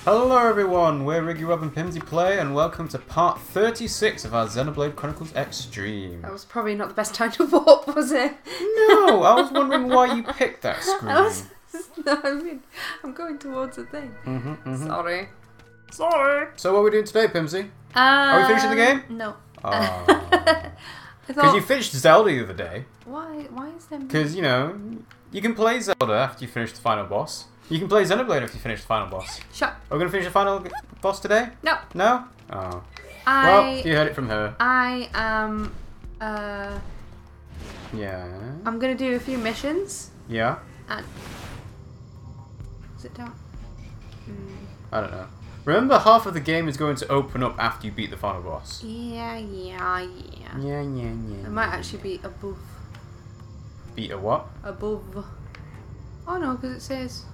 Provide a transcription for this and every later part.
Hello everyone, we're RiggyRob and Pimmsy Play, and welcome to part 36 of our Xenoblade Chronicles X stream. That was probably not the best time to walk, was it? No, I was wondering why you picked that screen. No, I mean, I'm going towards a thing. Sorry. So what are we doing today, Pimmsy? Are we finishing the game? No. Because you finished Zelda the other day. Why is there... Because, you know, you can play Zelda after you finish the final boss. You can play Xenoblade if you finish the final boss. Shut. Are we going to finish the final boss today? No. No? Oh. Well, you heard it from her. I am... Yeah. I'm going to do a few missions. Yeah? And... Is it down? I don't know. Remember, half of the game is going to open up after you beat the final boss. Yeah. Yeah. It might actually be above. Beat a what? Above. Oh no, because it says...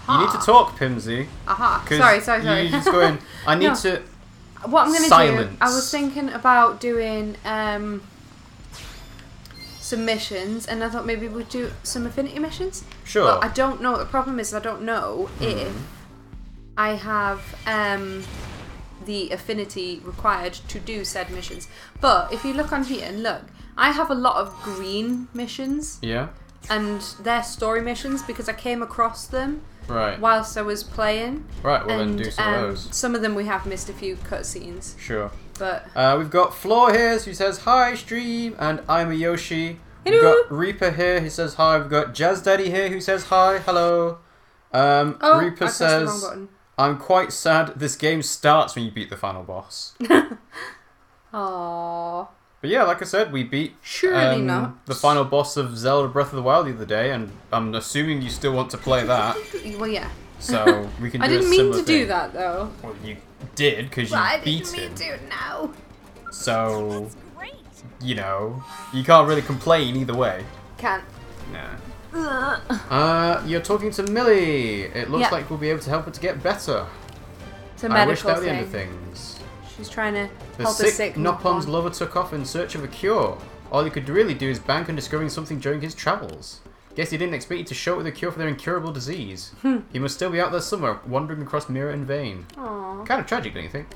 You need to talk, Pimmsy. Aha. Sorry. You're just going, I need to What I'm going to silence. do, I was thinking about doing some missions, and I thought maybe we'd do some affinity missions. Sure. But I don't know, the problem is I don't know if I have the affinity required to do said missions. But if you look on here and look, I have a lot of green missions. Yeah? And they're story missions because I came across them whilst I was playing. Right, well then do some of those. Some of them we have missed a few cutscenes. Sure. But we've got Floor here who says hi stream, and I'm a Yoshi. Hello. We've got Reaper here who says hi. We've got Jazz Daddy here who says hi. Hello. Reaper says I'm quite sad this game starts when you beat the final boss. Aww. But yeah, like I said, we beat Surely not. the final boss of Zelda Breath of the Wild the other day, and I'm assuming you still want to play that. Well, yeah. So we can do I didn't a mean similar to do thing. that though. Well, you did because you beat him. I didn't mean to now. So, you know, you can't really complain either way. Can't. Nah. You're talking to Millie. It looks like we'll be able to help her to get better. It's a I wish medical that were the thing. end of things. She's trying to The help a sick sick Noppon's Noppon. lover took off in search of a cure. All he could really do is bank on discovering something during his travels. Guess he didn't expect you to show up with a cure for their incurable disease. He must still be out there somewhere, wandering across Mirror in vain. Aww. Kind of tragic, don't you think?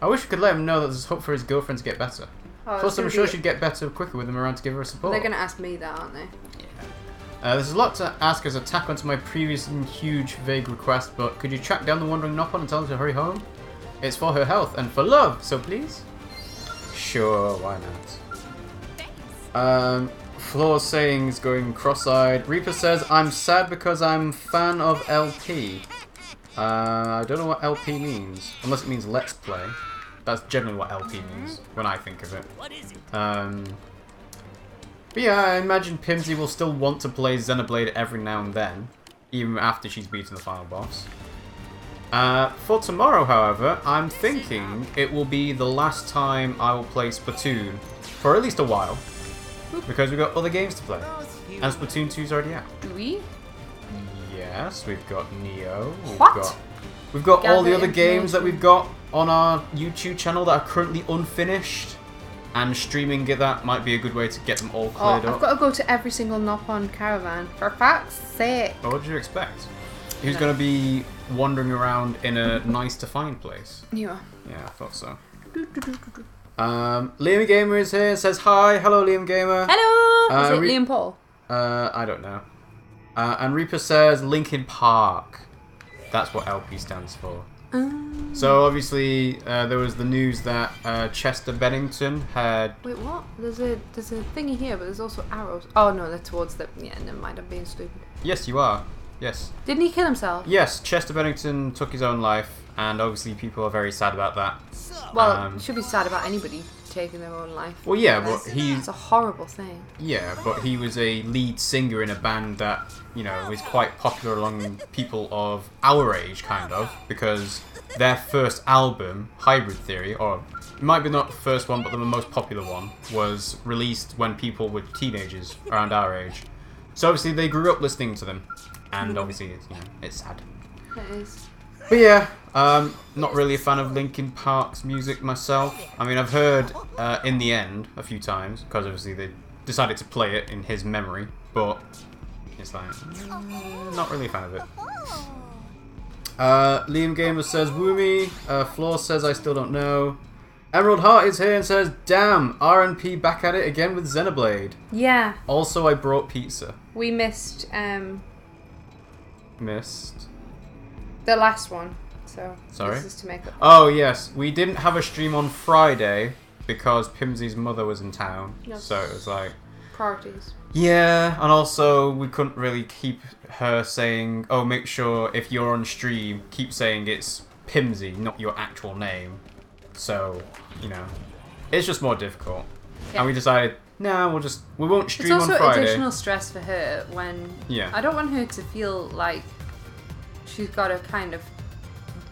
I wish we could let him know that there's hope for his girlfriend to get better. Oh, Plus, I'm sure she'd get better quicker with him around to give her support. They're going to ask me that, aren't they? There's a lot to ask as a tack onto my previous and huge vague request, but could you track down the wandering Noppon and tell him to hurry home? It's for her health and for love, so please? Sure, why not? Floor's saying is going cross-eyed. Reaper says, I'm sad because I'm fan of LP. I don't know what LP means, unless it means let's play. That's generally what LP means when I think of it. What is it? But yeah, I imagine Pimmsy will still want to play Xenoblade every now and then, even after she's beaten the final boss. For tomorrow, however, I'm thinking it will be the last time I will play Splatoon for at least a while, because we've got other games to play, and Splatoon 2's already out. Do we? Yes, we've got Neo. What? We've got all the Gather other games that information. we've got on our YouTube channel that are currently unfinished, and streaming that might be a good way to get them all cleared I've up. got to go to every single Noppon caravan. For fuck's sake. Well, what did you expect? Who's going to be wandering around in a nice to find place? You are. Yeah, I thought so. Liam Gamer is here, says hi. Hello, Liam Gamer. Hello! Is it Liam Paul? I don't know. And Reaper says Linkin Park. That's what LP stands for. So obviously there was the news that Chester Bennington had... Wait, what? There's a thingy here, but there's also arrows. Oh no, they're towards the... Yeah, never mind, I'm being stupid. Yes, you are. Yes. Didn't he kill himself? Yes, Chester Bennington took his own life, and obviously people are very sad about that. Well, you should be sad about anybody taking their own life. Well, yeah, but it's a horrible thing. Yeah, but he was a lead singer in a band that, you know, is quite popular among people of our age, kind of, because their first album, Hybrid Theory, or it might be not the first one, but the most popular one, was released when people were teenagers around our age. So obviously they grew up listening to them, and obviously it's, you know, it's sad. It is. But yeah, not really a fan of Linkin Park's music myself. I mean, I've heard In the End a few times, because obviously they decided to play it in his memory, but it's like, not really a fan of it. Liam Gamer says, Woomy. Floor says, I still don't know. Emerald Heart is here and says, damn, RNP back at it again with Xenoblade. Yeah. Also, I brought pizza. We missed, Missed? the last one, so Sorry? this is to make up. Oh, yes. We didn't have a stream on Friday because Pimmsy's mother was in town. Yes. So it was like... Priorities. Yeah, and also we couldn't really keep her saying, oh, make sure if you're on stream, keep saying it's Pimmsy, not your actual name. So, you know, it's just more difficult. Yeah. And we decided, nah, we won't stream on Friday. It's also additional stress for her when... Yeah. I don't want her to feel like she's got to kind of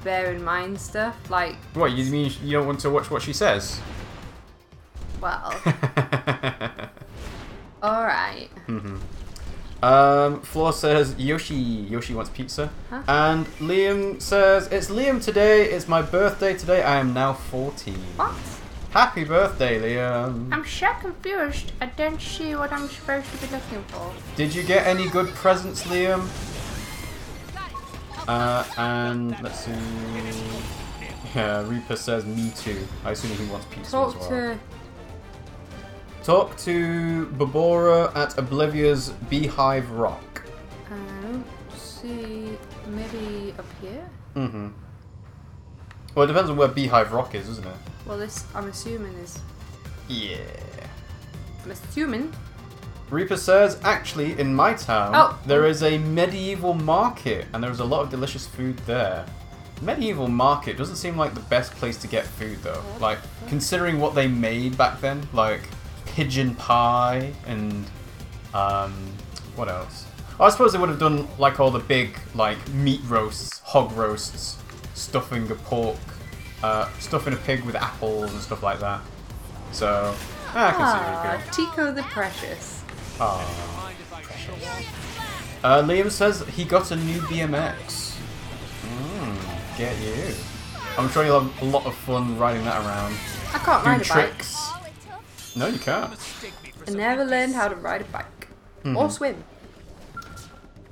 bear in mind stuff, like... What, you mean you don't want to watch what she says? Well... Alright. Floor says Yoshi wants pizza. Huh? And Liam says, it's Liam today, it's my birthday today, I am now 14. What? Happy birthday, Liam. I'm so confused. I don't see what I'm supposed to be looking for. Did you get any good presents, Liam? And let's see. Yeah, Reaper says me too. I assume he wants pizza as well. Talk to Babora at Oblivia's Beehive Rock. See, maybe up here? Well, it depends on where Beehive Rock is, isn't it? Well, this, I'm assuming, is... Yeah. I'm assuming. Reaper says, actually, in my town, there is a medieval market, and there's a lot of delicious food there. Medieval market doesn't seem like the best place to get food, though. Like, considering what they made back then, like... pigeon pie and what else? Oh, I suppose they would have done like all the big like meat roasts, hog roasts, stuffing a pork, stuffing a pig with apples and stuff like that. So I can see where you go. Tico the Precious. Precious. Liam says he got a new BMX. Get you. I'm sure you'll have a lot of fun riding that around. I can't ride a tricks. bike. No, you can't. I never learned how to ride a bike. Or swim.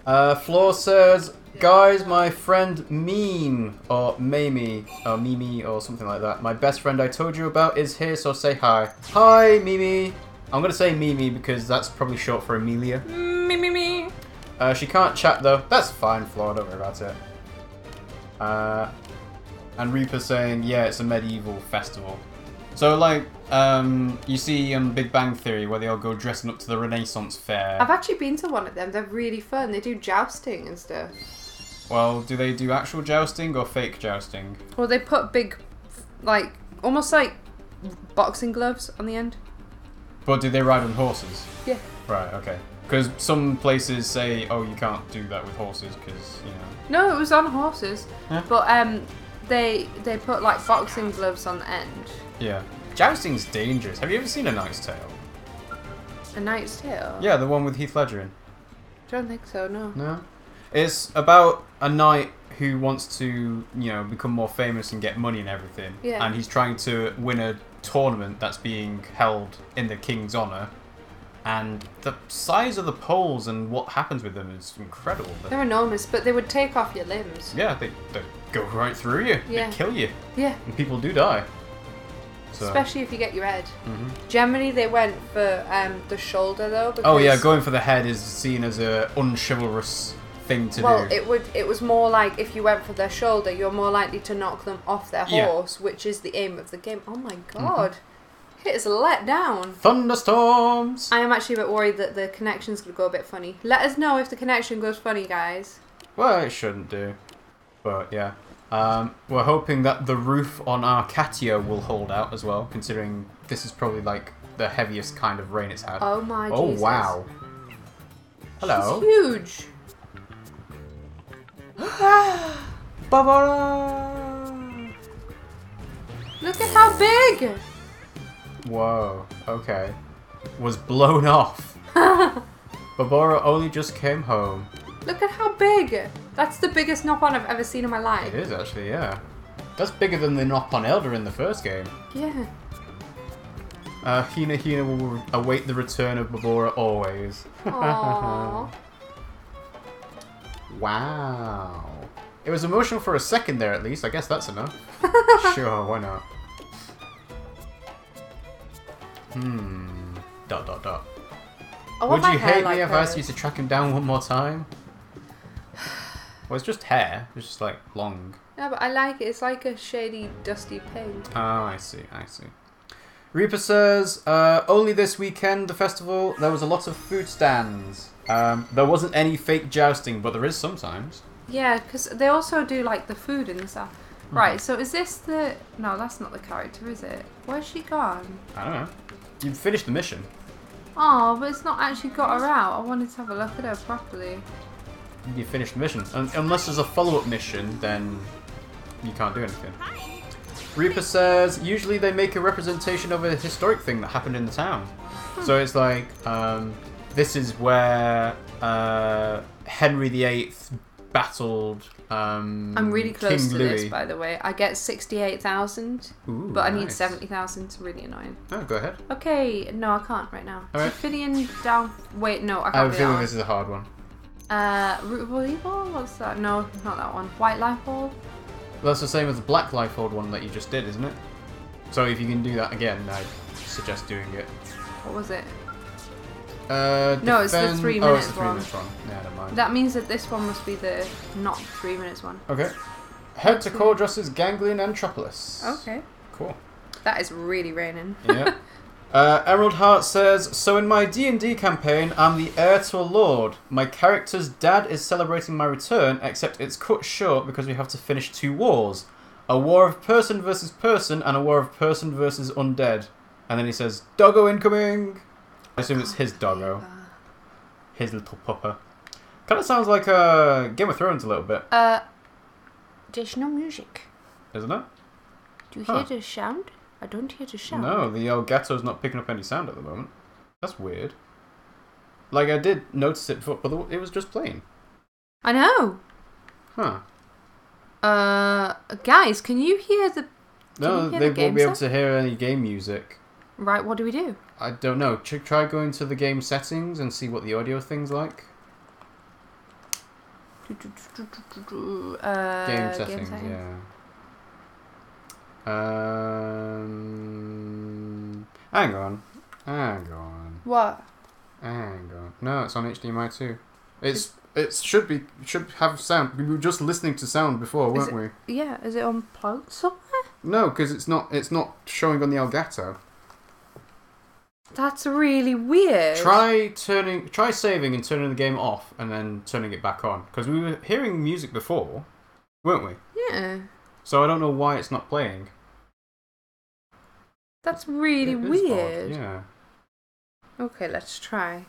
Floor says, guys, my friend Meme, or Mamie, or Mimi, or something like that, my best friend I told you about is here, so say hi. Hi, Mimi. I'm going to say Mimi because that's probably short for Amelia. Me. She can't chat, though. That's fine, Floor. Don't worry about it. And Reaper's saying, yeah, it's a medieval festival. So, like, you see Big Bang Theory where they all go dressing up to the Renaissance fair. I've actually been to one of them. They're really fun. They do jousting and stuff. Well, do they do actual jousting or fake jousting? Well, they put big, like, almost like boxing gloves on the end. But do they ride on horses? Yeah. Right, okay. Because some places say, oh, you can't do that with horses because, you know... No, it was on horses. Yeah. But they put, like, boxing gloves on the end. Yeah. Jousting's dangerous. Have you ever seen A Knight's Tale? A Knight's Tale? Yeah, the one with Heath Ledger in. Don't think so, no. No? It's about a knight who wants to, you know, become more famous and get money and everything. Yeah. And he's trying to win a tournament that's being held in the king's honour. And the size of the poles and what happens with them is incredible. They're enormous, but they would take off your limbs. Yeah, they go right through you. Yeah. They kill you. Yeah. And people do die. So. Especially if you get your head. Generally, they went for the shoulder though. Because, oh yeah, going for the head is seen as a unchivalrous thing to do. Well, it was more like if you went for their shoulder, you're more likely to knock them off their horse, which is the aim of the game. Oh my god, it is let down. Thunderstorms. I am actually a bit worried that the connection's gonna go a bit funny. Let us know if the connection goes funny, guys. Well, it shouldn't do, but yeah. We're hoping that the roof on our catio will hold out as well, considering this is probably like the heaviest kind of rain it's had. Oh my Oh Jesus. wow. Hello. She's huge. Barbara! Look at how big. Whoa. Okay. Was blown off. Barbara only just came home. Look at how big. That's the biggest knock-on I've ever seen in my life. It is actually, yeah. That's bigger than the knock-on Elder in the first game. Yeah. Hina will await the return of Barbara always. Aww. Wow. It was emotional for a second there at least. I guess that's enough. Sure, why not? Dot dot dot. Would you hate me if I asked you to track him down one more time? Well, it's just hair. It's just like long. Yeah, but I like it. It's like a shady, dusty pink. Oh, I see. I see. Reaper says, only this weekend, the festival, there was a lot of food stands. There wasn't any fake jousting, but there is sometimes. Yeah, because they also do like the food and stuff. Right, so is this the... No, that's not the character, is it? Where's she gone? I don't know. You finished the mission. Oh, but it's not actually got her out. I wanted to have a look at her properly. You finished the mission. Unless there's a follow-up mission, then you can't do anything. Reaper says, usually they make a representation of a historic thing that happened in the town. So it's like, this is where Henry VIII battled I'm really close King to Louis. this, by the way. I get 68,000, but I need nice. 70,000. It's really annoying. Oh, go ahead. Okay, no, I can't right now. Alright. Ophidian down... Wait, no, I I can't have a do feeling that this is a hard one. one. Rootable Evil? What's that? No, not that one. White Life Orb? That's the same as the Black Lifehold one that you just did, isn't it? So if you can do that again, I'd suggest doing it. What was it? No, it's the 3 Oh, it's the minutes 3 one. minutes one. Yeah, never mind. That means that this one must be the not 3 minutes one. Okay. Head to Cordress's Ganglion Antropolis. Okay. Cool. That is really raining. Yeah. Emerald Heart says, so in my D&D campaign, I'm the heir to a lord. My character's dad is celebrating my return, except it's cut short because we have to finish 2 wars. A war of person versus person and a war of person versus undead. And then he says, doggo incoming! I assume it's his doggo. His little pupper. Kind of sounds like Game of Thrones a little bit. There's no music. Isn't it? Do you hear the sound? I don't hear the sound. No, the Elgato's not picking up any sound at the moment. That's weird. Like, I did notice it before, but it was just playing. I know. Huh. Guys, can you hear the... No, they won't be able to hear any game music. Right, what do we do? I don't know. Try going to the game settings and see what the audio thing's like. Game settings, yeah. Hang on. What? Hang on. No, it's on HDMI too. It should have sound. We were just listening to sound before, weren't we? Yeah, is it unplugged somewhere? No, because it's not showing on the Elgato. That's really weird. Try saving and turning the game off and then turning it back on. Because we were hearing music before, weren't we? Yeah. So I don't know why it's not playing. That's really Odd, weird. yeah. Okay, let's try.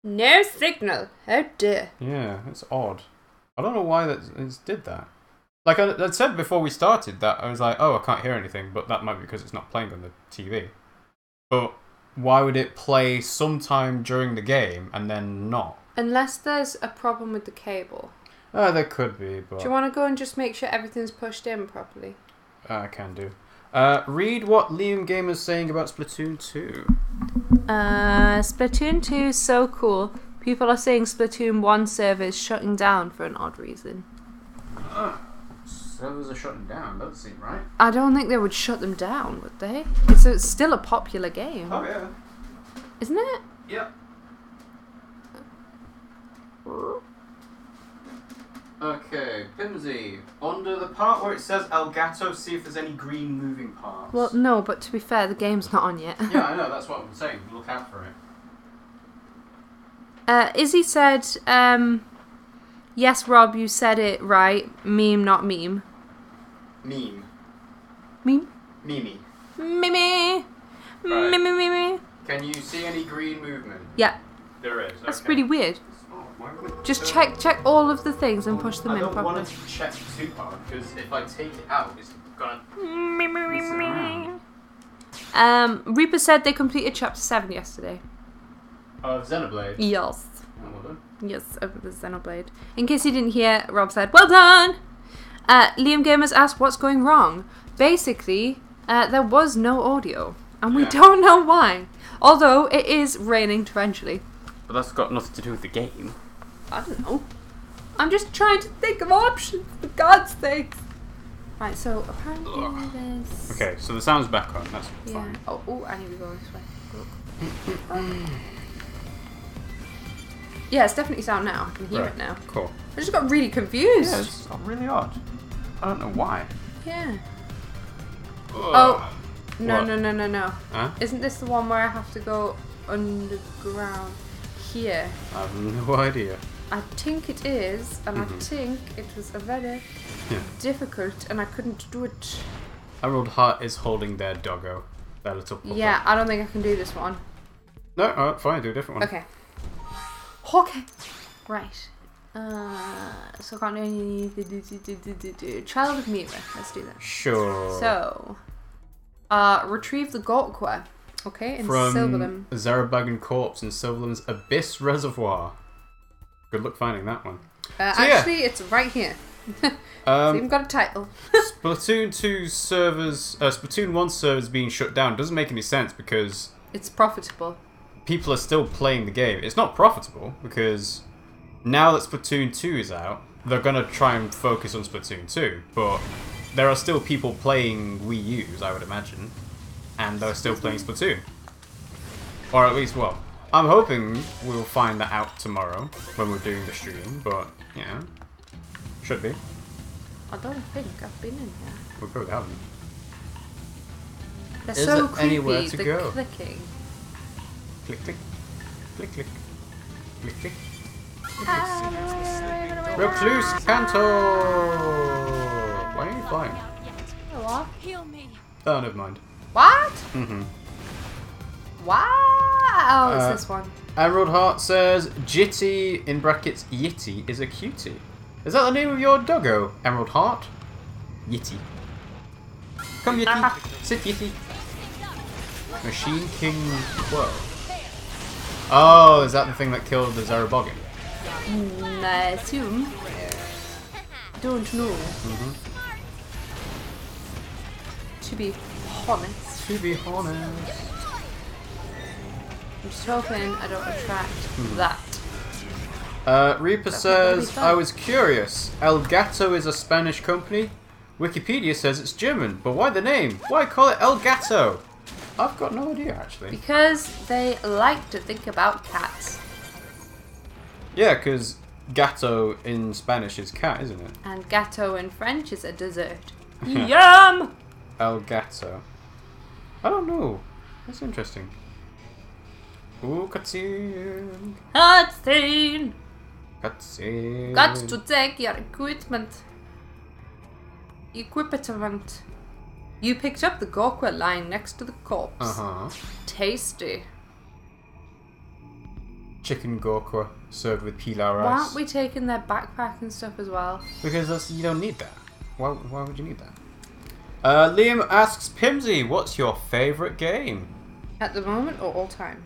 No signal. Oh dear. Yeah, it's odd. I don't know why it did that. Like I said before we started that, I was like, oh, I can't hear anything, but that might be because it's not playing on the TV. But why would it play sometime during the game and then not? Unless there's a problem with the cable. There could be, but... Do you want to go and just make sure everything's pushed in properly? I can do. Read what Liam Gamer's saying about Splatoon 2. Splatoon 2 is so cool. People are saying Splatoon 1 server is shutting down for an odd reason. Servers are shutting down, doesn't seem right. I don't think they would shut them down, would they? It's still a popular game. Oh, yeah. Isn't it? Yep. Okay, Pimmsy. Under the part where it says Elgato, see if there's any green moving parts. Well, no, but to be fair, the game's not on yet. Yeah, I know, that's what I'm saying. Look out for it. Izzy said, yes, Rob, you said it right. Meme, not meme. Meme. Meme? Mimi. Mimi. Right. Mimi. Can you see any green movement? Yeah. There is. That's okay. really weird. Oh, why would it- Just check all of the things and push them I in don't properly. want to check too hard because if I take it out, it's gonna. Reaper said they completed chapter 7 yesterday. Of Xenoblade. Yes. Oh, well done. Yes, of the Xenoblade. In case you didn't hear, Rob said, well done! Liam Gamers asked what's going wrong. Basically, there was no audio. And we don't know why. Although, it is raining torrentially. But that's got nothing to do with the game. I don't know. I'm just trying to think of options, for God's sake. Right, so apparently there's... Okay, so the sound's back on. That's Yeah. fine. Oh, I need to go this way. Yeah, it's definitely sound now. I can hear it now. Cool. I just got really confused. Yeah, it's really odd. I don't know why. Yeah. Ugh. Oh. No, What? no. Huh? Isn't this the one where I have to go underground here? I have no idea. I think it is, and I Mhm. think it was a very difficult, and I couldn't do it. Emerald Heart is holding their doggo. Their little puppet. Yeah, I don't think I can do this one. No, alright, fine, do a different one. Okay. Okay. Right. So can't do any... Child of Mira. Let's do that. Sure. So, retrieve the Gorkwa. Okay, in From Silverlim. Zarabagan Corpse in Silverlim's Abyss Reservoir. Good luck finding that one. Actually, it's right here. It's even got a title. Splatoon 2 servers, Splatoon 1 servers being shut down doesn't make any sense because It's profitable. people are still playing the game. It's not profitable because now that Splatoon 2 is out, they're going to try and focus on Splatoon 2, but there are still people playing Wii U's, I would imagine, and they're still playing Splatoon. Or at least, well, I'm hoping we'll find that out tomorrow when we're doing the stream, but, yeah, should be. I don't think I've been in here. We probably haven't. They're Is so there creepy, anywhere to the go? clicking. Click, click. Click, click. Click, click. Recluse Recluse Cantor! Why are you flying? What? Heal me. Oh, never mind. What? Mm-hmm. Wow, it's this one. Emerald Heart says, Jitty, in brackets, Yitty, is a cutie. Is that the name of your doggo, Emerald Heart? Yitty. Come, Yitty. Sit, Yitty. Machine King Quo. Oh, is that the thing that killed the Zarabogan? I assume. Don't know. To be honest. To be honest. I'm just hoping I don't attract that. Reaper That's not gonna be says, fun. I was curious. El Gato is a Spanish company. Wikipedia says it's German, but why the name? Why call it El Gato? I've got no idea, actually. Because they like to think about cats. Yeah, because gato in Spanish is cat, isn't it? And gâteau in French is a dessert. Yum! El Gato. I don't know. That's interesting. Ooh, cutscene. Cutscene! Cutscene. Got to take your equipment. Equipment. You picked up the Gorkwa lying next to the corpse. Uh-huh. Tasty. Chicken gorkwa served with pilau Why rice. aren't we taking their backpack and stuff as well? Because that's, you don't need that. Why would you need that? Liam asks Pimmsy, what's your favourite game? At the moment or all time?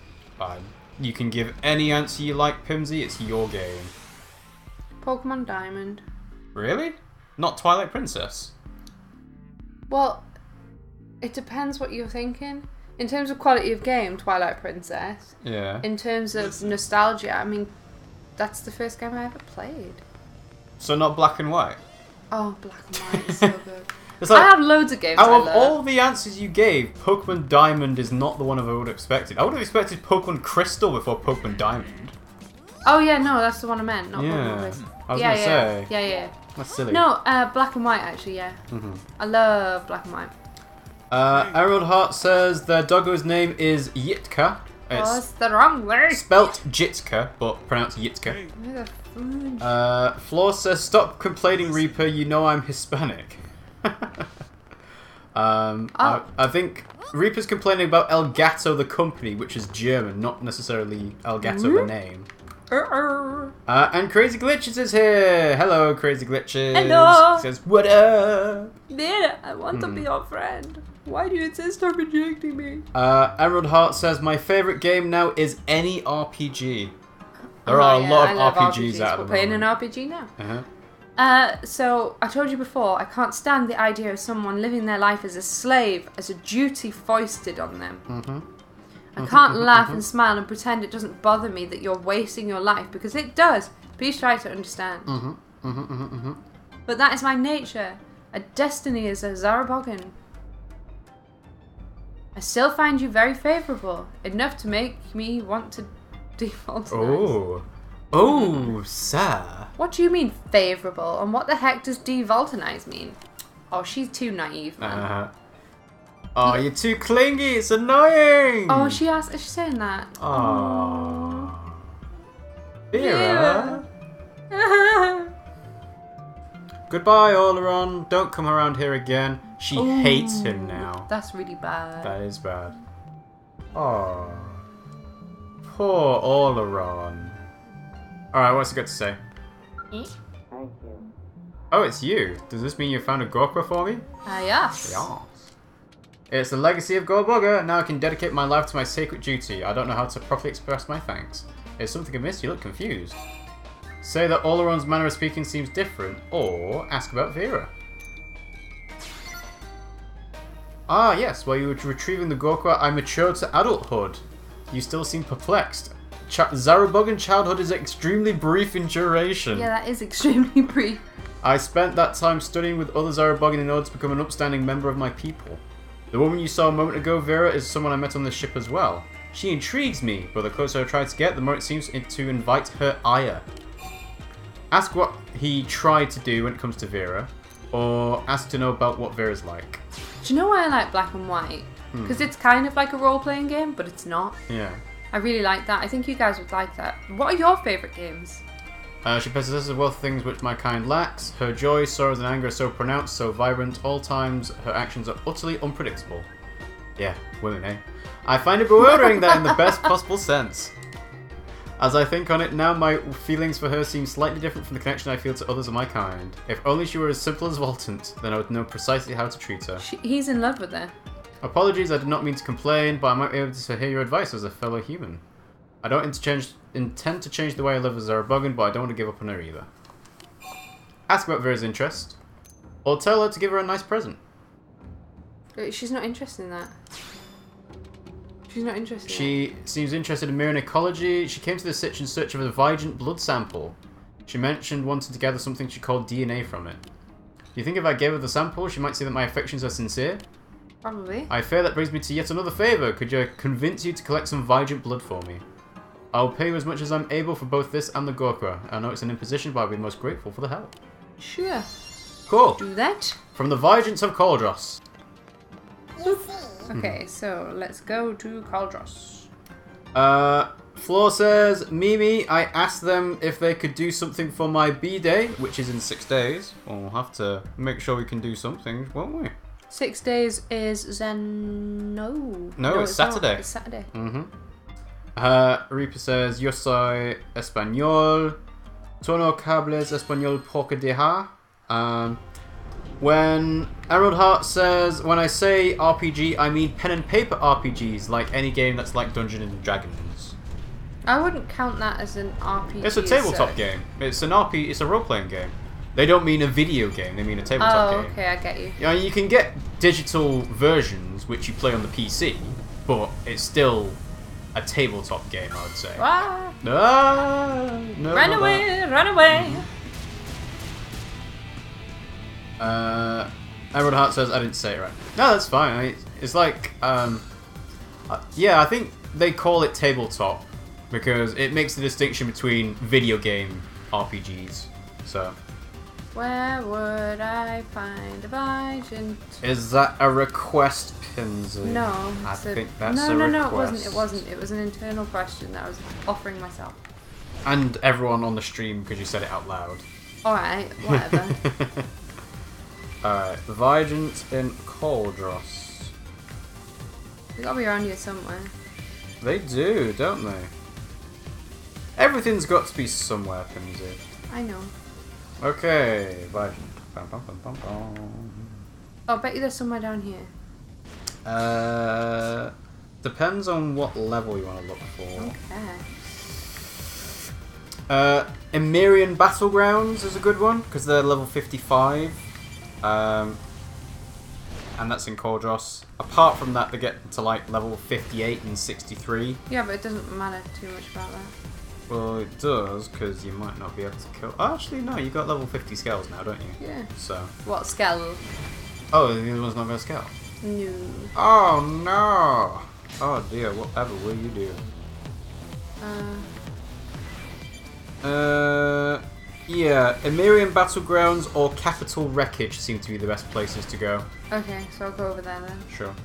You can give any answer you like, Pimmsy. It's your game. Pokemon Diamond. Really? Not Twilight Princess? Well, it depends what you're thinking. In terms of quality of game, Twilight Princess. Yeah. In terms of nostalgia, I mean, that's the first game I ever played. So not Black and White? Oh, Black and White is so good. It's like, I have loads of games I out of love. all the answers you gave, Pokemon Diamond is not the one I would have expected. I would have expected Pokemon Crystal before Pokemon Diamond. Oh yeah, no, that's the one I meant. Not Yeah. Pokemon Crystal. I was yeah, gonna say. Yeah. That's silly. No, Black and White actually, yeah. I love Black and White. Emerald Heart says their doggo's name is Yitka. Oh, It's it's the wrong way. spelt Jitka, but pronounced Yitka. Floor says, stop complaining, Reaper, you know I'm Hispanic. I think Reaper's complaining about Elgato the company, which is German, not necessarily Elgato the name. And Crazy Glitches is here. Hello, Crazy Glitches. Hello. He says, what up? Man, I want to be your friend. Why do you insist on rejecting me? Emerald Heart says, my favourite game now is any RPG. There are a lot of RPGs out of We're playing an RPG now. Uh-huh. So, I told you before, I can't stand the idea of someone living their life as a slave, as a duty foisted on them. Mm-hmm. I can't laugh and smile and pretend it doesn't bother me that you're wasting your life, because it does. Please try to understand. But that is my nature. A destiny is a Zarabogan. I still find you very favourable, enough to make me want to default. Oh. Oh, sir. What do you mean favourable? And what the heck does devoltanize mean? Oh, she's too naive, man. Oh, you're too clingy. It's annoying. Oh, is she saying that? Oh. Vera. Goodbye, Oleron. Don't come around here again. She hates him now. That's really bad. That is bad. Oh. Poor Oleron. Alright, what's it got to say? Oh, it's you. Does this mean you found a Gorka for me? Yes. Yes. It's the legacy of Goldbugger. Now I can dedicate my life to my sacred duty. I don't know how to properly express my thanks. Is something amiss? You look confused. Say that Oleron's manner of speaking seems different, or ask about Vera. Ah, yes. While you were retrieving the Gorka, I matured to adulthood. You still seem perplexed. Zarabogan childhood is extremely brief in duration. Yeah, that is extremely brief. I spent that time studying with other Zarabogan in order to become an upstanding member of my people. The woman you saw a moment ago, Vera, is someone I met on this ship as well. She intrigues me, but the closer I try to get, the more it seems to invite her ire. Ask what he tried to do when it comes to Vera, or ask to know about what Vera's like. Do you know why I like Black and White? Because it's kind of like a role-playing game, but it's not. Yeah. I really like that. I think you guys would like that. What are your favourite games? She possesses a wealth of things which my kind lacks. Her joy, sorrows and anger are so pronounced, so vibrant, all times her actions are utterly unpredictable. Yeah, women, eh? I find it bewildering that in the best possible sense. As I think on it now, my feelings for her seem slightly different from the connection I feel to others of my kind. If only she were as simple as Voltant, then I would know precisely how to treat her. He's in love with her. Apologies, I did not mean to complain, but I might be able to hear your advice as a fellow human. I don't intend to change the way I live as Zarabogan, but I don't want to give up on her either. Ask about Vera's interest, or tell her to give her a nice present. She's not interested in that. She's not interested She seems interested in marine ecology. She came to the sitch in search of a Vigent blood sample. She mentioned wanting to gather something she called DNA from it. Do you think if I gave her the sample, she might see that my affections are sincere? Probably. I fear that brings me to yet another favour. Could I convince you to collect some Vigent blood for me? I'll pay you as much as I'm able for both this and the Gorka. I know it's an imposition, but I'll be most grateful for the help. Sure. Cool. Do that. From the Vigents of Cauldros. Okay, so let's go to Cauldros. Floor says, Mimi, I asked them if they could do something for my B-Day, which is in 6 days. Well, we'll have to make sure we can do something, won't we? 6 days is No, it's Saturday. It's Saturday. Reaper says, Yo soy español. Tú no hables español porque deja. When Emerald Heart says, when I say RPG, I mean pen and paper RPGs, like any game that's like Dungeons and Dragons. I wouldn't count that as an RPG. It's a tabletop game. It's an it's a role-playing game. They don't mean a video game, they mean a tabletop game. Oh, okay, I get you. You know, you can get digital versions which you play on the PC, but it's still a tabletop game, I would say. Ah, No, run away, run away. Emerald Heart says I didn't say it right. No, that's fine. I mean, it's like, yeah, I think they call it tabletop because it makes the distinction between video game RPGs. So, Where would I find a Vigent? is that a request, Pimmsy? No. I it's a- think that's no, a no, request. no, it wasn't. It wasn't. It was an internal question that I was offering myself. And everyone on the stream because you said it out loud. Alright, whatever. Alright, Vigent in Cauldros. They gotta be around here somewhere. They do, don't they? Everything's got to be somewhere, Pimmsy. I know. Okay, Vigent. Bum, bum, bum, bum, bum. Oh, I bet you there's somewhere down here. Depends on what level you want to look for. Okay. Emirian Battlegrounds is a good one, because they're level 55. And that's in Cauldros. Apart from that, they get to like level 58 and 63. Yeah, but it doesn't matter too much about that. Well, it does, because you might not be able to kill... Oh, actually, no, you got level 50 scales now, don't you? Yeah. So... What, scale? Oh, the other one's not going to scale? No. Oh, no! Oh, dear, whatever will you do? Yeah, Emirian Battlegrounds or Capital Wreckage seem to be the best places to go. Okay, so I'll go over there then. Sure.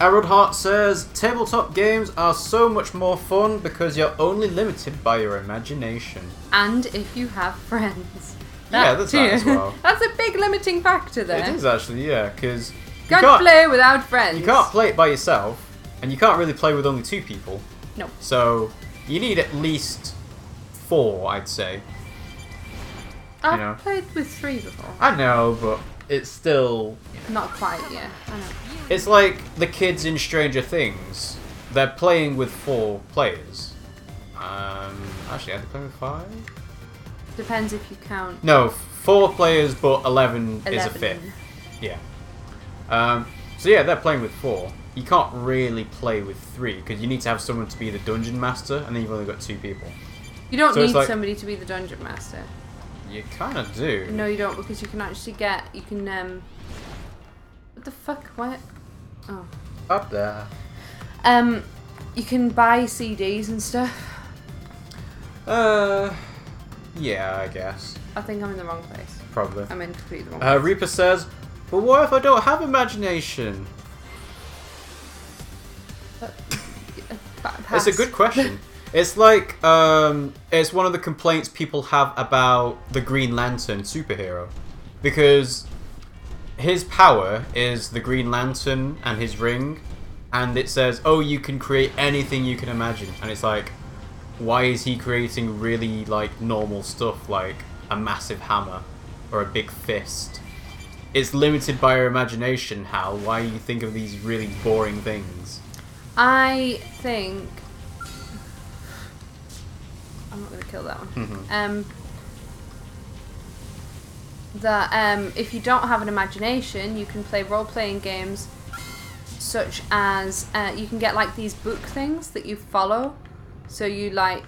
Arrowed Heart says, tabletop games are so much more fun because you're only limited by your imagination. And if you have friends. Yeah, that's that as well. That's a big limiting factor there. It is actually, yeah, because... Can't play without friends. You can't play it by yourself, and you can't really play with only 2 people. No. So, you need at least 4, I'd say. I've played with 3 before. I know, but it's still... Not quite, yeah. I know. It's like the kids in Stranger Things. They're playing with 4 players. Actually, are they playing with 5? Depends if you count. No, 4 players, but 11 is a 5th. Yeah. So yeah, they're playing with 4. You can't really play with 3 because you need to have someone to be the dungeon master, and then you've only got 2 people. You don't need somebody to be the dungeon master. You kind of do. No, you don't, because you can actually get. You can. What the fuck? What? Oh. Up there. You can buy CDs and stuff. Yeah, I guess. I think I'm in the wrong place. Probably. I'm in completely the wrong place. Reaper says, but what if I don't have imagination? It's a good question. It's like, it's one of the complaints people have about the Green Lantern superhero. Because his power is the Green Lantern and his ring. And it says, oh, you can create anything you can imagine. And it's like, why is he creating really, like, normal stuff like a massive hammer or a big fist? It's limited by your imagination, Hal. Why do you think of these really boring things? I think... I'm not going to kill that one. Mm-hmm. If you don't have an imagination, you can play role-playing games such as... you can get, like, these book things that you follow. So you, like...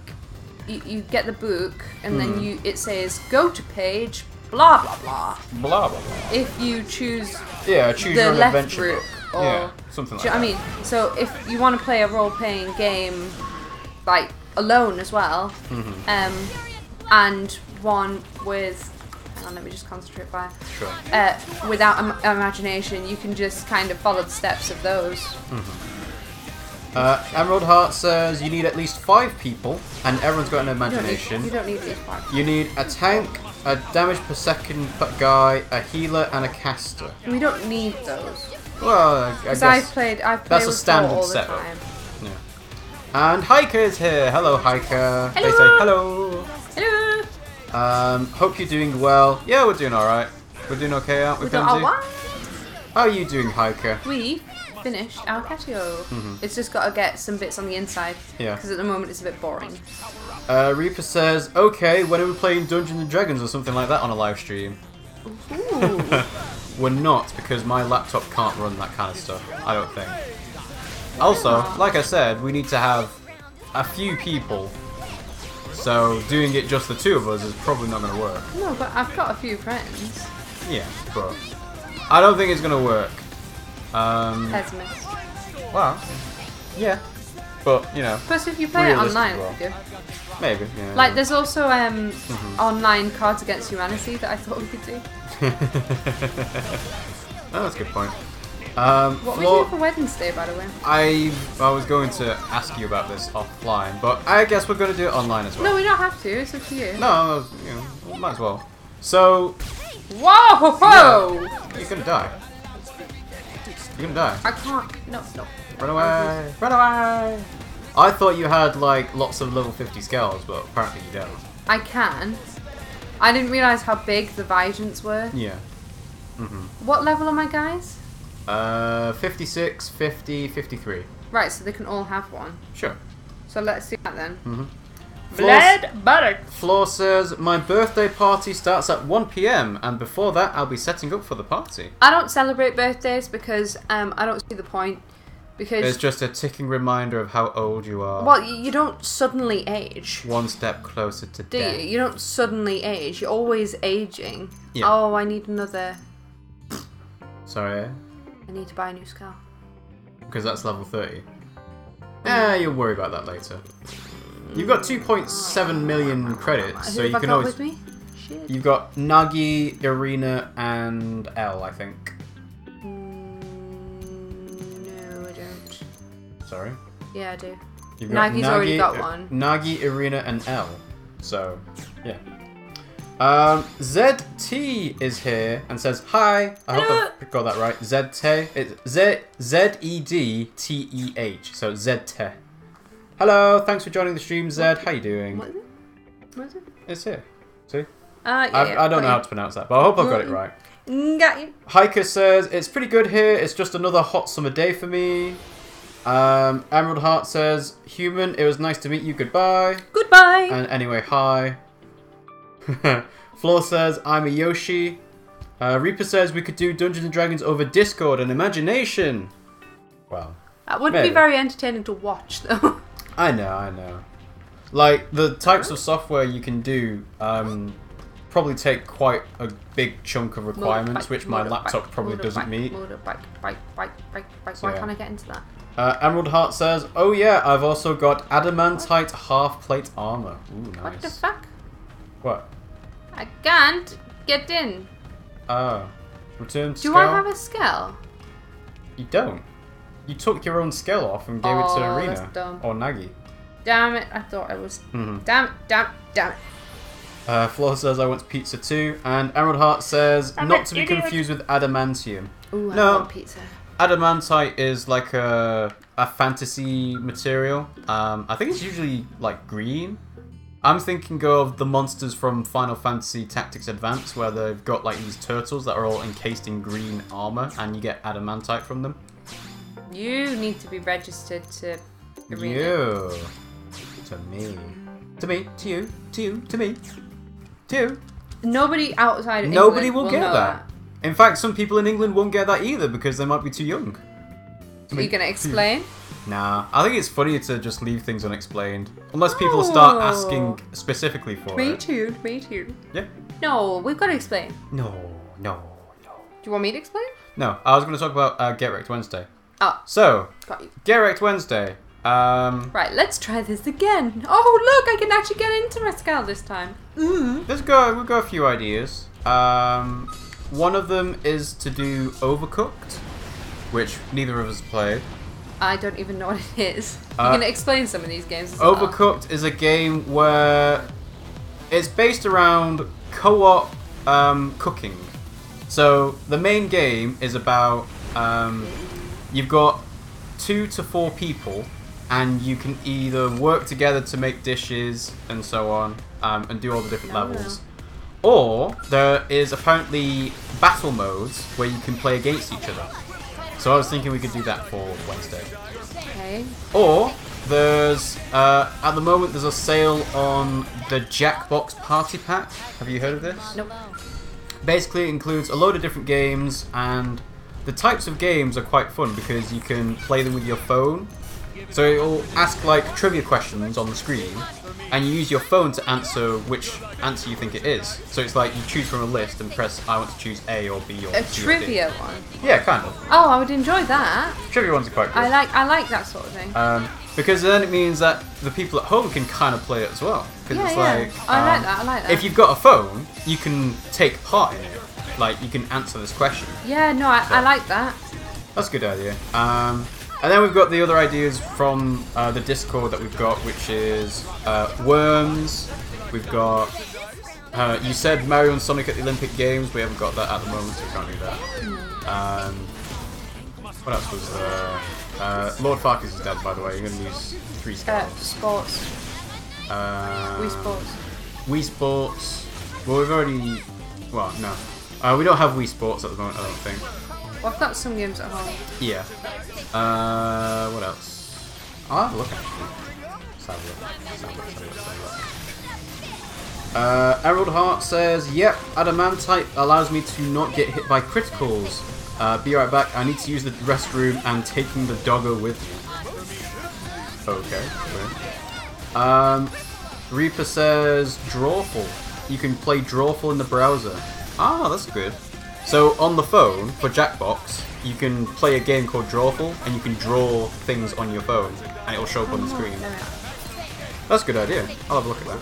You get the book, and then it says, go to page... blah blah blah. Blah blah blah. If you choose choose the your own left adventure route, book. or Yeah, something like that. I mean, so if you want to play a role-playing game, like alone as well, and one with, hang on, let me just concentrate by. Sure. Without imagination, you can just kind of follow the steps of those. Emerald Heart says you need at least 5 people, and everyone's got an imagination. You don't need these 5. You need a tank, a damage per second guy, a healer, and a caster. We don't need those. Well, I guess I've played that's a with standard all the setup. time. Yeah. And Hiker is here. Hello, Hiker. Hello. They say hello. Hello. Hope you're doing well. Yeah, we're doing all right. We're doing okay, aren't we, Pimmsy? What? How are you doing, Hiker? We finished our catio. It's just got to get some bits on the inside. Yeah. Because at the moment it's a bit boring. Reaper says, okay, when are we playing Dungeons and Dragons or something like that on a live stream? Ooh. We're not, because my laptop can't run that kind of stuff, I don't think. Also, like I said, we need to have a few people. So doing it just the 2 of us is probably not going to work. No, but I've got a few friends. Yeah, but I don't think it's going to work. Pessimist. Well, yeah. But, you know. Plus, if you play it online, well. it'd be good. Maybe, yeah. Like, there's also online Cards Against Humanity that I thought we could do. Oh, that's a good point. What were we doing for Wednesday, by the way? I was going to ask you about this offline, but I guess we're going to do it online as well. No, we don't have to. It's up to you. No, you know, might as well. So, Whoa! Whoa! Yeah. You're gonna die. You're gonna die. I can't. No, no. Run away! Run away! I thought you had like lots of level 50 skulls, but apparently you don't. I can. I didn't realise how big the Vigiants were. Yeah. What level are my guys? 56, 50, 53. Right, so they can all have one. Sure. So let's do that then. Blood butter. Floor says, my birthday party starts at 1 PM and before that I'll be setting up for the party. I don't celebrate birthdays because I don't see the point. Because it's just a ticking reminder of how old you are. Well, you don't suddenly age. One step closer to Do death. you? You don't suddenly age. You're always aging. Yeah. Oh, I need another. Sorry? I need to buy a new skull. Because that's level 30. You'll worry about that later. You've got 2.7 million credits, so Who you have I can got always... with me? Shit. You've got Nagi, Irina, and L, I think. No, I don't. Sorry? Yeah, I do. You've got Nagi's already got one. Nagi, Irina, and L. So, yeah. ZT is here and says, hi. I hope I got that right. ZT. It's ZEDTEH. So, ZT. Hello, thanks for joining the stream, Zed. How you doing? What is it? What is it? It's here. See? Yeah, I don't know how to pronounce that, but I hope I've got it right. Got you. Hiker says, it's pretty good here. It's just another hot summer day for me. Emerald Heart says, human, it was nice to meet you. Goodbye. Goodbye. And anyway, hi. Floor says, I'm a Yoshi. Reaper says, we could do Dungeons & Dragons over Discord and Imagination. Well, that wouldn't be very entertaining to watch, though. I know. Like, the types of software you can do probably take quite a big chunk of requirements, which my laptop probably doesn't meet. Why can't I get into that? Emerald Heart says, oh yeah, I've also got adamantite half-plate armor. Ooh, nice. What the fuck? What? I can't get in. Return Do skull? I have a skull? You don't. You took your own skull off and gave it to Irina. That's dumb. Or Nagi. Damn it, I thought I was... Damn it. Flo says, I want pizza too. And Emerald Heart says, not to be confused with adamantium. Ooh, I No. want pizza. Adamantite is like a fantasy material. I think it's usually like green. I'm thinking of the monsters from Final Fantasy Tactics Advance, where they've got like these turtles that are all encased in green armor, and you get adamantite from them. You need to be registered to Arena. You. To me. To me. To you. To you. To me. To you. Nobody outside of Nobody England will get know that. In fact, some people in England won't get that either because they might be too young. Are you going to explain? Nah, I think it's funnier to just leave things unexplained. Unless people start asking specifically for Me it. too. Yeah. No, we've got to explain. No. Do you want me to explain? No, I was going to talk about Get Wrecked Wednesday. Oh, So, got you. Get Wrecked Wednesday. Right, let's try this again. Oh, look, I can actually get into my skull this time. We'll go a few ideas. One of them is to do Overcooked, which neither of us played. I don't even know what it is. You're going to explain some of these games as well. Overcooked is a game where it's based around co-op cooking. So the main game is about you've got 2 to 4 people, and you can either work together to make dishes and so on, and do all the different levels. Or there is apparently battle modes where you can play against each other. So I was thinking we could do that for Wednesday. Okay. Or there's at the moment there's a sale on the Jackbox Party Pack. Have you heard of this? Nope. Basically, it includes a load of different games, and the types of games are quite fun because you can play them with your phone. So it'll ask like trivia questions on the screen, and you use your phone to answer which answer you think it is. So it's like you choose from a list and press I want to choose A or B or A C or D. trivia one? Yeah, kind of. Oh, I would enjoy that. Trivia ones are quite good. I like that sort of thing. Because then it means that the people at home can kind of play it as well. Because it's like, I like that. if you've got a phone, you can take part in it. Like, you can answer this question. Yeah, no, I like that. That's a good idea. And then we've got the other ideas from the Discord that we've got, which is worms. We've got You said Mario and Sonic at the Olympic Games. We haven't got that at the moment, so we can't do that. What else was there? Lord Farkas is dead, by the way. You're going to lose 3 scales. Sports. Wii Sports. Wii Sports. Well, we've already... Well, no. We don't have Wii Sports at the moment, I don't think. Well, I've got some games at home. Yeah. What else? I'll have a look, actually. Let's have a look. Emerald Heart says, yep, Adamantite allows me to not get hit by criticals. Be right back, I need to use the restroom and taking the doggo with me. Okay, weird. Reaper says, Drawful. You can play Drawful in the browser. Ah, that's good. So on the phone, for Jackbox, you can play a game called Drawful, and you can draw things on your phone, and it'll show up on the screen. That's a good idea. I'll have a look at that.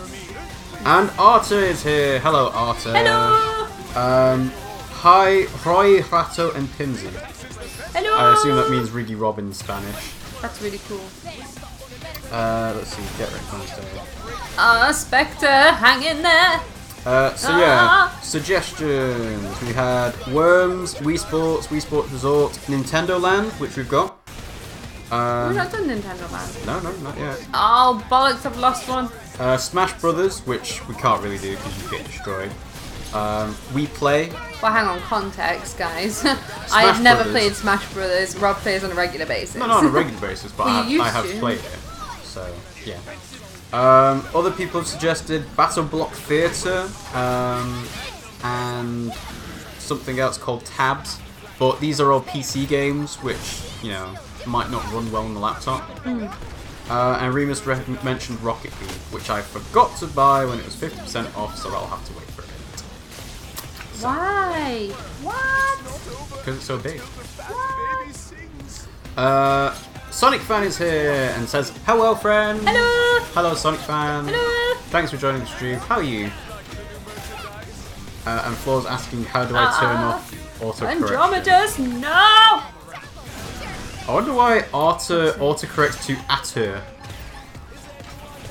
And Arta is here. Hello, Arta. Hello! Hi, Roy, Rato, and Pimmsy. Hello! I assume that means RiggyRob in Spanish. That's really cool. Let's see, get right on stage. Spectre, hang in there! So yeah, suggestions. We had Worms, Wii Sports Resort, Nintendo Land, which we've got. We've not done Nintendo Land. No, not yet. Oh, bollocks, I've lost one. Smash Brothers, which we can't really do because you get destroyed. We Play. Well, hang on, context, guys. I have never played Smash Brothers. Rob plays on a regular basis. No, not on a regular basis, but Well, I have played it. So, yeah. Other people have suggested Battle Block Theatre, and something else called Tabs. But these are all PC games, which, you know, might not run well on the laptop. And Remus mentioned Rocket League, which I forgot to buy when it was 50% off, so I'll have to wait for it. So. Why? What? Because it's so big. Sonic Fan is here and says, hello friend! Hello! Hello Sonic Fan! Hello! Thanks for joining the stream. How are you? And Floor's asking, how do I turn off autocorrection? Andromedas, no! I wonder why Arthur autocorrects to Atur.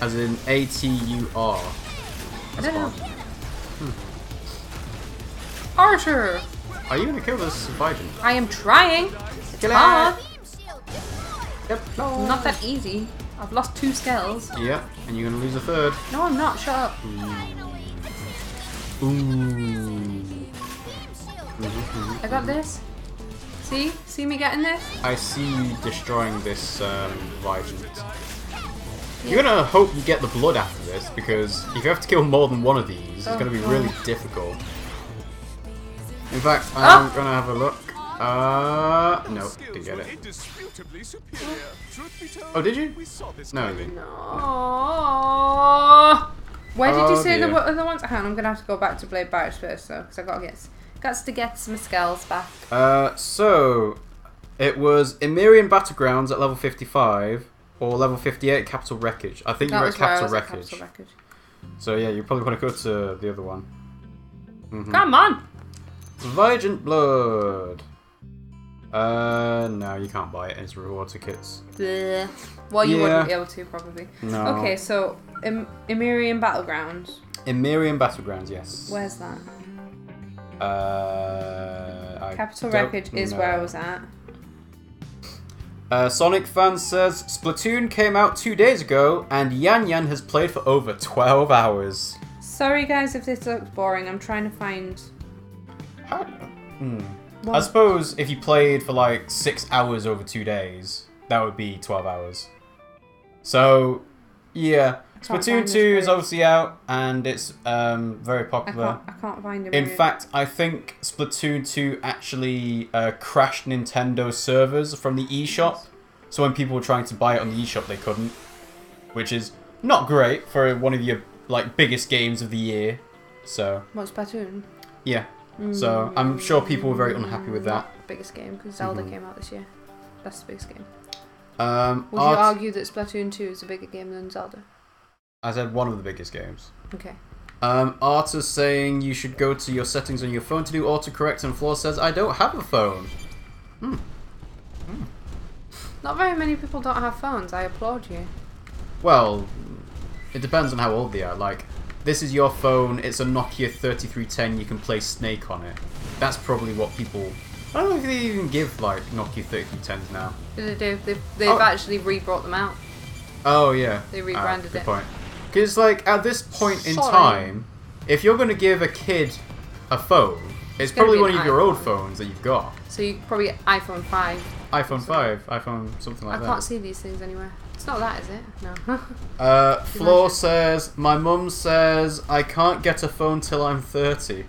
As in A-T-U-R. I don't know. Arthur! Are you gonna kill this Viking? I am trying. It's hard. Yep. No. Not that easy. I've lost 2 skulls. Yeah, and you're gonna lose a 3rd. No, I'm not. Shut up. Ooh. I got this. See? See me getting this? I see you destroying this Vigent. You're gonna hope you get the blood after this, because if you have to kill more than one of these, it's gonna be really difficult. In fact, I'm gonna have a look. No, didn't get it. Oh, did you? No, you didn't. No. Where did you say the other ones? Hang on, I'm gonna have to go back to Blade Barracks first, though, because I got to get some skulls back. So it was Emirian Battlegrounds at level 55 or level 58 Capital Wreckage. I think you were at Capital Wreckage. So yeah, you probably want to go to the other one. Come on. Vigent Blood. No, you can't buy it. It's reward tickets. Bleh. Well, you wouldn't be able to, probably. No. Okay, so Emirian Battlegrounds. Emirian Battlegrounds, yes. Where's that? Capital Wreckage is where I was at. Sonic Fan says Splatoon came out 2 days ago, and Yan Yan has played for over 12 hours. Sorry, guys, if this looks boring. I'm trying to find. I suppose if you played for like 6 hours over 2 days, that would be 12 hours. So, yeah. Splatoon 2 is obviously out, and it's very popular. I can't find it. In fact, I think Splatoon 2 actually crashed Nintendo's servers from the eShop. So when people were trying to buy it on the eShop, they couldn't. Which is not great for one of your like biggest games of the year. So. What's Splatoon? Yeah. So I'm sure people were very unhappy with that. Not the biggest game, because Zelda came out this year. That's the biggest game. Would you argue that Splatoon 2 is a bigger game than Zelda? I said one of the biggest games. Okay. Arta's saying you should go to your settings on your phone to do autocorrect, and Floor says I don't have a phone. Not very many people don't have phones. I applaud you. Well, it depends on how old they are. Like, this is your phone, it's a Nokia 3310, you can play Snake on it. That's probably what people... I don't know if they even give, like, Nokia 3310s now. They do. They've actually re-brought them out. Oh, yeah. They rebranded good it. point. Because, like, at this point in time, if you're going to give a kid a phone, it's probably one of your old phones that you've got. So you probably iPhone 5. iPhone 5, iPhone something like that. I can't see these things anywhere. It's not that, is it? No. Floor says, my mum says I can't get a phone till I'm 30.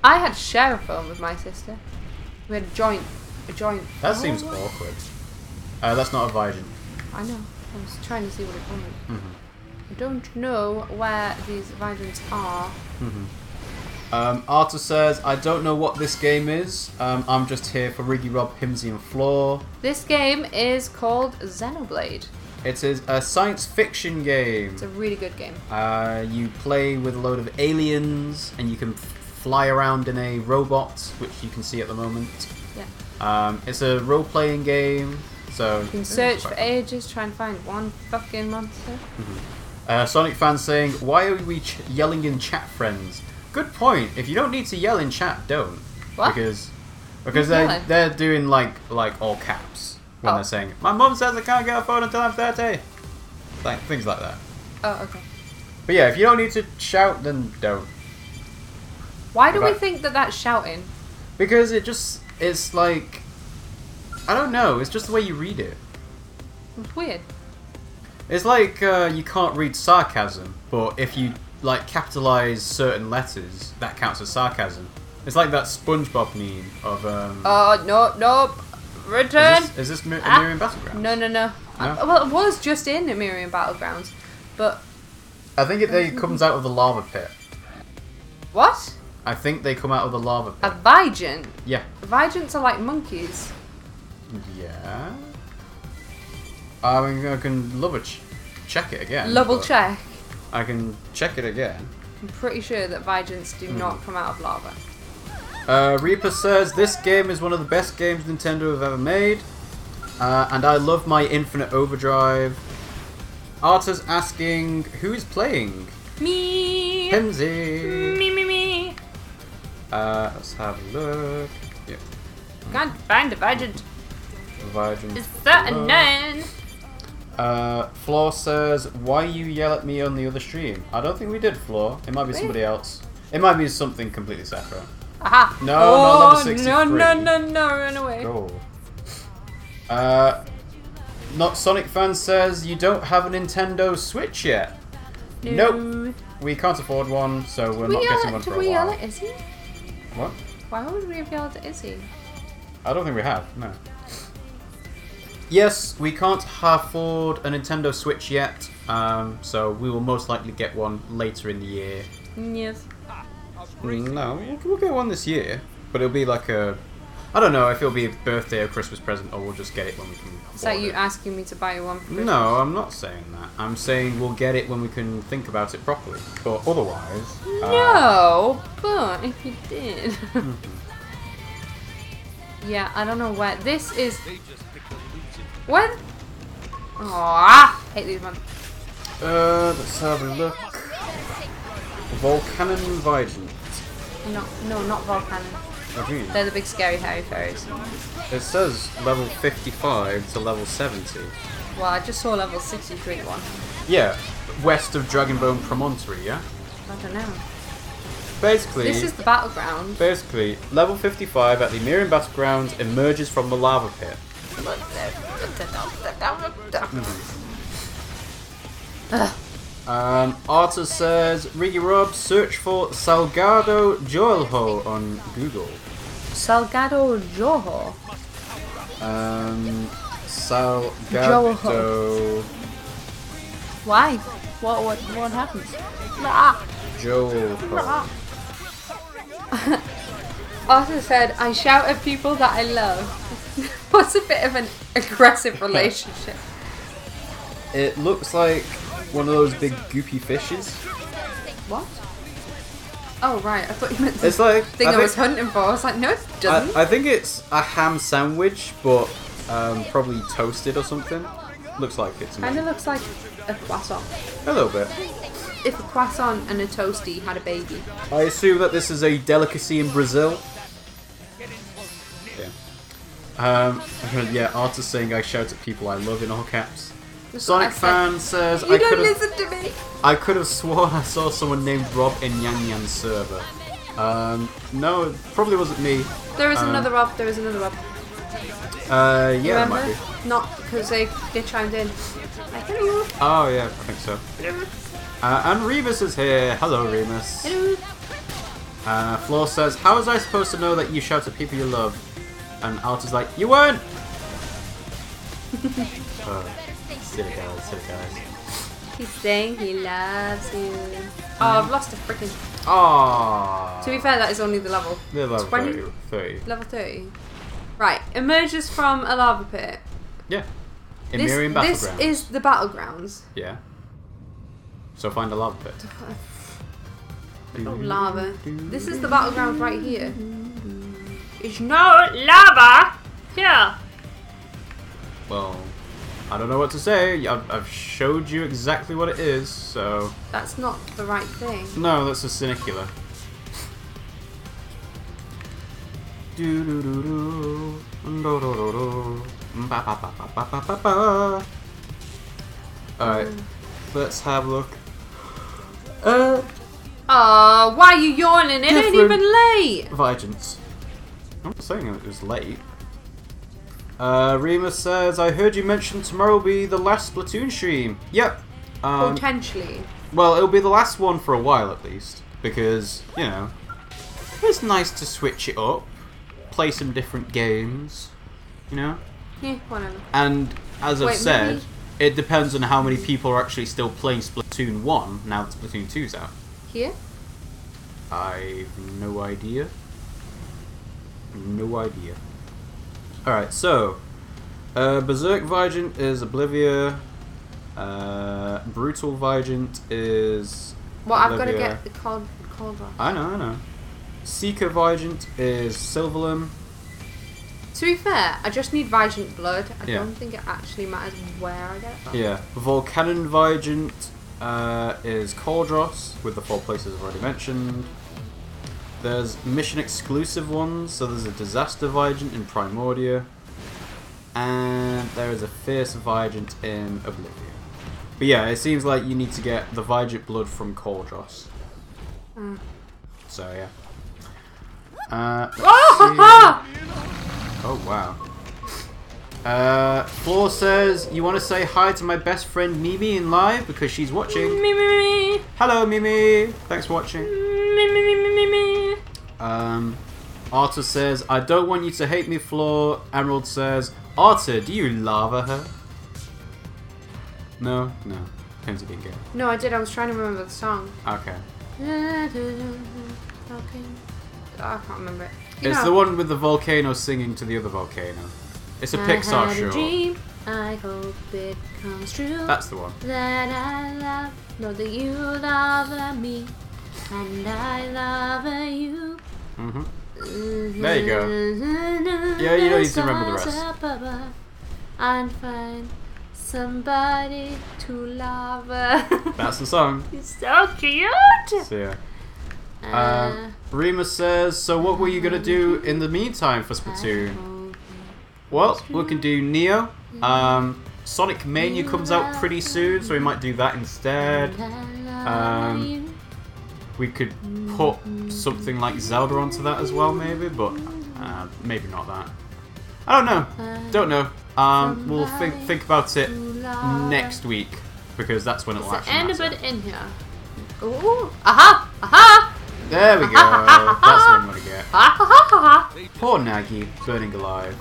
I had to share a phone with my sister. We had a joint. That seems awkward. That's not a Vigent. I know. I was trying to see what it was. I don't know where these Vigents are. Arta says, I don't know what this game is. I'm just here for RiggyRob Pimmsy and Floor. This game is called Xenoblade. It is a science fiction game. It's a really good game. You play with a load of aliens, and you can fly around in a robot, which you can see at the moment. Yeah. It's a role-playing game, so... You can search for ages, try and find one fucking monster. Sonic fans saying, why are we yelling in chat, friends? Good point. If you don't need to yell in chat, don't. What? Because they're doing like all caps when they're saying, my mum says I can't get a phone until I'm 30. Like, things like that. Oh, okay. But yeah, if you don't need to shout, then don't. Why do we think that that's shouting? Because it's like, I don't know, it's just the way you read it. It's weird. It's like you can't read sarcasm, but if you like capitalize certain letters, that counts as sarcasm. It's like that SpongeBob meme of no, return. Is this Miriam Battlegrounds? No. Well, it was just in Miriam Battlegrounds, but I think they comes out of the lava pit. What? I think they come out of the lava pit. A Vigent? Yeah. Vigents are like monkeys. Yeah. I mean, I can check it again. Double check. I can check it again. I'm pretty sure that Vigents do not come out of lava. Reaper says, this game is one of the best games Nintendo have ever made. And I love my Infinite Overdrive. Arta's asking, who's playing? Me! Pimmsy! Me! Let's have a look. Yeah. Can't find a Vigent. Vigent. Is that a none? Floor says, why you yell at me on the other stream? I don't think we did, Floor. It might be somebody else. It might be something completely separate. Aha! No, not level 63. No, run away. Go. Not Sonic fan says, you don't have a Nintendo Switch yet. No. Nope. We can't afford one, so we're not getting one for a while. Did we yell at Izzy? What? Why would we have yelled at Izzy? I don't think we have, no. Yes, we can't afford a Nintendo Switch yet, so we will most likely get one later in the year. Yes. No, we'll get one this year, but it'll be like a... I don't know if it'll be a birthday or Christmas present, or we'll just get it when we can afford Is that you it. asking me to buy you one for Christmas? No, I'm not saying that. I'm saying we'll get it when we can think about it properly. But otherwise... No, but if you did... Yeah, I don't know where... This is... What? Aww, hate these ones. Let's have a look. Volcanon Vigent. No, not Volcanon. What do you mean? They're the big scary hairy fairies. It says level 55 to level 70. Well, I just saw level 63 one. Yeah, west of Dragonbone Promontory, yeah? I don't know. Basically... This is the battleground. Basically, level 55 at the Miriam Battlegrounds emerges from the lava pit. Arta says, RiggyRob, search for Salgado Joelho on Google. Salgado Joho. Salgado... Why? What happens? Joelho. Arta said, I shout at people that I love. What's a bit of an aggressive relationship? It looks like one of those big goopy fishes. What? Oh, right. I thought you meant the It's like thing I was hunting for. I was like, no, it doesn't. I think it's a ham sandwich, but probably toasted or something. looks like it to me. Kind of looks like a croissant. A little bit. If a croissant and a toasty had a baby. I assume that this is a delicacy in Brazil. Yeah. Yeah, Arta's saying I shout at people I love in all caps. Sonic Fan says you don't listen to me. I could have sworn I saw someone named Rob in Yang Yan's server. No, it probably wasn't me. There is another Rob. There is another Rob. Yeah, there Remember? might be. Not because they chimed in. Like, hello. Oh yeah, I think so. Hello. And Remus is here. Hello, Remus. Hello. Floor says, how was I supposed to know that you shout at people you love? And Arta's like, you weren't! Silly guys. He's saying he loves you. Oh, I've lost a freaking... Aww. To be fair, that is only the level. Yeah, level 20? 30. Level 30. Right, emerges from a lava pit. Yeah. In Miriam Battlegrounds. This is the battlegrounds. Yeah. So find a lava pit. Oh, lava. This is the battleground right here. It's no lava here. Well, I don't know what to say. I've showed you exactly what it is, so... That's not the right thing. No, that's a Sinicula. Alright, let's have a look. Oh, why are you yawning? It ain't even late. Vigents. I'm not saying it was late. Remus says, I heard you mention tomorrow will be the last Splatoon stream. Yep. Potentially. Well, it'll be the last one for a while at least. Because, you know, it's nice to switch it up. Play some different games. You know? Yeah, whatever. And, as I've said, maybe... it depends on how many people are actually still playing Splatoon 1 now that Splatoon 2's out. Here? I've no idea. No idea. Alright, so Berserk Vigent is Oblivia. Brutal Vigent is Well, Oblivia. I've got to get the cauldron. I know. Seeker Vigent is Silverlum. To be fair, I just need Vigent blood. I Yeah. don't think it actually matters where I get it from. Yeah. Volcanon Vigent is Cordros, with the 4 places I've already mentioned. There's mission exclusive ones, so there's a Disaster Vigent in Primordia, and there is a Fierce Vigent in Oblivia. But yeah, it seems like you need to get the Vigent blood from Cordros. So yeah. Oh wow. Floor says, you want to say hi to my best friend Mimi in live because she's watching. Mimi. Hello Mimi, thanks for watching. Mimi. Arta says, I don't want you to hate me, Floor. Emerald says, Arta, do you lava her? No. Pimmsy didn't get it. No, I did. I was trying to remember the song. Okay. I can't remember it. It's the one with the volcano singing to the other volcano. It's a Pixar show. Dream. I hope it comes true. That's the one. That I love, know that you love me, and I love you. There you go. Yeah, you don't need to remember the rest. And find somebody to love. That's the song. It's so cute. So yeah. Remus says, so what were you going to do in the meantime for Splatoon? Well, we can do Neo. Sonic Mania comes out pretty soon, so we might do that instead. We could put something like Zelda onto that as well, maybe, but maybe not that. I don't know. We'll think about it next week, because that's when it'll actually matter. In here. Ooh! Aha! There we go. That's what I'm gonna get. Poor Nagi, burning alive.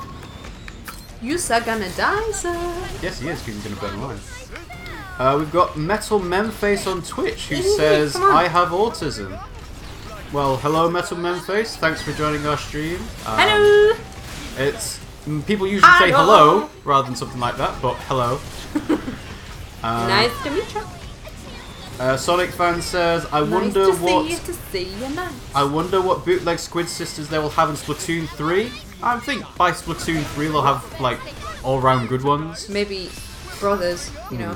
You are gonna die, sir. Yes, he is, because he's gonna burn alive. We've got Metal Memface on Twitch, who says, I have autism. Well, hello Metal Memface, thanks for joining our stream. Hello! It's people usually say hello rather than something like that, but hello. Nice to meet you. Sonic Fan says, I wonder what bootleg Squid Sisters they will have in Splatoon 3. I think by Splatoon 3 they'll have like all-round good ones. Maybe brothers, you know.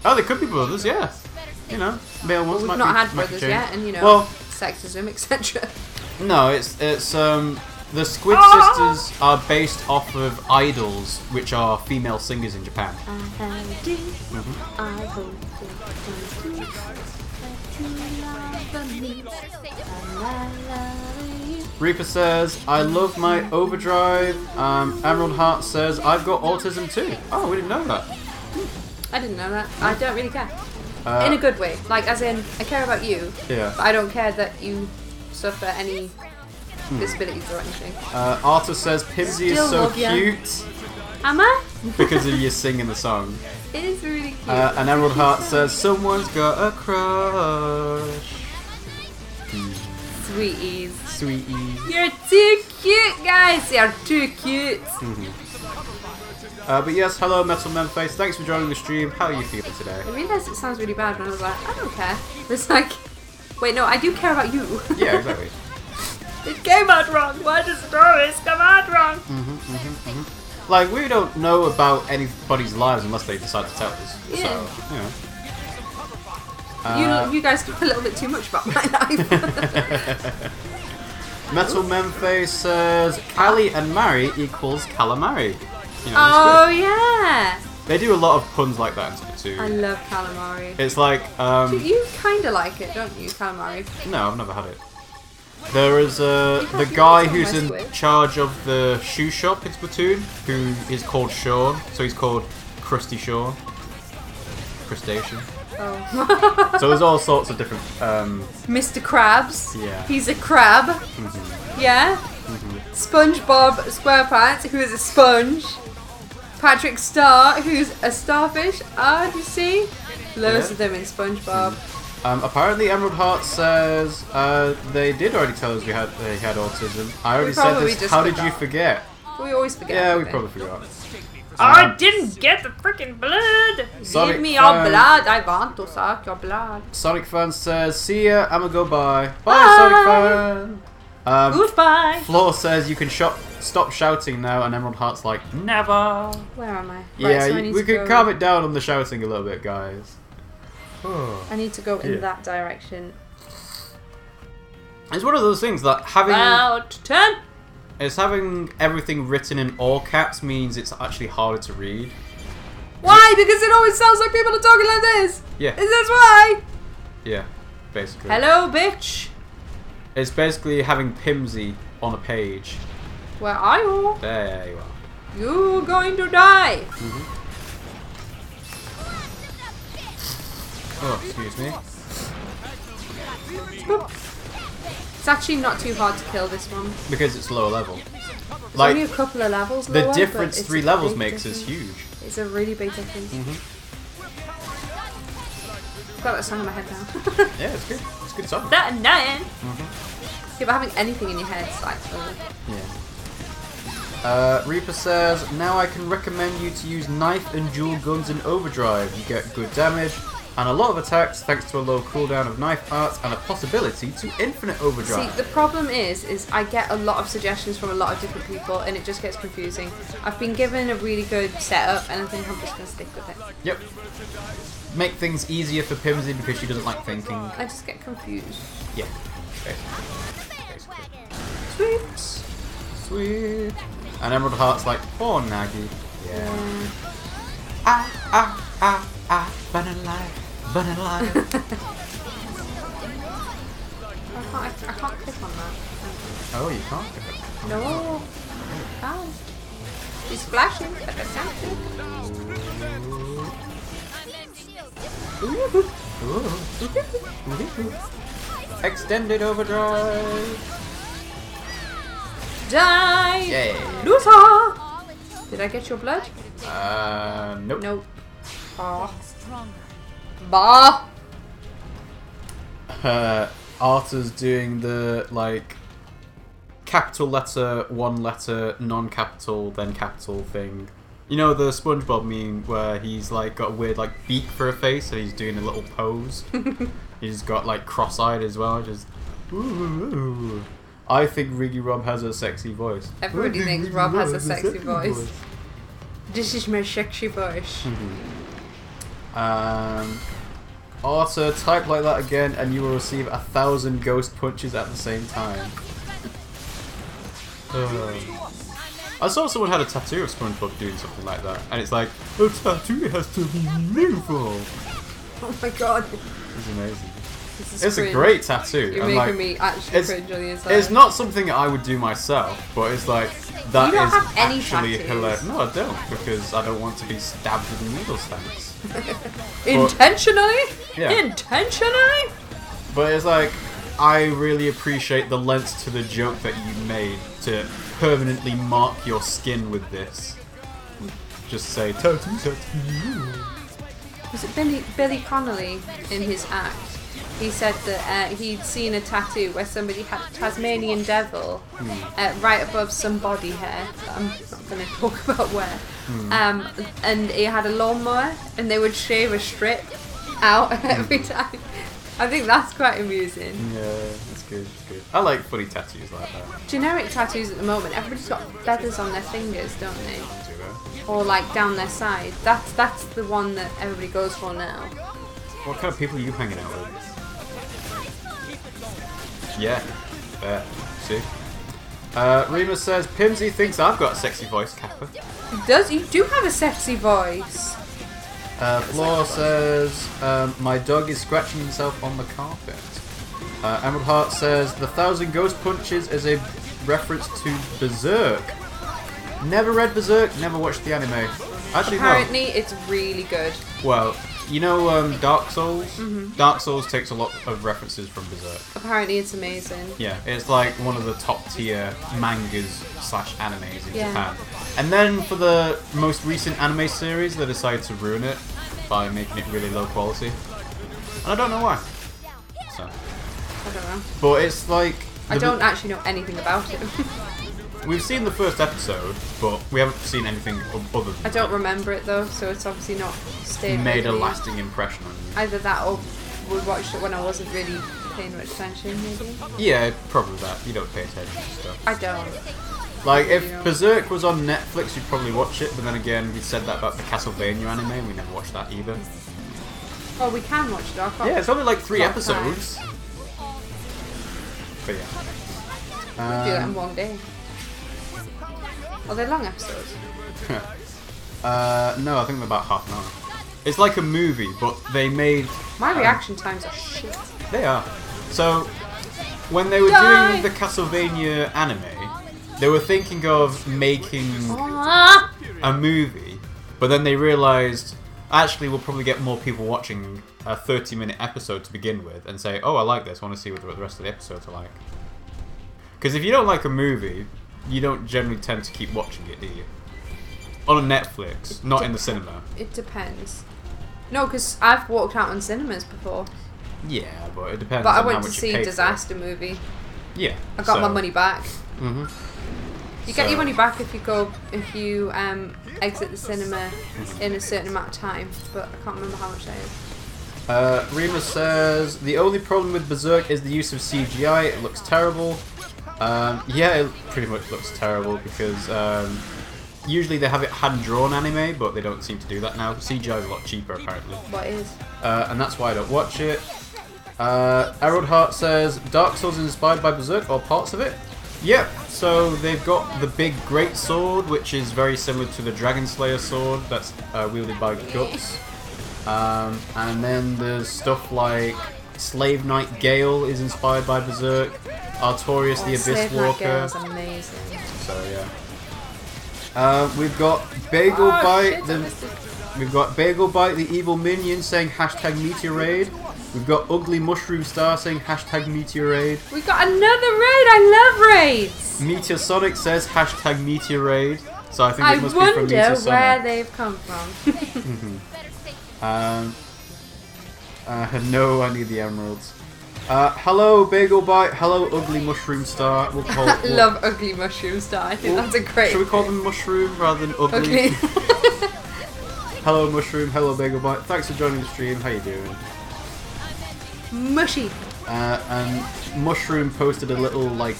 Oh, they could be brothers, yeah. You know, male ones We've might not be, had might brothers change. yet, and you know, Well, sexism, etc. no, it's the Squid Sisters are based off of idols, which are female singers in Japan. Reaper says, I love my overdrive. Emerald Heart says, I've got autism too. Oh, we didn't know that. I didn't know that. I don't really care. In a good way. Like, as in, I care about you. Yeah. But I don't care that you suffer any disabilities or anything. Arthur says, Pimmsy is so cute. Am I? Because of you singing the song. It is really cute. And Emerald Heart says, someone's got a crush. Sweeties. Sweeties. You're too cute, guys. You're too cute. But yes, hello Metal Man Face. Thanks for joining the stream. How are you feeling today? I realised it sounds really bad when I was like, I don't care. It's like, wait, no, I do care about you. Yeah, exactly. It came out wrong. Why does it always come out wrong? Like, we don't know about anybody's lives unless they decide to tell us. Yeah. So, you know. You guys know a little bit too much about my life. Metal Memphis says Callie and Mary equals calamari. You know, Oh yeah! they do a lot of puns like that in Splatoon. I love calamari. It's like You kind of like it, don't you, calamari? no, I've never had it. There is the You guy have who's on in my Switch. charge of the shoe shop in Splatoon, who is called Sean. So he's called Krusty Sean. Crustacean. Oh. So there's all sorts of different. Mr. Krabs. Yeah. He's a crab. Yeah. SpongeBob SquarePants, who is a sponge. Patrick Star, who's a starfish. Ah, you see? Loads of them in SpongeBob. Apparently, Emerald Heart says they did already tell us they had autism. I already said probably this. just How did you forgot. forget? We always forget. Yeah, we everything. probably forgot. I didn't get the freaking blood. Sonic Give me your fan. blood. I want to suck your blood. Sonic Fan says, "See ya. I'ma go bye. Bye, Sonic Fan." Goodbye. Floor says you can stop shouting now, and Emerald Heart's like, never. Where am I? Yeah, Right, so I need we to could go- calm it down on the shouting a little bit, guys. I need to go in Yeah. that direction. It's one of those things that About 10. having everything written in all caps means it's actually harder to read. Why? Because it always sounds like people are talking like this. Yeah. Is this why? Yeah, basically. Hello, bitch. It's basically having Pimmsy on a page. Where are you? There you are. You're going to die. Oh, excuse me. Boop. It's actually not too hard to kill this one. Because it's lower level. It's Like, only a couple of levels the lower, difference but it's 3 a levels big makes difference. is huge. It's a really big difference. I've got that song in my head now. Yeah, it's good. It's a good song. That annoying. Yeah, but having anything in your head is like, Yeah. Reaper says, now I can recommend you to use knife and dual guns in overdrive. You get good damage and a lot of attacks thanks to a low cooldown of knife arts and a possibility to infinite overdrive. See, the problem is I get a lot of suggestions from a lot of different people and it just gets confusing. I've been given a really good setup and I think I'm just going to stick with it. Yep. Make things easier for Pimmsy because she doesn't like thinking. I just get confused. Yeah. Basically. Sweet. Sweet. And Emerald Heart's like, poor Nagi. Yeah. Burning alive. Burning alive. I can't click on that. Oh, you can't? No. Can't. It's flashing, but I can't click. Extended overdrive. Die! Yay. Loser! Did I get your blood? Nope. Nope. Bah! Arthur's doing the, like, capital letter, one letter, non-capital, then capital thing. You know the SpongeBob meme where he's, like, got a weird, like, beak for a face and he's doing a little pose? He's got, like, cross-eyed as well, just... Ooh. I think RiggyRob has a sexy voice. Everybody thinks Rob has a sexy voice. This is my sexy voice. Arthur, type like that again and you will receive 1,000 ghost punches at the same time. I saw someone had a tattoo of SpongeBob doing something like that, and it's like, a tattoo has to be meaningful. Oh my god. It's amazing. It's a great tattoo. You're making me actually cringe on the inside. It's not something I would do myself, but it's like, that you don't is have any actually tattoos. hilarious. No, I don't, because I don't want to be stabbed with needle stamps. Intentionally? Yeah. Intentionally? But it's like, I really appreciate the lengths to the joke that you made to permanently mark your skin with this. Just say, tattoo, tattoo. Was it Billy Connolly in his act? He said that he'd seen a tattoo where somebody had a Tasmanian devil right above some body hair. I'm not going to talk about where. And he had a lawnmower, and they would shave a strip out every time. I think that's quite amusing. Yeah, that's good, that's good. I like funny tattoos like that. Generic tattoos at the moment, everybody's got feathers on their fingers, don't they? Do they? Or like down their side. That's the one that everybody goes for now. What kind of people are you hanging out with? Yeah, fair. See? Remus says, Pimmsy thinks I've got a sexy voice, Kappa. You do have a sexy voice. Floor says, my dog is scratching himself on the carpet. Emerald Heart says, the 1,000 ghost punches is a reference to Berserk. Never read Berserk, never watched the anime. Actually, Apparently, it's really good. Well, you know Dark Souls? Dark Souls takes a lot of references from Berserk. Apparently, it's amazing. Yeah, it's like one of the top tier mangas / animes in Japan. And then for the most recent anime series, they decided to ruin it by making it really low quality. And I don't know why. So. I don't know. But it's like... I don't actually know anything about it. We've seen the first episode, but we haven't seen anything other than I don't remember it though, so it's obviously not stayed. Made a lasting impression on you. Either that or we watched it when I wasn't really paying much attention, maybe. Yeah, probably that. You don't pay attention to stuff. I don't. Like, if Berserk was on Netflix, you'd probably watch it, but then again, we said that about the Castlevania anime, and we never watched that either. Oh, we can watch it, I can't. Yeah, it's only like 3 episodes. But yeah. We'll do that in one day. Are they long episodes? No, I think they're about half an hour. It's like a movie, but they made... My reaction times are shit. They are. So, when they were doing the Castlevania anime, they were thinking of making a movie, but then they realised, actually we'll probably get more people watching a 30-minute episode to begin with, and say, oh, I like this, I want to see what the rest of the episodes are like. Because if you don't like a movie, you don't generally tend to keep watching it, do you? On a Netflix, not in the cinema. It depends. No, because I've walked out on cinemas before. Yeah, but it depends But I on how went to much see you a paid disaster movie. Yeah. I got my money back. Mm-hmm. You get your money back if you exit the cinema in a certain amount of time, but I can't remember how much that is. Remus says, the only problem with Berserk is the use of CGI. It looks terrible. Yeah, it pretty much looks terrible because usually they have it hand-drawn anime, but they don't seem to do that now. CGI is a lot cheaper, apparently. What is? And that's why I don't watch it. Errol Hart says, Dark Souls is inspired by Berserk, or parts of it? Yep, so they've got the big great sword, which is very similar to the Dragon Slayer sword that's wielded by Guts. And then there's stuff like Slave Knight Gale is inspired by Berserk. Artorias the Abyss Slave Knight Walker. Gale is amazing. So yeah. We've got Bagel Bite. We've got Bagel Bite, the evil minion, saying hashtag Meteor Raid. We've got Ugly Mushroom Star saying hashtag Meteor Raid. We got another raid. I love raids. Meteor Sonic says hashtag Meteor Raid. So I think it must be from Meteor I wonder Sonic. where they've come from. No, I need the emeralds. Hello, Bagel Bite. Hello, Ugly Mushroom Star. We'll call it. Love Ugly Mushroom Star. I think that's a great. Should we call them Mushroom rather than Ugly? Hello, Mushroom. Hello, Bagel Bite. Thanks for joining the stream. How you doing? Mushy. And Mushroom posted a little like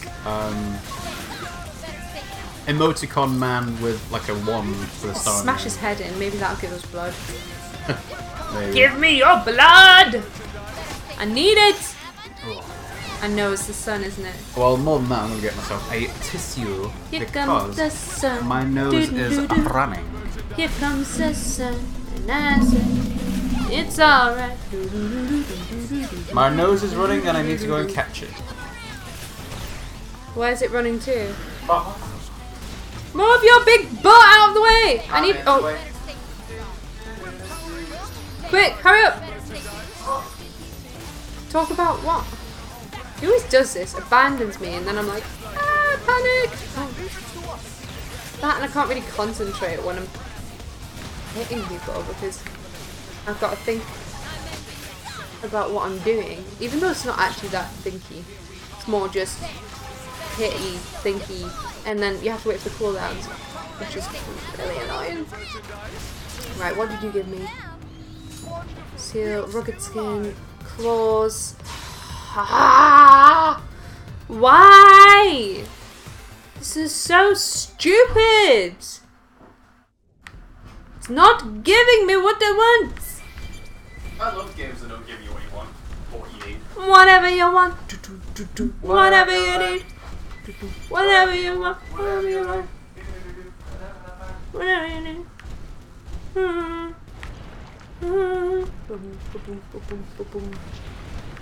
emoticon man with like a wand with a star. Smash his head in. Maybe that'll give us blood. Give me your blood! I need it! I know it's the sun, isn't it? Well, more than that, I'm gonna get myself a tissue Here comes the because sun. my nose is running. Here comes the sun, and I say it's alright. My nose is running, and I need to go and catch it. Where's it running to? Move your big butt out of the way! I need. Oh. Quick, hurry up! Talk about what? He always does this, abandons me, and then I'm like, ah, panic! That, and I can't really concentrate when I'm hitting people because I've got to think about what I'm doing, even though it's not actually that thinky. It's more just hitty, thinky, and then you have to wait for the cooldowns, which is really annoying. Right, what did you give me? Seal, rugged skin, claws. Why? This is so stupid. It's not giving me what I want. I love games that don't give you what you want or what you need. Whatever you want. Whatever you need. Whatever you want. Whatever you want. Whatever you need.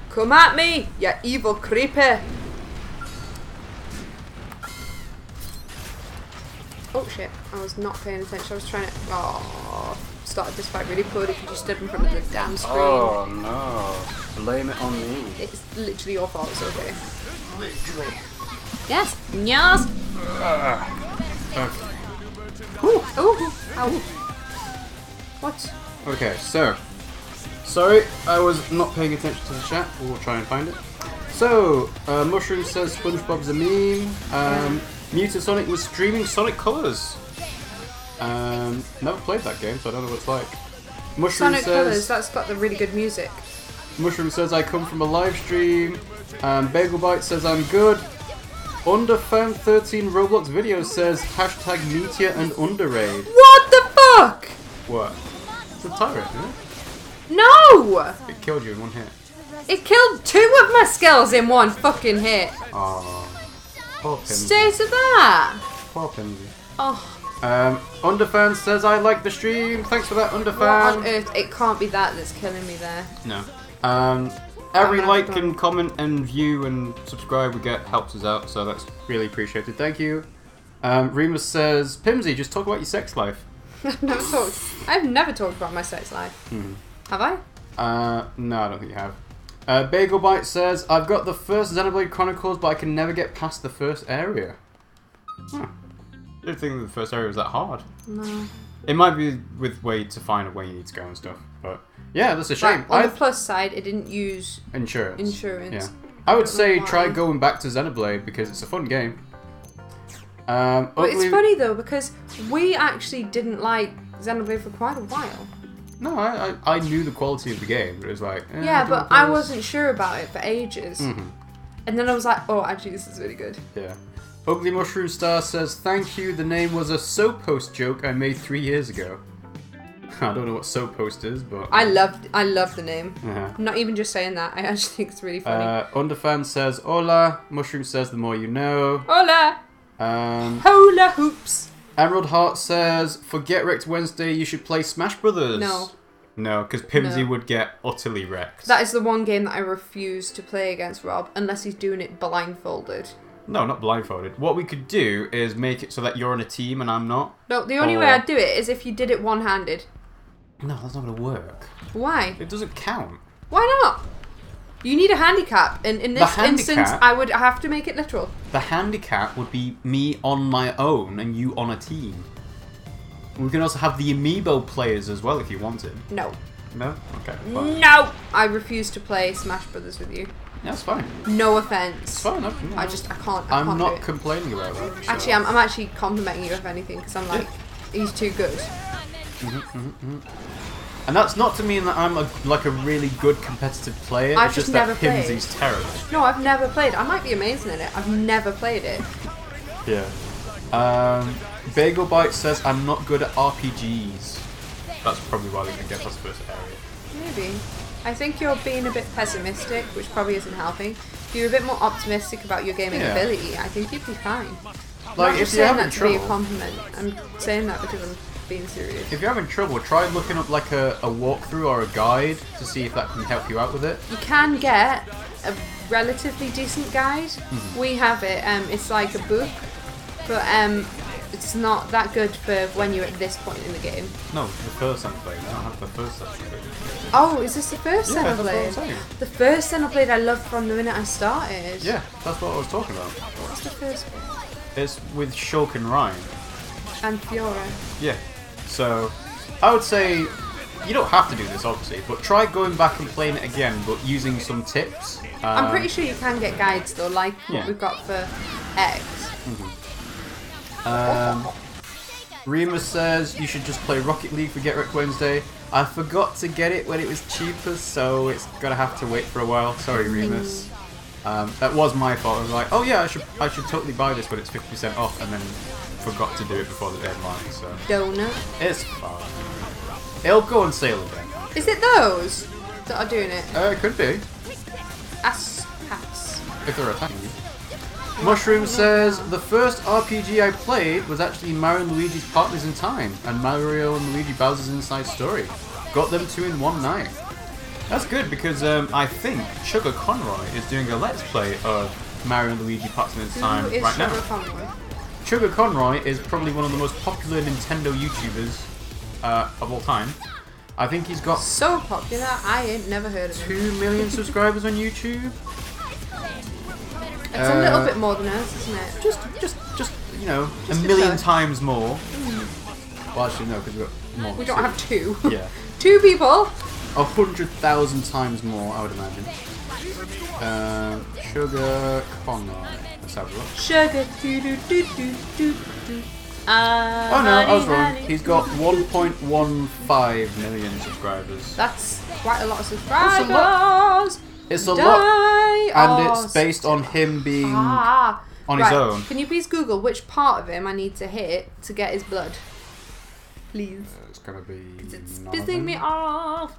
Come at me, you evil creeper! Oh shit, I was not paying attention. I was trying to. Oh, started this fight really poorly because you stood in front of the damn screen. Oh no, blame it on me. It's literally your fault, it's okay. Literally. Yes! Yes! Okay. Oh! Ow! What? Okay, so. Sorry, I was not paying attention to the chat. We'll try and find it. So, Mushroom says SpongeBob's a meme. Mutasonic was streaming Sonic Colors. Never played that game, so I don't know what it's like. Mushroom Sonic says, Colors, that's got the really good music. Mushroom says, I come from a live stream. BagelBite says, I'm good. Underfan13 Roblox video says, hashtag Meteor and Underraid. What the fuck? What? It's a tyrant, isn't it? No! It killed you in one hit. It killed 2 of my skulls in one fucking hit. Aww. Poor Pimmsy. Stay to that. Poor Pimmsy. Oh. Underfan says, I like the stream. Thanks for that, Underfan. What on earth? It can't be that that's killing me there. No. Every like and comment and view and subscribe we get helps us out, so that's really appreciated. Thank you. Remus says, Pimmsy, just talk about your sex life. I've never talked about my sex life. Mm-hmm. Have I? No, I don't think you have. BagelBite says, I've got the first Xenoblade Chronicles, but I can never get past the first area. Huh. I didn't think the first area was that hard. No. It might be with way to find where you need to go and stuff, but yeah, that's a shame. Right, on the plus side, it didn't use insurance. Yeah. I would say try going back to Xenoblade because it's a fun game. But it's funny though because we actually didn't like Xenoblade for quite a while. No, I knew the quality of the game, but it was like... yeah, but I wasn't sure about it for ages. Mm-hmm. And then I was like, oh, actually, this is really good. Yeah. Ugly Mushroom Star says, thank you, the name was a soap post joke I made 3 years ago. I don't know what soap post is, but... I love the name. Uh-huh. I'm not even just saying that, I actually think it's really funny. Underfan says, hola. Mushroom says, the more you know. Hola! Hola hoops! Emerald Heart says, for Get Wrecked Wednesday, you should play Smash Brothers. No. No, because Pimmsy would get utterly wrecked. That is the one game that I refuse to play against Rob, unless he's doing it blindfolded. No, not blindfolded. What we could do is make it so that you're on a team and I'm not. No, the only way I'd do it is if you did it one-handed. No, that's not going to work. Why? It doesn't count. Why not? You need a handicap, and in this instance, I would have to make it literal. The handicap would be me on my own and you on a team. We can also have the amiibo players as well if you wanted. No. No? Okay. Fine. No! I refuse to play Smash Brothers with you. Yeah, that's fine. No offense. It's fine. I can't. I'm not complaining about that. So. Actually, I'm actually complimenting you if anything, because I'm like, he's too good. And that's not to mean that I'm a really good competitive player. I've it's just never that played. Pimmsy's terrible. No, I've never played. I might be amazing in it. I've never played it. Yeah. BagelBite says I'm not good at RPGs. That's probably why we can get past the first area. Maybe. I think you're being a bit pessimistic, which probably isn't helping. If you're a bit more optimistic about your gaming ability, I think you'd be fine. Like, not if just you're saying having that to be a trouble, compliment. I'm saying that because I'm being serious. if you're having trouble, try looking up like a walkthrough or a guide to see if that can help you out with it. You can get a relatively decent guide. We have it. It's like a book, but it's not that good for when you're at this point in the game. No, the first Xenoblade. I don't have the first Xenoblade. Oh, is this the first Yeah, that's Xenoblade? what I'm saying. The first Xenoblade I loved from the minute I started. Yeah, that's what I was talking about. What's the first one? It's with Shulk and Ryan. And Fiora. Yeah. So, I would say you don't have to do this, obviously, but try going back and playing it again, but using some tips. I'm pretty sure you can get guides though, like what we've got for X. Remus says you should just play Rocket League for Get Wrecked Wednesday. I forgot to get it when it was cheaper, so it's gonna have to wait for a while. Sorry, Remus. That was my fault. I was like, oh yeah, I should totally buy this, but it's 50% off, and then forgot to do it before the deadline. So Donut. it's fine. It'll go on sale again. Is it those that are doing it? It could be Hats. if they're attacking you. Mushroom says the first RPG I played was actually Mario and Luigi's Partners in Time and Mario and Luigi Bowser's Inside Story. Got them two in one night. That's good because I think Sugar Conroy is doing a Let's Play of Mario and Luigi Partners in Time Who is right Sugar now. Conroy? Sugar Conroy is probably one of the most popular Nintendo YouTubers of all time. I think he's got So popular, I ain't never heard of him. 2 million subscribers on YouTube. It's a little bit more than us, isn't it? Just you know, Just a a million touch. times more. Well, actually, no, because we've got more. We don't have two. Yeah. 2 people. 100,000 times more, I would imagine. Sugar Conroy. Let's have a look. Sugar. Oh no, I was wrong. He's got 1.15 million subscribers. That's quite a lot of subscribers. It's a lot. It's a lot, and it's based on him being on his own. Can you please Google which part of him I need to hit to get his blood? Please. It's gonna be. It's none of pissing them. me off.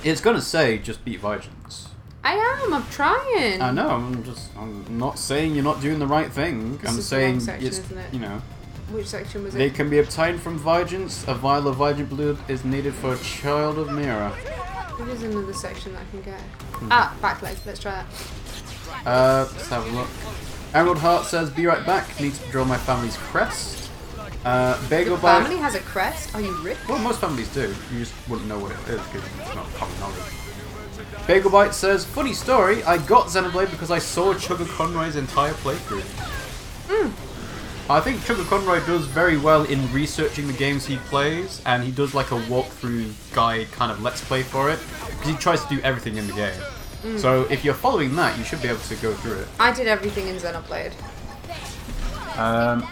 It's gonna say just beat Vigilance. I am. I'm trying. I know. I'm not saying you're not doing the right thing. This I'm is the wrong saying section, it's isn't it? you know. Which section was They it? can be obtained from Vigilance. A vial of Vigilant blood is needed for a child of Mira. There is another section that I can get. Ah, back leg. Let's try that. Let's have a look. Emerald Heart says, "Be right back. Need to draw my family's crest." Bagel The Bite. family has a crest. Are you rich? Well, most families do. You just wouldn't know what it is because it's not common knowledge. Bagel Bite says, "Funny story. I got Xenoblade because I saw Sugar Conroy's entire playthrough." I think Sugar Conroy does very well in researching the games he plays, and he does like a walkthrough guide kind of let's play for it, because he tries to do everything in the game. So if you're following that, you should be able to go through it. I did everything in Xenoblade.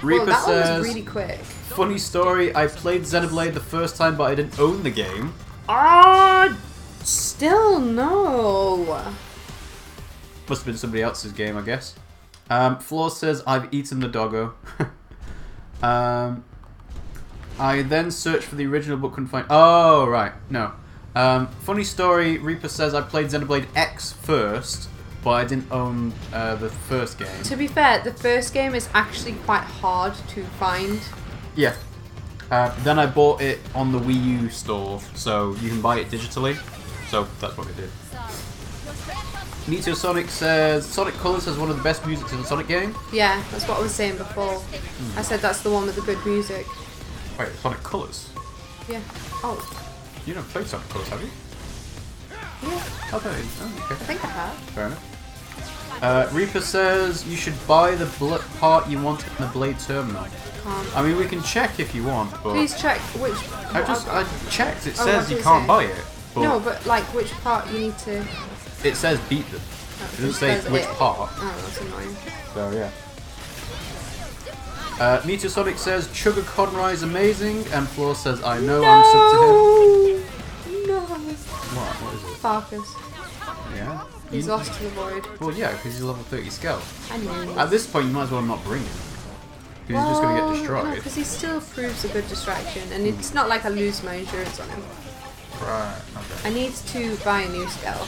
Reaper Well, that one says, was really quick. "Funny story, I played Xenoblade the first time, but I didn't own the game." Still no. Must have been somebody else's game, I guess. Floor says, "I've eaten the doggo." I then searched for the original but couldn't find... Oh, right. No. Funny story, Reaper says, "I played Xenoblade X first, but I didn't own the first game." To be fair, the first game is actually quite hard to find. Yeah. Then I bought it on the Wii U store, so you can buy it digitally. So that's what we did. Meteor Sonic says, "Sonic Colors has one of the best music in the Sonic game." Yeah, that's what I was saying before. I said that's the one with the good music. Wait, Sonic Colors? Yeah. Oh, You never played Sonic Colors, have you? yeah. Oh, okay. I think I have. Fair enough. Reaper says, "You should buy the part you want in the Blade Terminal." Can't. I mean, we can check if you want, but... Please check which. I checked. It Oh, says what you does it can't say? buy it, but No, but like which part you need to. it says beat them. Oh, It doesn't say says which it. part. Oh, that's annoying. So yeah. Meteor Sonic says, "Sugar Conroy is amazing," and Floor says, "I know, I'm sub to No. him." What is it? Farkas. Yeah. He's You- lost to the void. Well, yeah, because he's a level 30 scout. I know. At this point, you might as well not bring him. Because he's just going to get No, destroyed. because he still proves a good distraction, and it's not like I lose my insurance on him. Right, okay. I need to buy a new scale.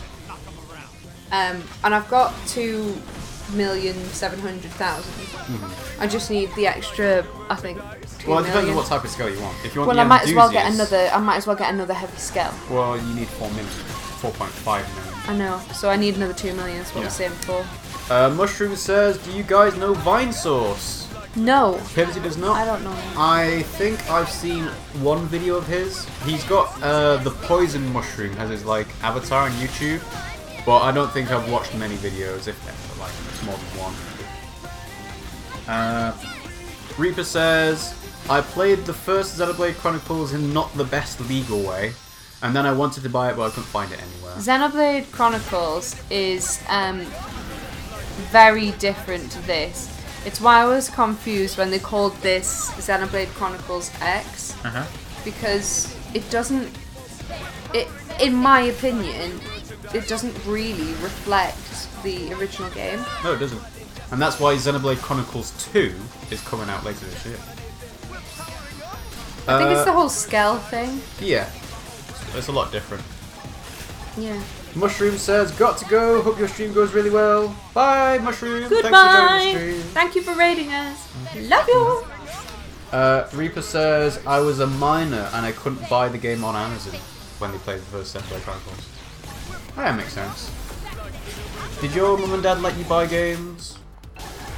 And I've got 2,700,000. I just need the extra, I think, 2 Well, it depends on million. what type of scale you want. If you want Well, the I might as well get enthusiast, another heavy scale. Well, you need 4 million. 4.5 million. I know, so I need another 2 million, that's what I was saying before. Mushroom says, do you guys know Vine Source? No. Pimmsy does not. I don't know. I think I've seen one video of his. He's got the poison mushroom as his like avatar on YouTube, but I don't think I've watched many videos, if ever, like more than one. Reaper says, I played the first Xenoblade Chronicles in not the best legal way, and then I wanted to buy it, but I couldn't find it anywhere. Xenoblade Chronicles is very different to this. It's why I was confused when they called this Xenoblade Chronicles X, because it doesn't, in my opinion, it doesn't really reflect the original game. No, it doesn't. And that's why Xenoblade Chronicles 2 is coming out later this year. I think it's the whole scale thing. Yeah, it's a lot different. Yeah. Mushroom says, got to go, hope your stream goes really well. Bye, Mushroom. Goodbye. Thanks for joining the stream. Thank you for rating us. Love you. Reaper says, I was a minor and I couldn't buy the game on Amazon when they played the first Xenoblade Chronicles. That makes sense. Did your mum and dad let you buy games?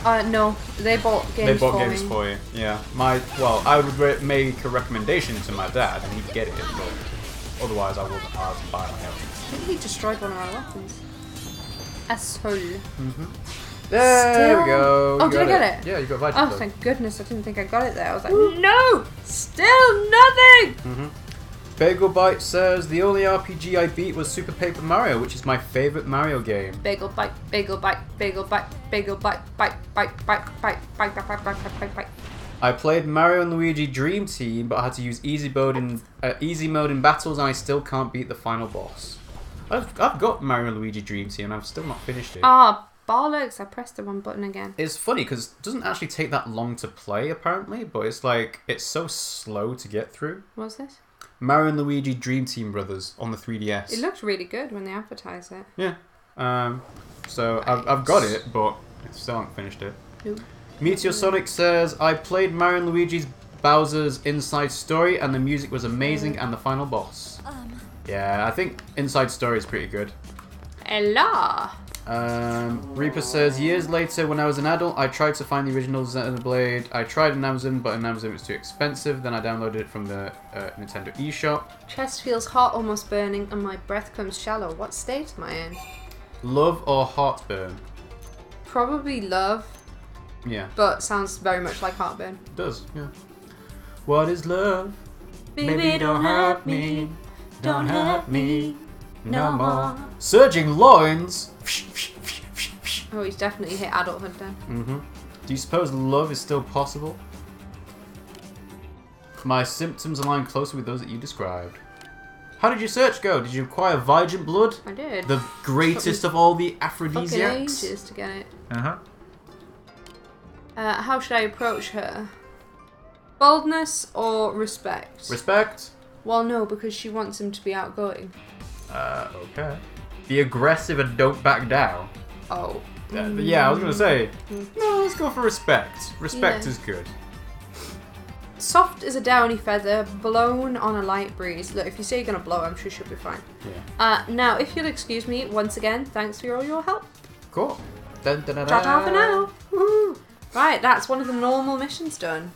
No, they bought games They bought for games me. for you, yeah. I would make a recommendation to my dad and he'd get it, but otherwise I wouldn't buy it on my own. I think he destroyed one of our weapons. Asshole. There we go. Oh, You did I got get it? Yeah, you got Vital. Oh, thank goodness. I didn't think I got it there. I was like, no! Still nothing! Bagel Bite says, the only RPG I beat was Super Paper Mario, which is my favourite Mario game. Bagel bite, bagel bite, bagel bite, bagel bite, bite, bite, bite, bite, bite, bite, bite, bite, bite, bite. I played Mario and Luigi Dream Team, but I had to use easy mode in battles, and I still can't beat the final boss. I've got Mario and Luigi Dream Team, and I've still not finished it. Ah, bollocks! I pressed the wrong button again. It's funny because it doesn't actually take that long to play, apparently, but it's like it's so slow to get through. What's this? Mario and Luigi Dream Team Brothers on the 3DS. It looked really good when they advertised it. Yeah. So I've got it, but I still haven't finished it. Nope. Meteor Sonic says, I played Mario and Luigi's Bowser's Inside Story and the music was amazing and the final boss. Yeah, I think Inside Story is pretty good. Ella! Reaper says, years later when I was an adult, I tried to find the original Xenoblade. I tried on Amazon, but on Amazon it was too expensive. Then I downloaded it from the Nintendo eShop. Chest feels hot, almost burning, and my breath comes shallow. What state am I in? Love or heartburn? Probably love, Yeah, but sounds very much like heartburn. it does, yeah. What is love? Baby, don't hurt me. Don't hurt me no more. Surging loins. Oh, he's definitely hit adulthood then. Do you suppose love is still possible? My symptoms align closely with those that you described. How did your search go? Did you acquire Vigent Blood? I did. The greatest of all the Fucking aphrodisiacs? ages to get it. Uh-huh. How should I approach her? Boldness or respect? Respect? Well, no, because she wants him to be outgoing. Okay. Be aggressive and don't back down. Oh. Yeah, I was gonna say. No, let's go for respect. Respect Yeah. is good. Soft as a downy feather, blown on a light breeze. Look, if you say you're gonna blow, I'm sure she'll be fine. Yeah. Now, if you'll excuse me, once again, thanks for all your help. Cool. Dun, dun, dun, Ta-ta for dun. now. Woohoo! Right, that's one of the normal missions done.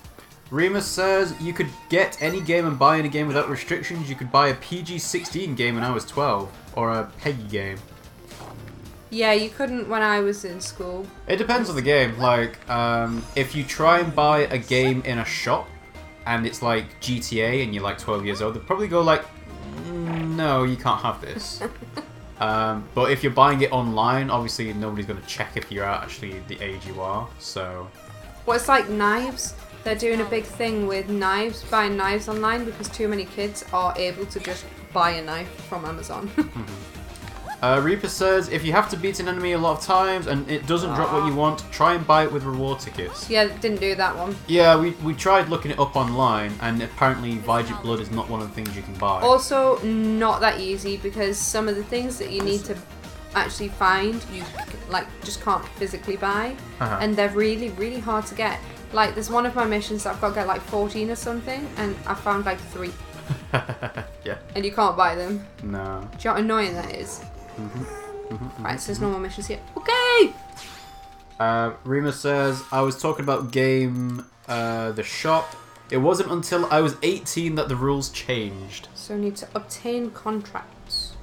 Remus says, you could get any game and buy any game without restrictions. You could buy a PG-16 game when I was 12, or a PEGI game. Yeah, you couldn't when I was in school. It depends on the game. Like, if you try and buy a game in a shop, and it's like GTA, and you're like 12 years old, they'll probably go like, no, you can't have this. But if you're buying it online, obviously nobody's going to check if you're actually the age you are, so... Well, it's like knives. They're doing a big thing with knives, buying knives online, because too many kids are able to just buy a knife from Amazon. Reaper says, if you have to beat an enemy a lot of times and it doesn't drop what you want, try and buy it with reward tickets. Yeah, didn't do that one. Yeah, we tried looking it up online, and apparently Vigic Blood is not one of the things you can buy. Also, not that easy, because some of the things that you need to actually find, you like just can't physically buy, and they're really, really hard to get. Like, there's one of my missions that I've got to get like 14 or something, and I found like 3. Yeah. And you can't buy them. No. Do you know how annoying that is? Right, so there's no more missions here. Okay! Rima says, I was talking about the shop. It wasn't until I was 18 that the rules changed. So I need to obtain contracts.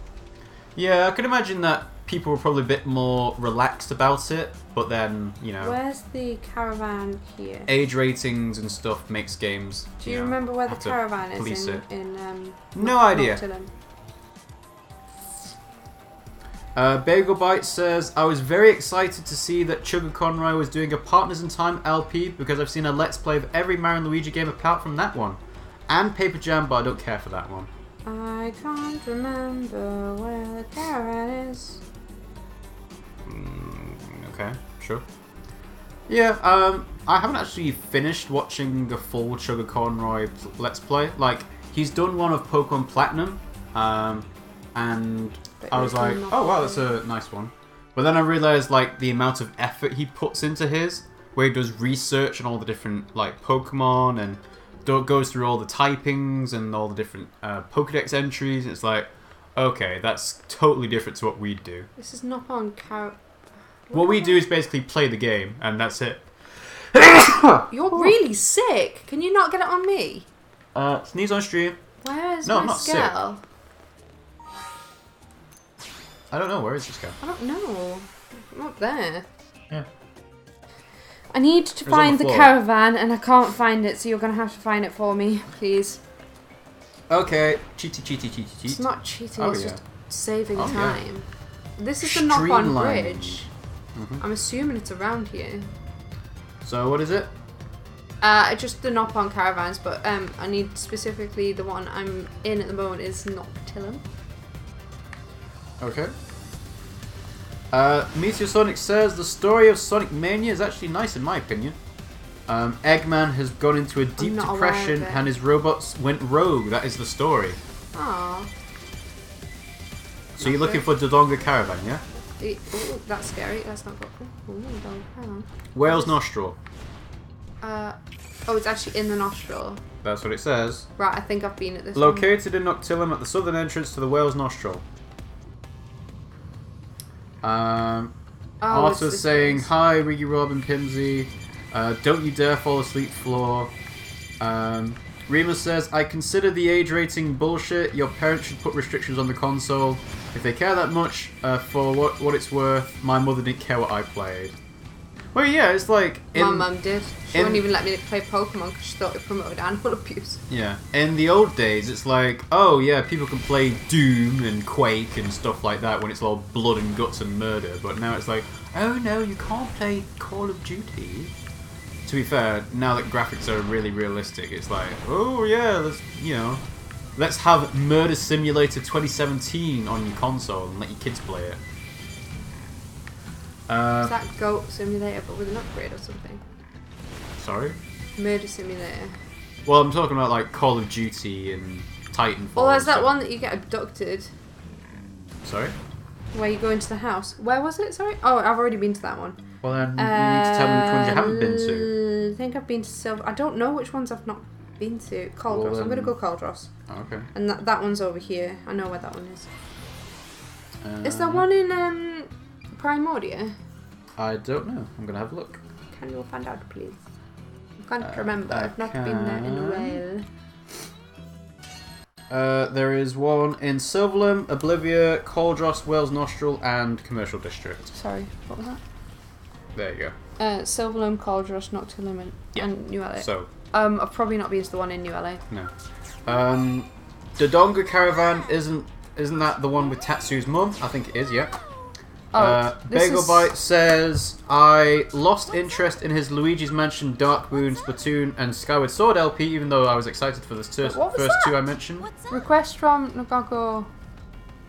Yeah, I can imagine that people were probably a bit more relaxed about it, but then, you know... Where's the caravan here? Age ratings and stuff makes games... Do you remember where the caravan is No idea. Noctilum? Bagel Bite says, I was very excited to see that Chugga Conroy was doing a Partners in Time LP because I've seen a Let's Play of every Mario and Luigi game apart from that one. And Paper Jam, but I don't care for that one. I can't remember where the caravan is. Okay, sure. Yeah, I haven't actually finished watching the full Chugga Conroy Let's Play. Like, he's done one of Pokemon Platinum, and I was like, oh wow, that's a nice one. But then I realised, like, the amount of effort he puts into his, where he does research on all the different, like, Pokemon, and goes through all the typings and all the different Pokedex entries. It's like, okay, that's totally different to what we do. This is not on What we do is basically play the game, and that's it. You're really sick. Can you not get it on me? Sneeze on stream. Where is No, my I'm not scale? I don't know, where is this guy? I don't know. I'm up there. Yeah. I need to find the caravan, and I can't find it, so you're going to have to find it for me, please. Okay. Cheat. It's not cheating, Oh, it's yeah. just saving Oh, time. Yeah. This is the knock-on Streamlining. bridge. I'm assuming it's around here. So, what is it? Just the knock-on caravans, but I need specifically the one I'm in at the moment is Noctilum. Okay. Meteor Sonic says, the story of Sonic Mania is actually nice in my opinion. Eggman has gone into a deep depression and his robots went rogue. That is the story. Aww. So you're looking for Dodonga Caravan, yeah? Ooh, that's scary. That's not good. Ooh, hang on. Whale's Nostril. Oh, it's actually in the nostril. That's what it says. Right, I think I've been at this Located in Noctilum at the southern entrance to the Whale's Nostril. Arthur's saying, hi, RiggyRob and Pimmsy. Don't you dare fall asleep, floor. Remus says, I consider the age rating bullshit. Your parents should put restrictions on the console. If they care that much, for what it's worth, my mother didn't care what I played. Well, yeah, it's like... My mum did. She wouldn't even let me play Pokemon because she thought it promoted animal abuse. Yeah. In the old days, it's like, oh yeah, people can play Doom and Quake and stuff like that when it's all blood and guts and murder. But now it's like, oh no, you can't play Call of Duty. To be fair, now that graphics are really realistic, it's like, oh yeah, let's have Murder Simulator 2017 on your console and let your kids play it. Is that Goat Simulator but with an upgrade or something? Sorry? Murder Simulator. Well, I'm talking about like Call of Duty and Titanfall. Oh, there's that one that you get abducted. Sorry? Where you go into the house. Where was it? Sorry? Oh, I've already been to that one. Well then, you need to tell me which ones you haven't been to. I think I've been to Silver. I don't know which ones I've not been to. Cauldros. Well, I'm going to go Cauldros. Okay. And that one's over here. I know where that one is. Is there one in Primordia? I don't know. I'm going to have a look. Can you find out, please? I can't remember. I've not been there in a while. There is one in Silverlum, Oblivia, Cauldros, Whale's Nostril, and Commercial District. Sorry, what was that? There you go. Silverlum, Cauldros, Noctilum, and New LA. So. I've probably not been to the one in New LA. No. Dodonga Caravan isn't that the one with Tatsu's mum? I think it is, yeah. Bagel Bite says, I lost interest in his Luigi's Mansion, Dark Moon, Splatoon, and Skyward Sword LP, even though I was excited for the first two I mentioned. Request from Nagago.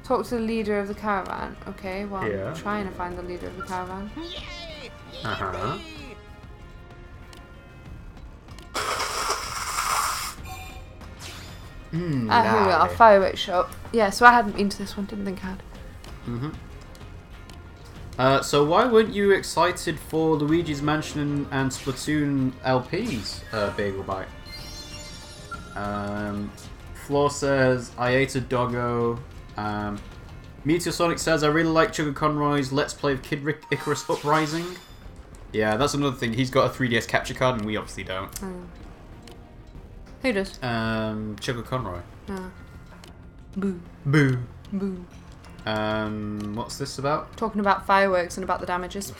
Talk to the leader of the caravan. Okay, well, Yeah. I'm trying to find the leader of the caravan. Uh-huh. Here we are, fireworks show. Yeah, so I hadn't been to this one, didn't think I had. So why weren't you excited for Luigi's Mansion and Splatoon LPs, Bagel Bite? Floor says, I ate a doggo. Meteor Sonic says, I really like Sugar Conroy's Let's Play of Kid Icarus Uprising. Yeah, that's another thing. He's got a 3DS capture card and we obviously don't. Who does? Sugar Conroy. Boo. Boo. Boo. What's this about? Talking about fireworks and about the damages.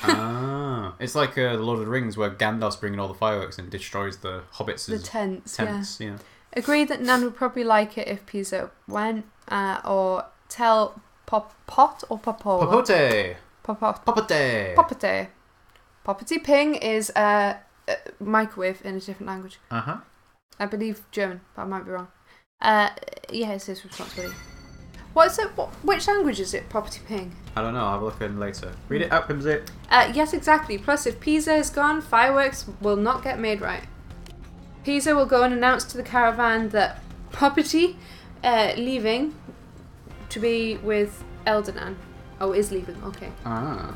It's like the Lord of the Rings where Gandalf's bringing all the fireworks and destroys the hobbits' The tents, yeah. Agreed that Nan would probably like it if Pizza went, or tell Pot or Popola? Popote! Popote. Popote! Poppity Ping is a microwave in a different language. Uh-huh. I believe German, but I might be wrong. Yeah, it's his responsibility. What is it? Which language is it, Poppity Ping? I don't know, I'll have a look in later. Read it out, Pimmsy. Yes, exactly. Plus, if Pizza is gone, fireworks will not get made right. Pizza will go and announce to the caravan that Poppity leaving to be with Eldernan. Oh, is leaving, okay.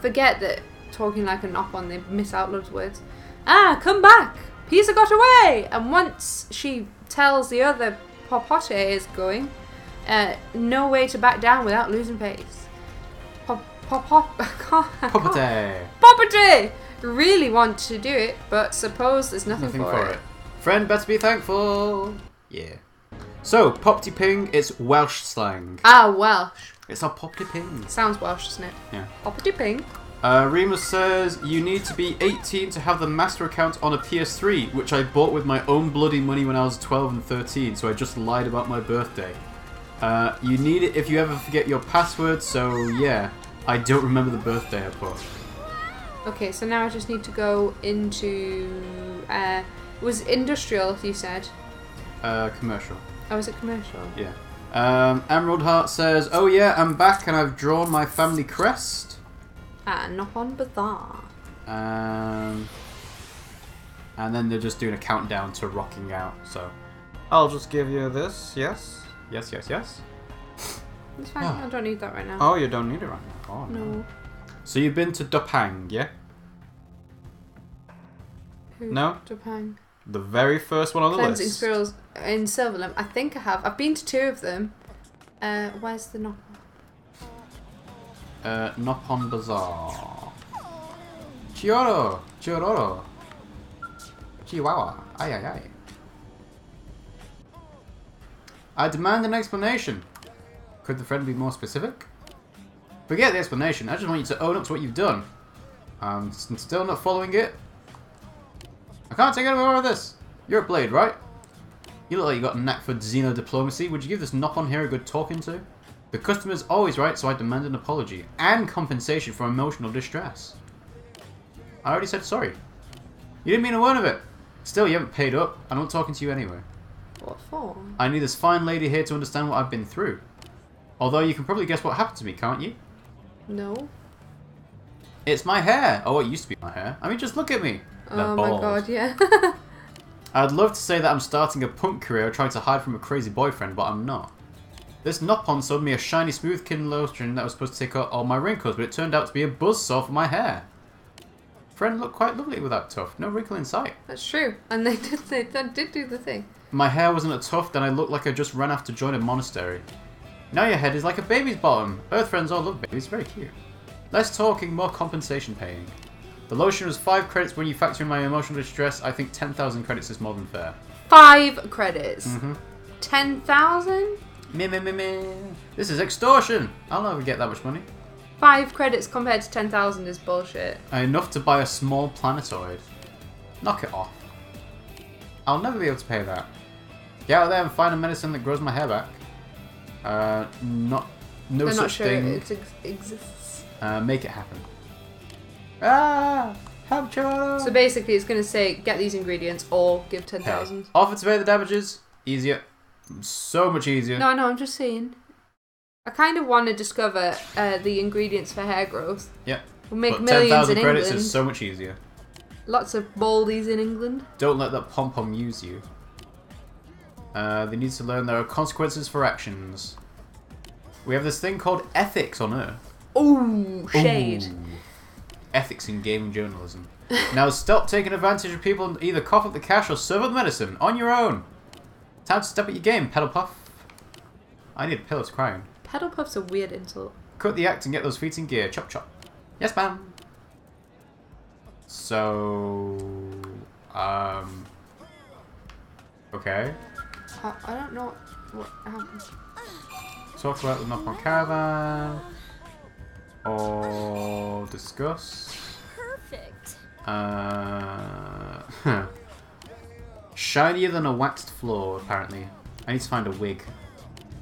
Forget that talking like a knock-on, they miss out loads of words. Come back! Pizza got away! And once she tells the other Popote is going, no way to back down without losing pace. Popote really want to do it, but suppose there's nothing for it. Friend better be thankful. Yeah. So, Poppity Ping, it's Welsh slang. Welsh. It's a Poppity Ping. Sounds Welsh, doesn't it? Yeah. Poppity Ping. Remus says, you need to be 18 to have the master account on a PS3, which I bought with my own bloody money when I was 12 and 13, so I just lied about my birthday. You need it if you ever forget your password, so yeah, I don't remember the birthday I put. Okay, so now I just need to go into, was industrial, you said? Commercial. Oh, was it commercial? Yeah. Emerald Heart says, oh yeah, I'm back and I've drawn my family crest. Knock on Bazaar. And then they're just doing a countdown to rocking out, so I'll just give you this, yes? Yes. It's fine, I don't need that right now. Oh, you don't need it right now? Oh, no. So you've been to Dopang, yeah? Who? No? Dopang. The very first one on the Cleansing list. Spirals in Silverlimp. I think I have. I've been to 2 of them. Where's the knock? Nopon Bazaar. Chioro! Chihuahua. Ay. I demand an explanation. Could the friend be more specific? Forget the explanation. I just want you to own up to what you've done. I'm still not following it. I can't take any more of this. You're a blade, right? You look like you got a knack for Xeno diplomacy. Would you give this Nopon here a good talking to? The customer's always right, so I demand an apology and compensation for emotional distress. I already said sorry. You didn't mean a word of it. Still, you haven't paid up. I'm not talking to you anyway. What for? I need this fine lady here to understand what I've been through. Although you can probably guess what happened to me, can't you? No. It's my hair. Oh, it used to be my hair. I mean, just look at me. Oh my god, yeah. I'd love to say that I'm starting a punk career trying to hide from a crazy boyfriend, but I'm not. This Nopon sold me a shiny smoothskin lotion that was supposed to take out all my wrinkles, but it turned out to be a buzzsaw for my hair. Friend looked quite lovely with that tuft. No wrinkle in sight. That's true. And they did do the thing. My hair wasn't a tuft and I looked like I just ran off to join a monastery. Now your head is like a baby's bottom. Earth friends all love babies. Very cute. Less talking, more compensation paying. The lotion was 5 credits. When you factor in my emotional distress, I think 10,000 credits is more than fair. 5 credits? 10,000? Me. This is extortion. I'll never get that much money. 5 credits compared to 10,000 is bullshit. Enough to buy a small planetoid. Knock it off. I'll never be able to pay that. Get out there and find a medicine that grows my hair back. No I'm such not sure thing. it exists. Make it happen. Help Choro! So basically it's going to say, get these ingredients or give 10,000. Offer to pay the damages. Easier. So much easier. No, I'm just saying. I kind of want to discover the ingredients for hair growth. Yeah. We'll make but millions 10,000 in credits England. is so much easier. Lots of baldies in England. Don't let that pom-pom use you. They need to learn there are consequences for actions. We have this thing called ethics on Earth. Ooh, shade. Ooh. Ethics in gaming journalism. Now stop taking advantage of people and either cough up the cash or serve up the medicine on your own. Time to step up your game, Pedal Puff. I need a pillow to cry on. Pedal Puff's a weird insult. Cut the act and get those feet in gear. Chop chop. Yes, ma'am. So, okay. I don't know what happened. Talk about the knock-on caravan. Or discuss. Perfect. Shinier than a waxed floor, apparently. I need to find a wig.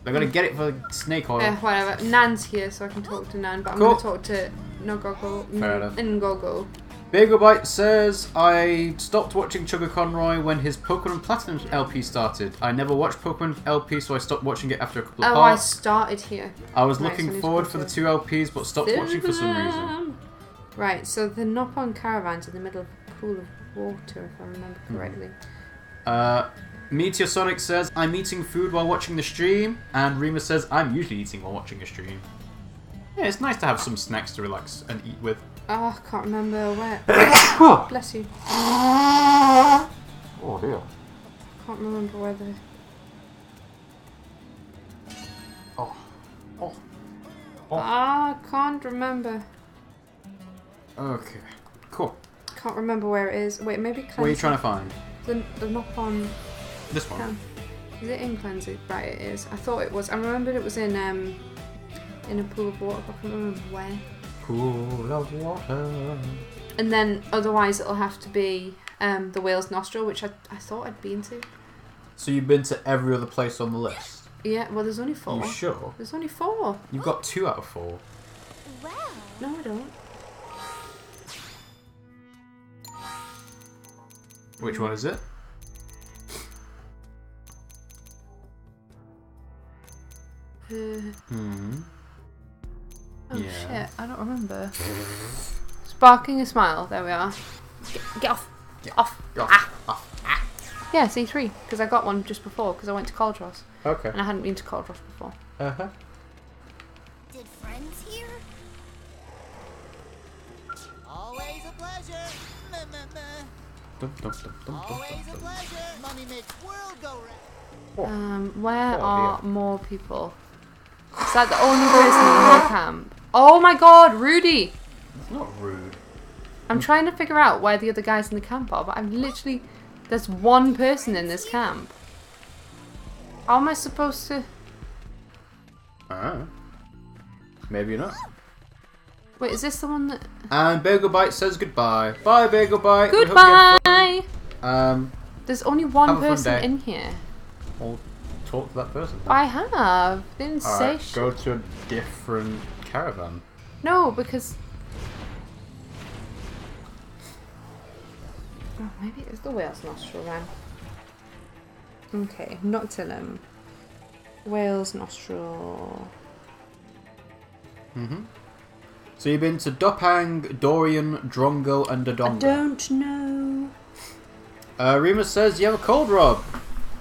I gotta get it for snake oil. Whatever. Nan's here, so I can talk to Nan, but I'm Cool. going to talk to Nogogo. Fair enough. Ngogo. Bagobite says, I stopped watching Chugga Conroy when his Pokemon Platinum LP started. I never watched Pokemon LP, so I stopped watching it after a couple of Oh, I parts. started here. I was Right, looking so forward it's for the good. 2 LPs, but stopped watching for some reason. Right, so the Nopon caravan's in the middle of a pool of water, if I remember correctly. Meteor Sonic says, I'm eating food while watching the stream. And Rima says, I'm usually eating while watching a stream. Yeah, it's nice to have some snacks to relax and eat with. Oh, I can't remember where. Bless you. Oh dear. Can't remember where the... Oh. Ah, can't remember. Okay. Cool. Can't remember where it is. Wait, maybe Cleansing. What are you trying to find? The Nopon... This one. Is it in Cleansing? Right, it is. I thought it was. I remembered it was in a pool of water, but I can't remember where. Pool of water. And then otherwise it'll have to be the whale's nostril, which I thought I'd been to. So you've been to every other place on the list? Yeah, well there's only 4. You sure? There's only 4. You've got 2 out of 4. Well. No, I don't. Which one is it? Oh Yeah. shit, I don't remember. Sparking a smile, there we are. Get off. Get off. Yeah, C3, because I got one just before, because I went to Caldros. Okay. And I hadn't been to Caldros before. Uh-huh. Did friends here? Always a pleasure. Meh, meh, meh. Always a pleasure. Money makes world go round. Where Oh, are dear. more people? Is that the only person in the whole camp? Oh my god, Rudy! It's not rude. I'm trying to figure out where the other guys in the camp are, but I'm literally... There's one person in this camp. How am I supposed to... Maybe you're not. Wait, is this the one that... And Bagelbite says goodbye. Bye, Bagelbite. We hope you have Goodbye! fun. There's only one have a fun person day. in here. We'll talk to that person. I have. Didn't say Alright, shit. go to a different caravan. No, because... Oh, maybe it was the whale's nostril then. Okay, Noctilum. Whale's nostril. So you've been to Dopang, Dorian, Drongo, and I Dodongo. don't know. Remus says you have a cold, Rob.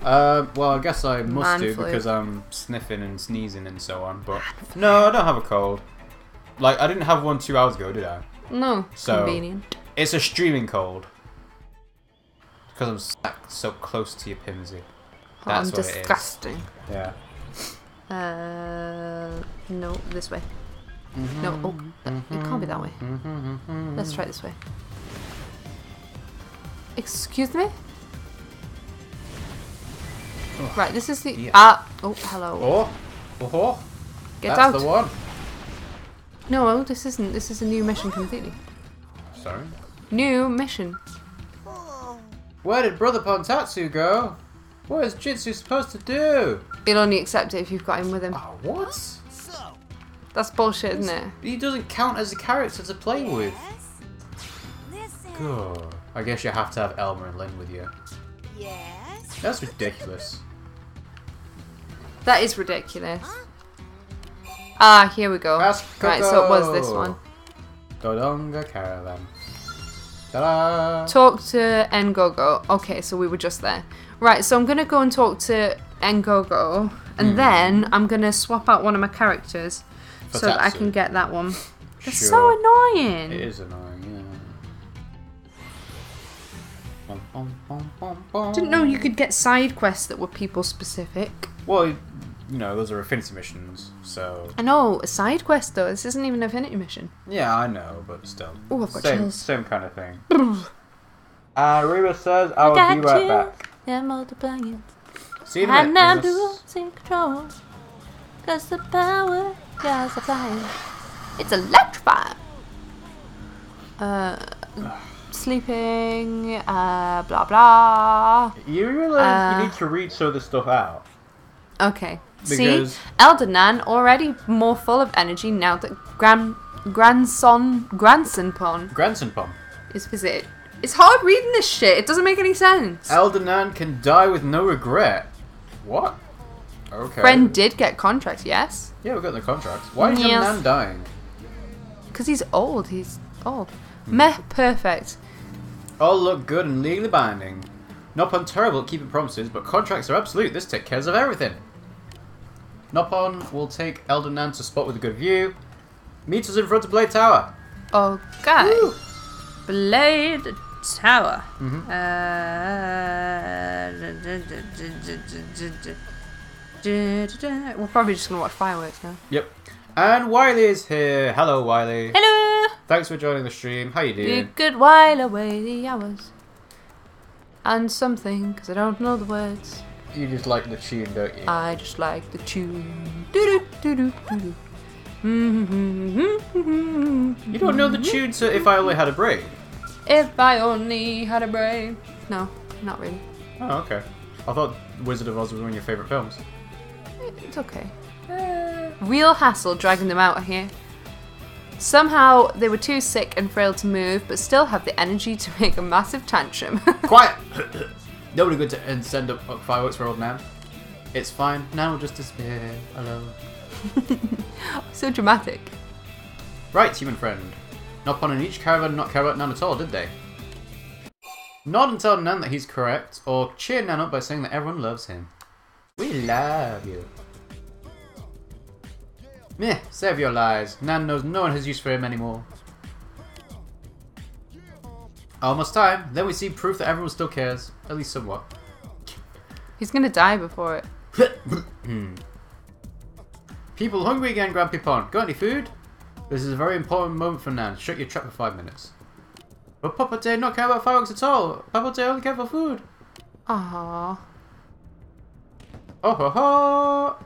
Well, I guess I must Man do flu. because I'm sniffing and sneezing and so on. But no, I don't have a cold. Like I didn't have one 2 hours ago, did I? No, So- convenient. It's a streaming cold. Because I'm sat so close to your Pimmsy. That's what disgusting. it is. Yeah. No, this way. No, oh, it can't be that way. Let's try this way. Excuse me? Right, this is the... Yeah. oh, hello. Oh. Get That's out. the one. No, this isn't. This is a new mission completely. Sorry. New mission. Where did Brother Pontatsu go? What is Jitsu supposed to do? You'll only accept it if you've got him with him. Oh, what? So, That's bullshit, isn't it? He doesn't count as a character to play with. listen. God. I guess you have to have Elmer and Lynn with you. Yes. That's ridiculous. That is ridiculous. Ah, here we go. Ask Right, so it was this one. Dodonga Caravan. Ta-da! Talk to Ngogo. Okay, so we were just there. Right, so I'm going to go and talk to Ngogo, and then I'm going to swap out one of my characters For so that I Tatsu. can get that one. They're Sure. so annoying. It is annoying, yeah. Bum, bum, bum, bum, bum. Didn't know you could get side quests that were people specific. Well, you know, those are affinity missions, so... I know, a side quest though. This isn't even an affinity mission. Yeah, I know, but still. Oh, I've got same, chills. same kind of thing. Reba says, I will be right back. Yeah, multiplying. See you in a minute. And I'm Reba. losing control. Cause the power guys are flying. It's electrified. Sleeping, blah blah. You realize you need to read some of this stuff out. Okay. Because- See, Eldernan already more full of energy now that grandson Pon Grandson Pom. is visited. It's hard reading this shit. It doesn't make any sense. Eldernan can die with no regret. What? Okay. Friend did get contracts, yes? Yeah, we got the contracts. Why is Yes. your Nan dying? Because he's old. He's old. Meh, perfect. All look good and legally binding. Noppon terrible at keeping promises, but contracts are absolute. This takes care of everything. Noppon will take Eldernan to a spot with a good view. Meet us in front of Blade Tower. Okay. Woo. Blade Tower. Mhm. We're probably just going to watch fireworks now. Yep. And Wiley is here. Hello, Wiley. Hello! Thanks for joining the stream. How you You doing? could while away the hours. And something, because I don't know the words. You just like the tune, don't you? I just like the tune. Do-do-do-do-do-do. Mm-hmm. You don't know the tune to If I Only Had a Brain? If I only had a brain. No, not really. Oh, okay. I thought Wizard of Oz was one of your favourite films. It's okay. Real hassle dragging them out of here. Somehow they were too sick and frail to move, but still have the energy to make a massive tantrum. Quiet! Nobody good to send up fireworks for old Nan. It's fine. Nan will just disappear. Hello. So dramatic. Right, human friend. Noppon in each caravan not care about Nan at all, did they? Nod and tell Nan that he's correct, or cheer Nan up by saying that everyone loves him. We love you. Meh, save your lies. Nan knows no one has use for him anymore. Almost time. Then we see proof that everyone still cares. At least somewhat. He's gonna die before it. People hungry again, Grandpa Pond. Got any food? This is a very important moment for Nan. Shut your trap for 5 minutes. But Papa Day not care about fireworks at all. Papa Day only care for food. Aww. Oh ho ho!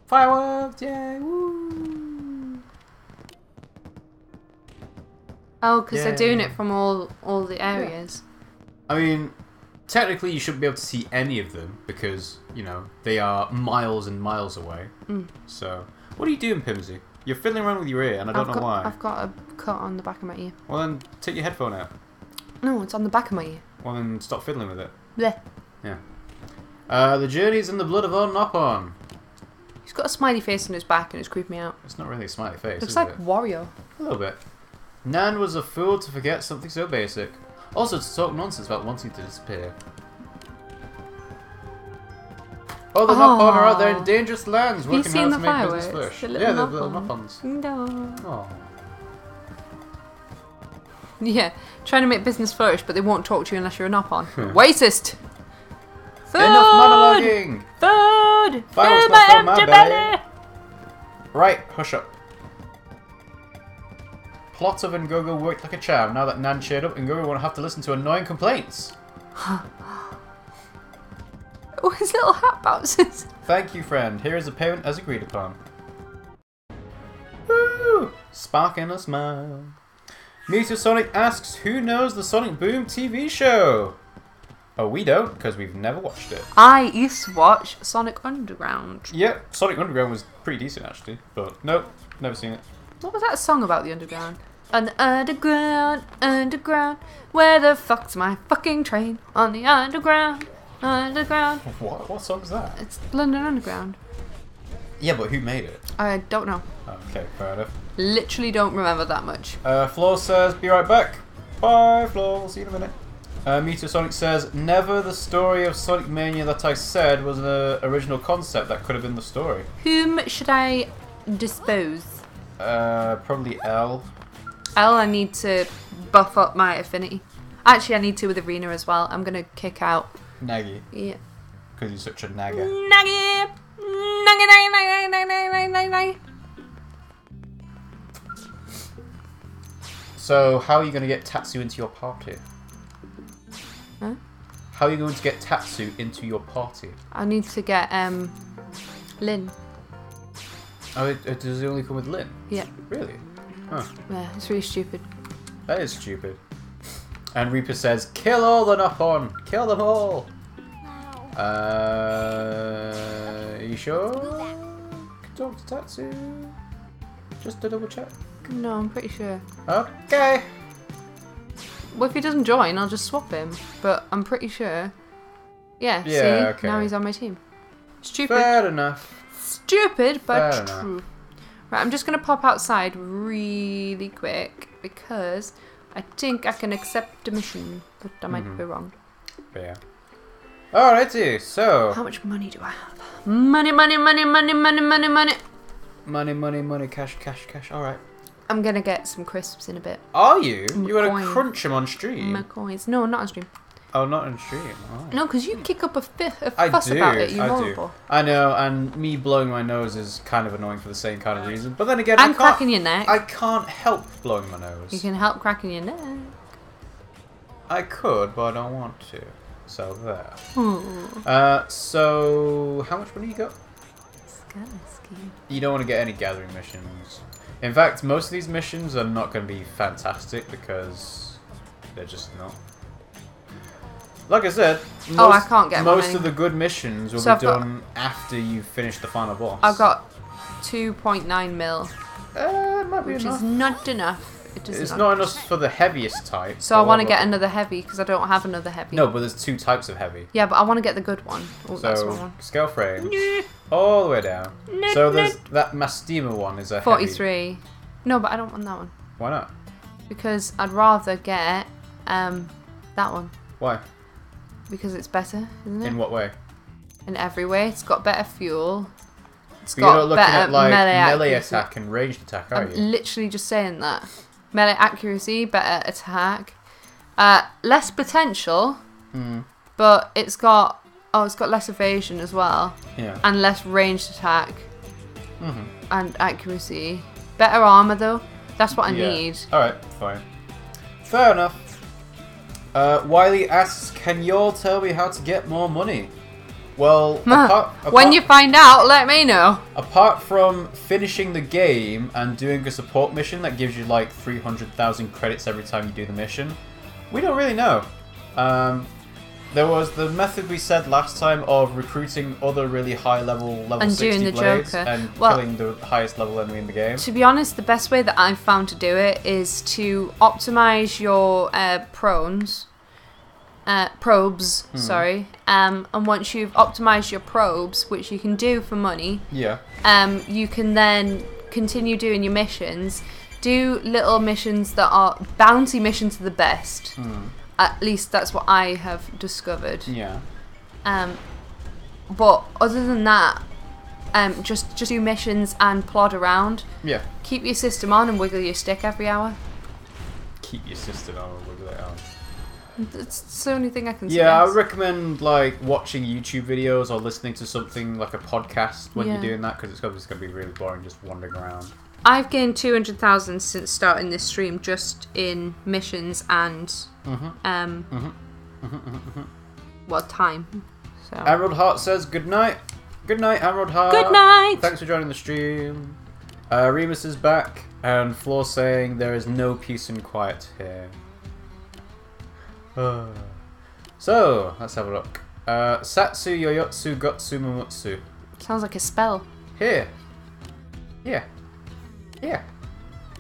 Fireworks, yay! Woo! Oh, because they're doing Yeah. it from all the areas. I mean, technically you shouldn't be able to see any of them because, you know, they are miles and miles away. So, what are you doing, Pimmsy? You're fiddling around with your ear and I don't know why. I've got a cut on the back of my ear. Well then, take your headphone out. No, it's on the back of my ear. Well then, stop fiddling with it. Blech. Yeah. The journey's in the blood of our Noppon. He's got a smiley face on his back and it's creeping me out. It's not really a smiley face, Looks is like it? Wario. A little bit. Nan was a fool to forget something so basic. Also to talk nonsense about wanting to disappear. Oh, the Noppon are out there in dangerous lands Have you working seen hard the to make business fireworks? flourish. The little Yeah, the little Noppons. Noppons. No. Oh. Yeah, trying to make business flourish, but they won't talk to you unless you're a Noppon. Racist! Food! Enough monologuing! Food! Fireworks Fill not my fill my empty belly. belly! Right, hush up. Plot of Ngogo worked like a charm. Now that Nan cheered up, Ngogo won't have to listen to annoying complaints. Oh, his little hat bounces. Thank you, friend. Here is a payment as agreed upon. Woo! Spark and a smile. Meteor Sonic asks, who knows the Sonic Boom TV show? Oh, we don't, because we've never watched it. I used to watch Sonic Underground. Yep, Sonic Underground was pretty decent, actually. But, nope, never seen it. What was that song about the underground? On the underground, underground. Where the fuck's my fucking train? On the underground, underground. What song is that? It's London Underground. Yeah, but who made it? I don't know. Okay, fair enough. Literally don't remember that much. Floor says, be right back. Bye, Floor. We'll see you in a minute. Meteosonic says, never the story of Sonic Mania that I said was an original concept. That could have been the story. Whom should I dispose? Probably L. L, I need to buff up my affinity. Actually, I need to with Arena as well. I'm going to kick out... Naggy. Yeah. Because he's such a nagger. Naggy! Naggy, naggy, naggy, naggy, naggy, naggy, naggy. So, how are you going to get Tatsu into your party? Huh? How are you going to get Tatsu into your party? I need to get Lynn. Oh, does it only come with Lynn? Yeah. Really? Huh. Yeah, it's really stupid. That is stupid. And Reaper says, kill all the Nopon! Kill them all! Are you sure? Can talk to Tatsu? Just to double check. No, I'm pretty sure. Okay. Well, if he doesn't join, I'll just swap him. But I'm pretty sure. Yeah, see? Okay. Now he's on my team. Stupid. Fair enough. Stupid, but Fair true. enough. Right, I'm just going to pop outside really quick because I think I can accept the mission, but I might be wrong. But yeah. Alrighty, so... How much money do I have? Money, money, money, money, money, money, money. Money, money, money, cash, cash, cash. Alright. I'm going to get some crisps in a bit. Are you? My You want to coins. crunch them on stream? My coins. No, not on stream. Oh, not on stream. Oh. No, because you kick up a I fuss do, about it. You're I horrible. do. I know, and me blowing my nose is kind of annoying for the same kind of reason. But then again, And cracking your neck. I can't help blowing my nose. You can help cracking your neck. I could, but I don't want to. So there. Hmm. So how much money you got? Skalisky. You don't want to get any gathering missions. In fact, most of these missions are not going to be fantastic because they're just not. Like I said, I can't get one most of the good missions will So be I've got- done after you finish the final boss. I've got 2.9 mil, It might be which enough. is not enough. It does It's not enough for the heaviest type. So I want to however- get another heavy because I don't have another heavy. No, but there's two types of heavy. Yeah, but I want to get the good one. Oh, that's what I So want. scale frame all the way down. So there's that Mastima one is a 43. No, but I don't want that one heavy. Why not? because I'd rather get that one Why? because it's better, isn't it? In what way? In every way, it's got better fuel. It's But you're not got looking better at like melee accuracy. attack and ranged attack, are I'm you? literally just saying that. Melee accuracy, better attack, less potential, but it's got less evasion as well, Yeah. and less ranged attack and accuracy. Better armor though. That's what I need. Alright, fine. Fair enough. Wiley asks, can y'all tell me how to get more money? Well, When you find out, let me know. apart from finishing the game and doing a support mission that gives you like 300,000 credits every time you do the mission, we don't really know. There was the method we said last time of recruiting other really high level And 60 doing the blades Joker. and Well, killing the highest level enemy in the game. To be honest, the best way that I've found to do it is to optimize your probes, sorry. And once you've optimized your probes, which you can do for money, Yeah. you can then continue doing your missions. Do little missions that are bounty missions are the best. At least that's what I have discovered. Yeah. But other than that, just do missions and plod around. Yeah. Keep your system on and wiggle your stick every hour. Keep your system on and wiggle it on. It's the only thing I can suggest. Yeah, I would recommend like watching YouTube videos or listening to something like a podcast when you're Yeah. doing that because it's going to be really boring just wandering around. I've gained 200,000 since starting this stream just in missions and time. So Emerald Heart says good night. Good night, Emerald Heart. good night. Thanks for joining the stream. Remus is back and Floor saying there is no peace and quiet here. So let's have a look. Satsu Yoyotsu Gotsu Momotsu. Sounds like a spell. Here. Here. Here.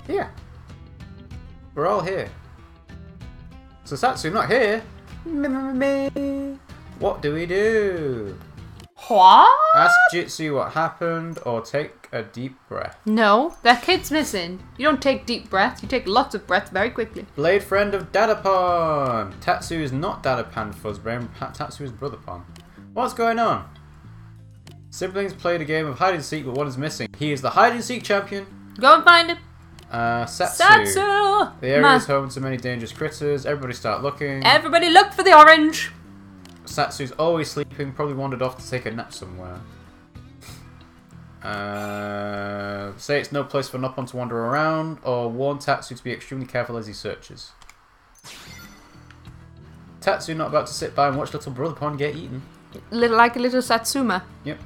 Here. We're all here. So Satsu not here. Me. What do we do? What? Ask Jitsu what happened or take a deep breath. No, their kid's missing. You don't take deep breaths, you take lots of breaths very quickly. Blade friend of Dadapon. Tatsu is not Dadapan Fuzzbrain. Tatsu is Brotherpon. What's going on? Siblings played a game of hide and seek, but one is missing. He is the hide and seek champion. Go and find him. Satsu. The area is home to many dangerous critters. Everybody start looking. Everybody look for the orange. Satsu's always sleeping. Probably wandered off to take a nap somewhere. Say it's no place for Noppon to wander around, or warn Tatsu to be extremely careful as he searches. Tatsu not about to sit by and watch little Brotherpon get eaten. Like a little Satsuma. Yep.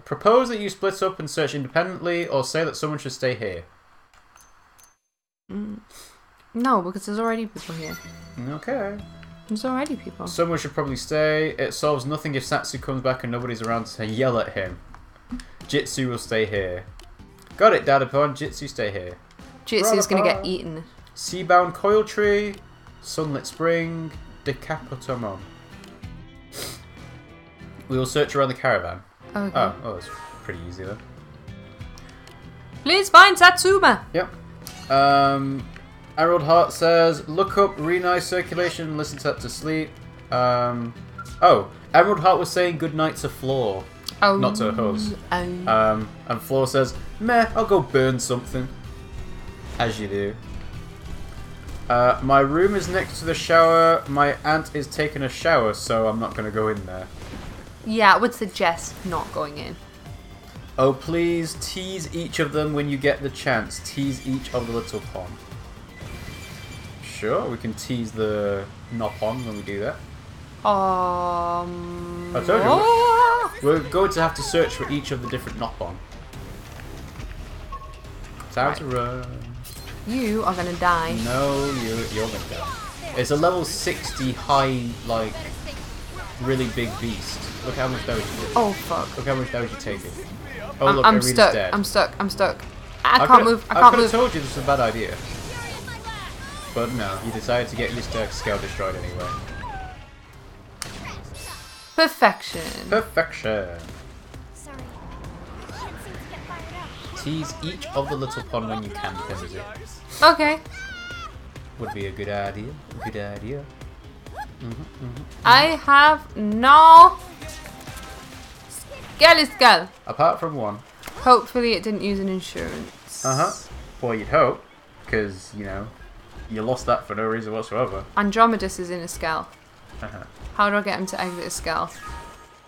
Propose that you split up and search independently, or say that someone should stay here. No, because there's already people here. Okay. There's already people. Someone should probably stay. It solves nothing if Satsu comes back and nobody's around to yell at him. Jitsu will stay here. Got it, Dadapon. Jitsu stay here. Jitsu's gonna get eaten. Seabound Coil Tree, Sunlit Spring, Decapotomon. We will search around the caravan. Okay. Oh, that's pretty easy then. Please find Satsuma. Yep. Emerald Heart says, look up Renai circulation and listen to that to sleep. Oh, Emerald Heart was saying good night to Floor. Oh. Not to host. And Floor says, meh, I'll go burn something. As you do. My room is next to the shower. My aunt is taking a shower, so I'm not going to go in there. Yeah, I would suggest not going in. Oh, please tease each of them when you get the chance. Tease each of the little pond. Sure, we can tease the Noppon when we do that. I told you. We're going to have to search for each of the different Noppon. Time to run. You are gonna die. No, you're gonna die. It's a level 60 high, like, really big beast. Look how much damage you did. Oh fuck. Look how much damage you taken. Oh look, I'm Irina's stuck. dead. I'm stuck. I can't move. I can't could have move. told you this was a bad idea. But no, you decided to get your scale destroyed anyway. Perfection. Perfection. Sorry. Can't seem to get fired up. Tease each of the little pond when you can, Pimmsy. Okay. Would be a good idea. Good idea. I have no skelly skull. Apart from one. Hopefully it didn't use an insurance. Well, you'd hope, because you know you lost that for no reason whatsoever. Andromedus is in a skull. How do I get him to exit a skull?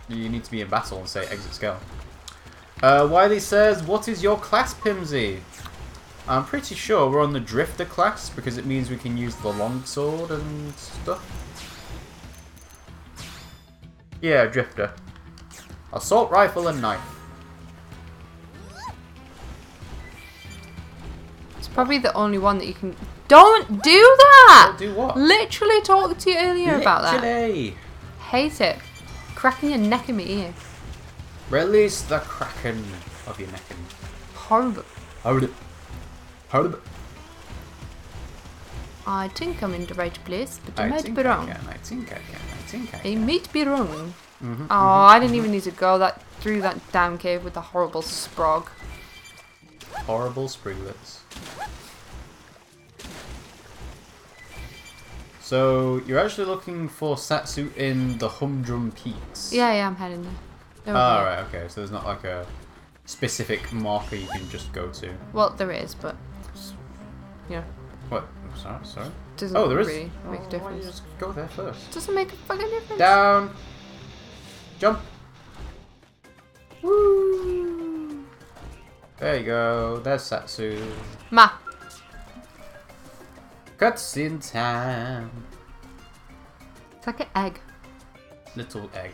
You need to be in battle and say exit skull. Wiley says, what is your class, Pimmsy? I'm pretty sure we're on the Drifter class because it means we can use the longsword and stuff. Yeah, Drifter. Assault rifle and knife. It's probably the only one that you can... Don't do that! Do what? Literally talked to you earlier about that. Literally. Hate it. Cracking your neck in my ear. Release the kraken of your neck. Horrible. Horrible. I think I'm in the right place, but I might think be wrong. I think I can. I might be wrong. I didn't even need to go through that damn cave with the horrible sprog. Horrible spriglets. So, you're actually looking for Satsu in the Humdrum Peaks? Yeah, I'm heading there. There we go. Right, okay. So there's not like a specific marker you can just go to. Well, there is, but... Yeah. What? Sorry? Doesn't Oh, there is? really make a Why don't you difference. just go there first? Doesn't make a fucking difference. Down! Jump! Woo! There you go. There's Satsu. Ma. Cutscene time. It's like an egg. Little egg.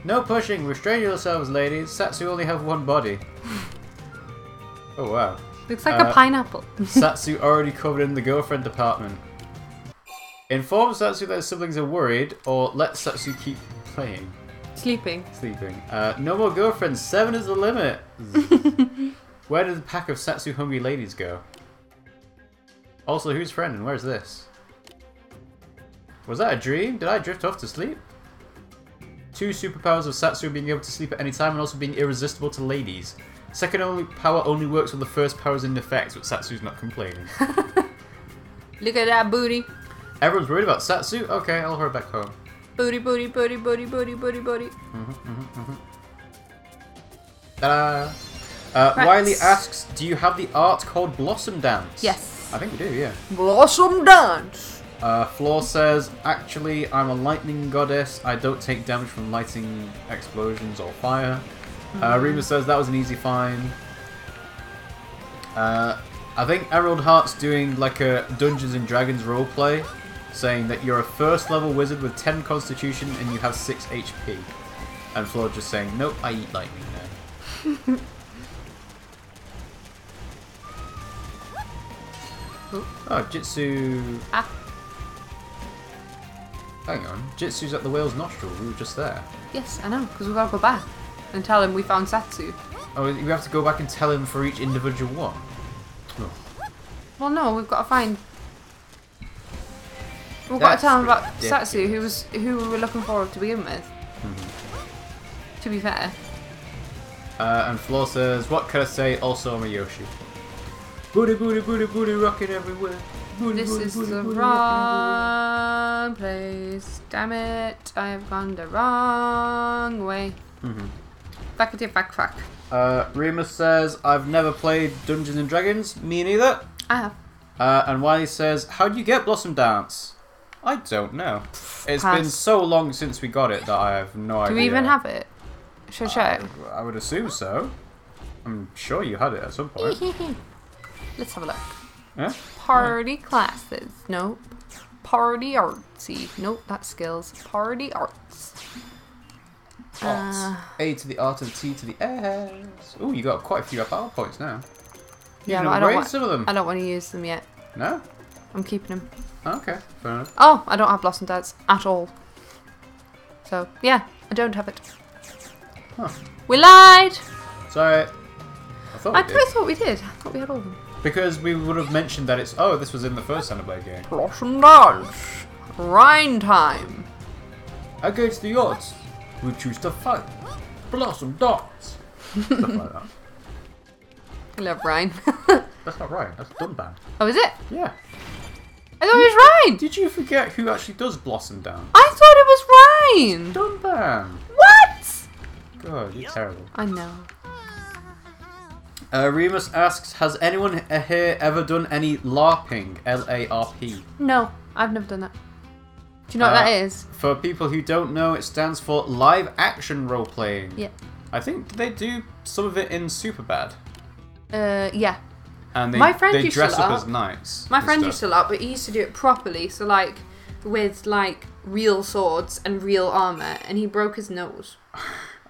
No pushing. Restrain yourselves, ladies. Satsu only have one body. Oh, wow. Looks like a pineapple. Satsu already covered in the girlfriend department. Inform Satsu that his siblings are worried, or let Satsu keep playing. Sleeping. Sleeping. No more girlfriends. 7 is the limit. Where did the pack of Satsu hungry ladies go? Also, whose friend and where's this? Was that a dream? Did I drift off to sleep? 2 superpowers of Satsu being able to sleep at any time and also being irresistible to ladies. Second power only works when the first power is in effect, but Satsu's not complaining. Look at that booty. Everyone's worried about Satsu? Okay, I'll hurry back home. Booty, booty, booty, booty, booty, booty, booty. Ta-da! Right. Wiley asks, do you have the art called Blossom Dance? Yes. I think we do, yeah. Blossom Dance. Floor says, actually, I'm a lightning goddess. I don't take damage from lighting explosions or fire. Rima says, that was an easy find. I think Emerald Heart's doing like a Dungeons and Dragons roleplay, saying that you're a first level wizard with 10 constitution and you have 6 HP. And Floor just saying, nope, I eat lightning now. Oh, Jitsu. Ah. Hang on, Jitsu's at the whale's nostril. We were just there. Yes, I know, because we've got to go back and tell him we found Satsu. Oh, we have to go back and tell him for each individual one. Oh. Well, no, we've got to find. We've got to tell him about Satsu, who we were looking forward to begin with. To be fair. And Flo says, what can I say? Also, I'm a Yoshi. Booty, booty, booty, booty, rocking everywhere. Booty, This booty, is booty, the booty, wrong place. Damn it, I have gone the wrong way. Faculty fuck. Remus says, I've never played Dungeons and Dragons. Me neither. I have. And Wiley says, how do you get Blossom Dance? I don't know. It's Pass. been so long since we got it that I have no idea. Do we even have it? Should I check? I would assume so. I'm sure you had it at some point. Let's have a look. Yeah? Party classes. Nope. Party artsy. Nope, that's skills. Party arts. Arts. A to the R to the T to the S. Ooh, you got quite a few power points now. Yeah, You but can upgrade some of them. I don't want to use them yet. No? I'm keeping them. Okay, fair enough. Oh, I don't have Blossom Dance at all. So, yeah, I don't have it. Huh. We lied! Sorry. I thought we did. I thought we did. I thought we had all of them. Because we would have mentioned that it's... Oh, this was in the first Xenoblade game. Blossom Dance. Rhine time. I go to the odds. We choose to fight. Blossom Dance. Stuff like that. I love Rhine. That's not right. That's Dunban. Oh, is it? Yeah. I thought it was Rhine. Did you forget who actually does Blossom Dance? I thought it was Rhine. Dunban. What? God, you're terrible. I know. Remus asks, has anyone here ever done any LARPing? L-A-R-P. No, I've never done that. Do you know what that is? For people who don't know, it stands for live action role playing. Yeah. I think they do some of it in Superbad. Yeah. And My friend they used dress to up LARP. as knights. My and friend stuff. used to LARP, but he used to do it properly. So, like, with, like, real swords and real armour. And he broke his nose.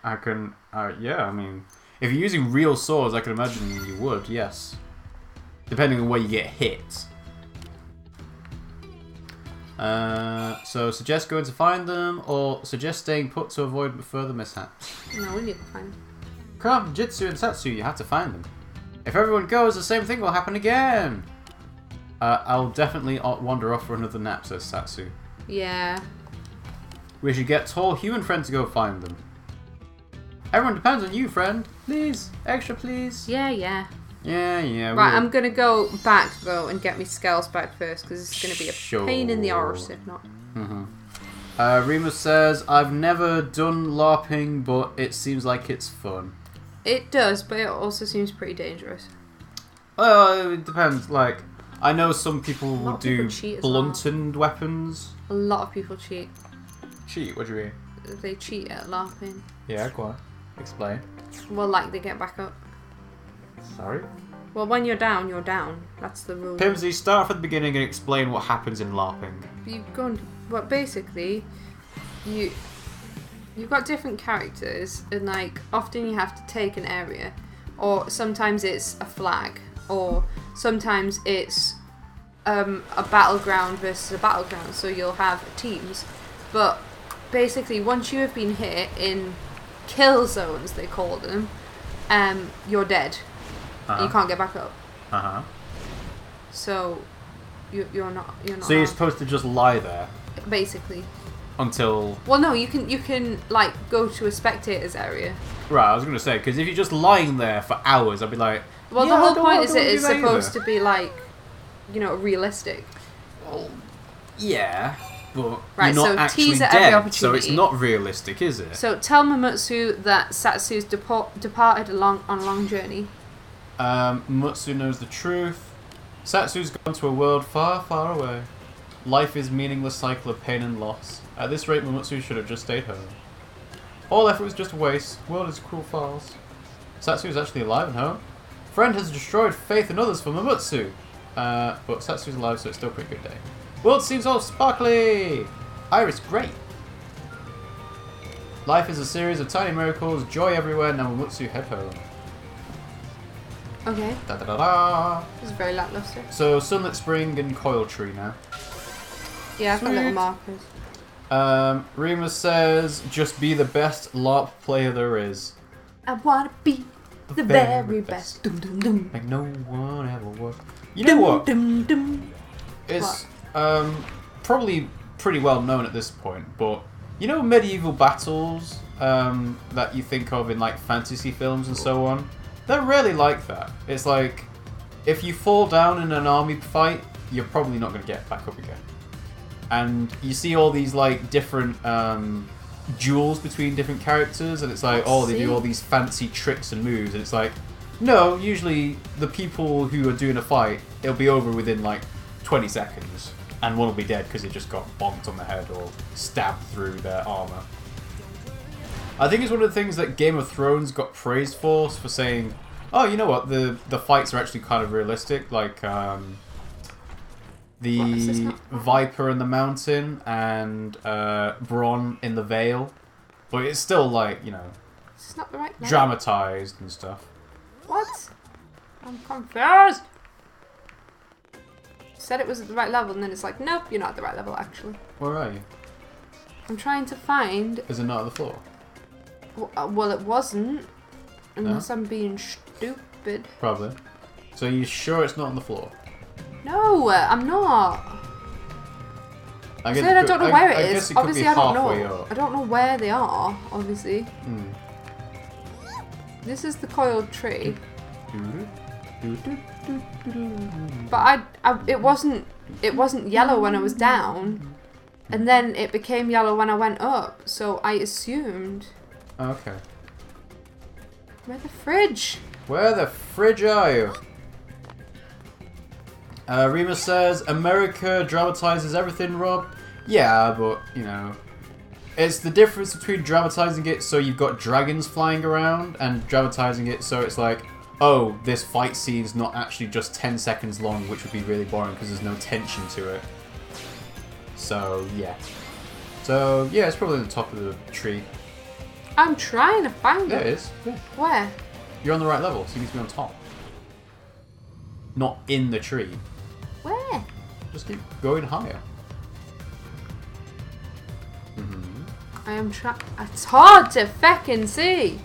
I can... yeah, I mean... If you're using real swords, I can imagine you would, yes. Depending on where you get hit. So suggest going to find them, or suggest staying put to avoid further mishaps. No, we need to find him. Come, Jitsu and Satsu, you have to find them. If everyone goes, the same thing will happen again. I'll definitely wander off for another nap, says Satsu. Yeah. We should get Tall Human Friend to go find them. Everyone depends on you, friend. Please. Extra, please. Yeah. Yeah. Right, I'm going to go back, though, and get my scales back first, because it's going to be a pain in the arse, if not. Remus says, I've never done LARPing, but it seems like it's fun. It does, but it also seems pretty dangerous. Well, it depends. Like, I know some people will lot of people do cheat as blunted weapons. A lot of people cheat. Cheat? What do you mean? They cheat at LARPing. Yeah, go on. Explain. Well, like, they get back up. Sorry? Well, when you're down, you're down. That's the rule. Pimmsy, start from the beginning and explain what happens in LARPing. You go and... Well, basically, you've got different characters, and, like, often you have to take an area. Or sometimes it's a flag. Or sometimes it's a battleground versus a battleground. So you'll have teams. But basically, once you have been hit in kill zones, they call them, you're dead. You can't get back up. So you're not. So you're supposed to just lie there. Basically. until... Well, no, you can like go to a spectators area. Right, I was going to say, because if you're just lying there for hours, I'd be like... Well, yeah, the whole point is it's either. supposed to be like, you know, realistic. Well, yeah, but Right, you're so not actually tease at every dead, opportunity. so it's not realistic, is it? So tell Mamutsu that Satsu's departed on a long journey. Mutsu knows the truth. Satsu's gone to a world far, far away. Life is a meaningless cycle of pain and loss. At this rate, Mamutsu should have just stayed home. All effort was just a waste. World is cruel farce. Satsu is actually alive and home. Friend has destroyed faith in others for Mamutsu. But Satsu's alive, so it's still a pretty good day. World seems all sparkly! Iris, great! Life is a series of tiny miracles, joy everywhere, now Mamutsu head home. Okay. Da da da da! This is very lackluster. So, Sunlit Spring and Coil Tree now. Yeah, I've got little Sweet. markers. Remus says, just be the best LARP player there is. I wanna be the very best. Dum, dum, dum. Like no one ever was. You know what? Dum, dum. It's probably pretty well known at this point, but you know medieval battles that you think of in like fantasy films and so on? They're really like that. It's like, if you fall down in an army fight, you're probably not going to get back up again. And you see all these like different duels between different characters, and it's like, oh, they do all these fancy tricks and moves, and it's like, no, usually the people who are doing a fight, it'll be over within like 20 seconds, and one will be dead because it just got bonked on the head or stabbed through their armor. I think it's one of the things that Game of Thrones got praised for saying, oh, you know what, the fights are actually kind of realistic, like the Viper in the Mountain and Bronn in the Vale, but it's still like, you know, It's not the right level. dramatized and stuff. What? I'm confused. Said it was at the right level, and then it's like, nope, you're not at the right level, actually. Where are you? I'm trying to find... Is it not on the floor? Well, it wasn't. Unless I'm being stupid. Probably. So you sure it's not on the floor? No, I'm not. I Said I don't know where it is. Guess it could Obviously, be I don't halfway know. up. I don't know where they are, obviously. Hmm. This is the coiled tree. But it wasn't yellow when I was down, and then it became yellow when I went up. So I assumed. Okay. Where the fridge? Where the fridge are you? Remus says, America dramatizes everything, Rob. Yeah, but, you know, it's the difference between dramatizing it so you've got dragons flying around and dramatizing it so it's like, oh, this fight scene's not actually just 10 seconds long, which would be really boring because there's no tension to it. So, yeah. So, yeah, it's probably at the top of the tree. I'm trying to find There it. it is. Yeah. Where? You're on the right level, so you need to be on top. Not in the tree. Where? Just keep going higher. I am trying. It's hard to feckin' see.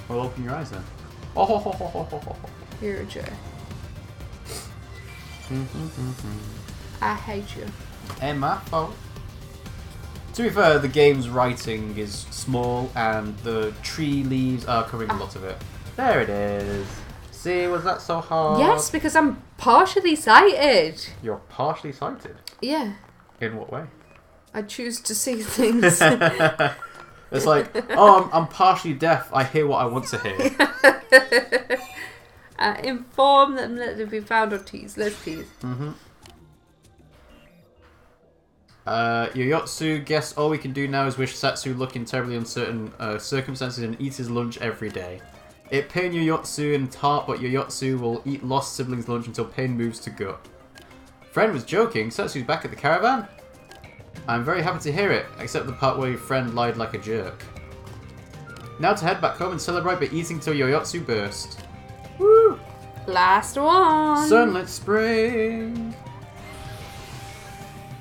Well, open your eyes then. Oh, ho, ho, ho, ho, ho, ho. You're a jerk. I hate you. Ain't my fault. To be fair, the game's writing is small and the tree leaves are covering a lot of it. There it is. See, was that so hard? Yes, because I'm partially sighted. You're partially sighted. Yeah. In what way? I choose to see things. It's like, oh, I'm partially deaf. I hear what I want to hear. Inform them that they'll be found on teas. Let's tease. Yoyotsu, guess all we can do now is wish Satsu luck in terribly uncertain circumstances and eat his lunch every day. It pain Yoyotsu in heart, but Yoyotsu will eat lost siblings' lunch until pain moves to gut. Friend was joking. Satsu's back at the caravan? I'm very happy to hear it, except the part where your friend lied like a jerk. Now to head back home and celebrate by eating till Yoyotsu burst. Woo! Last one. Sunlit spring.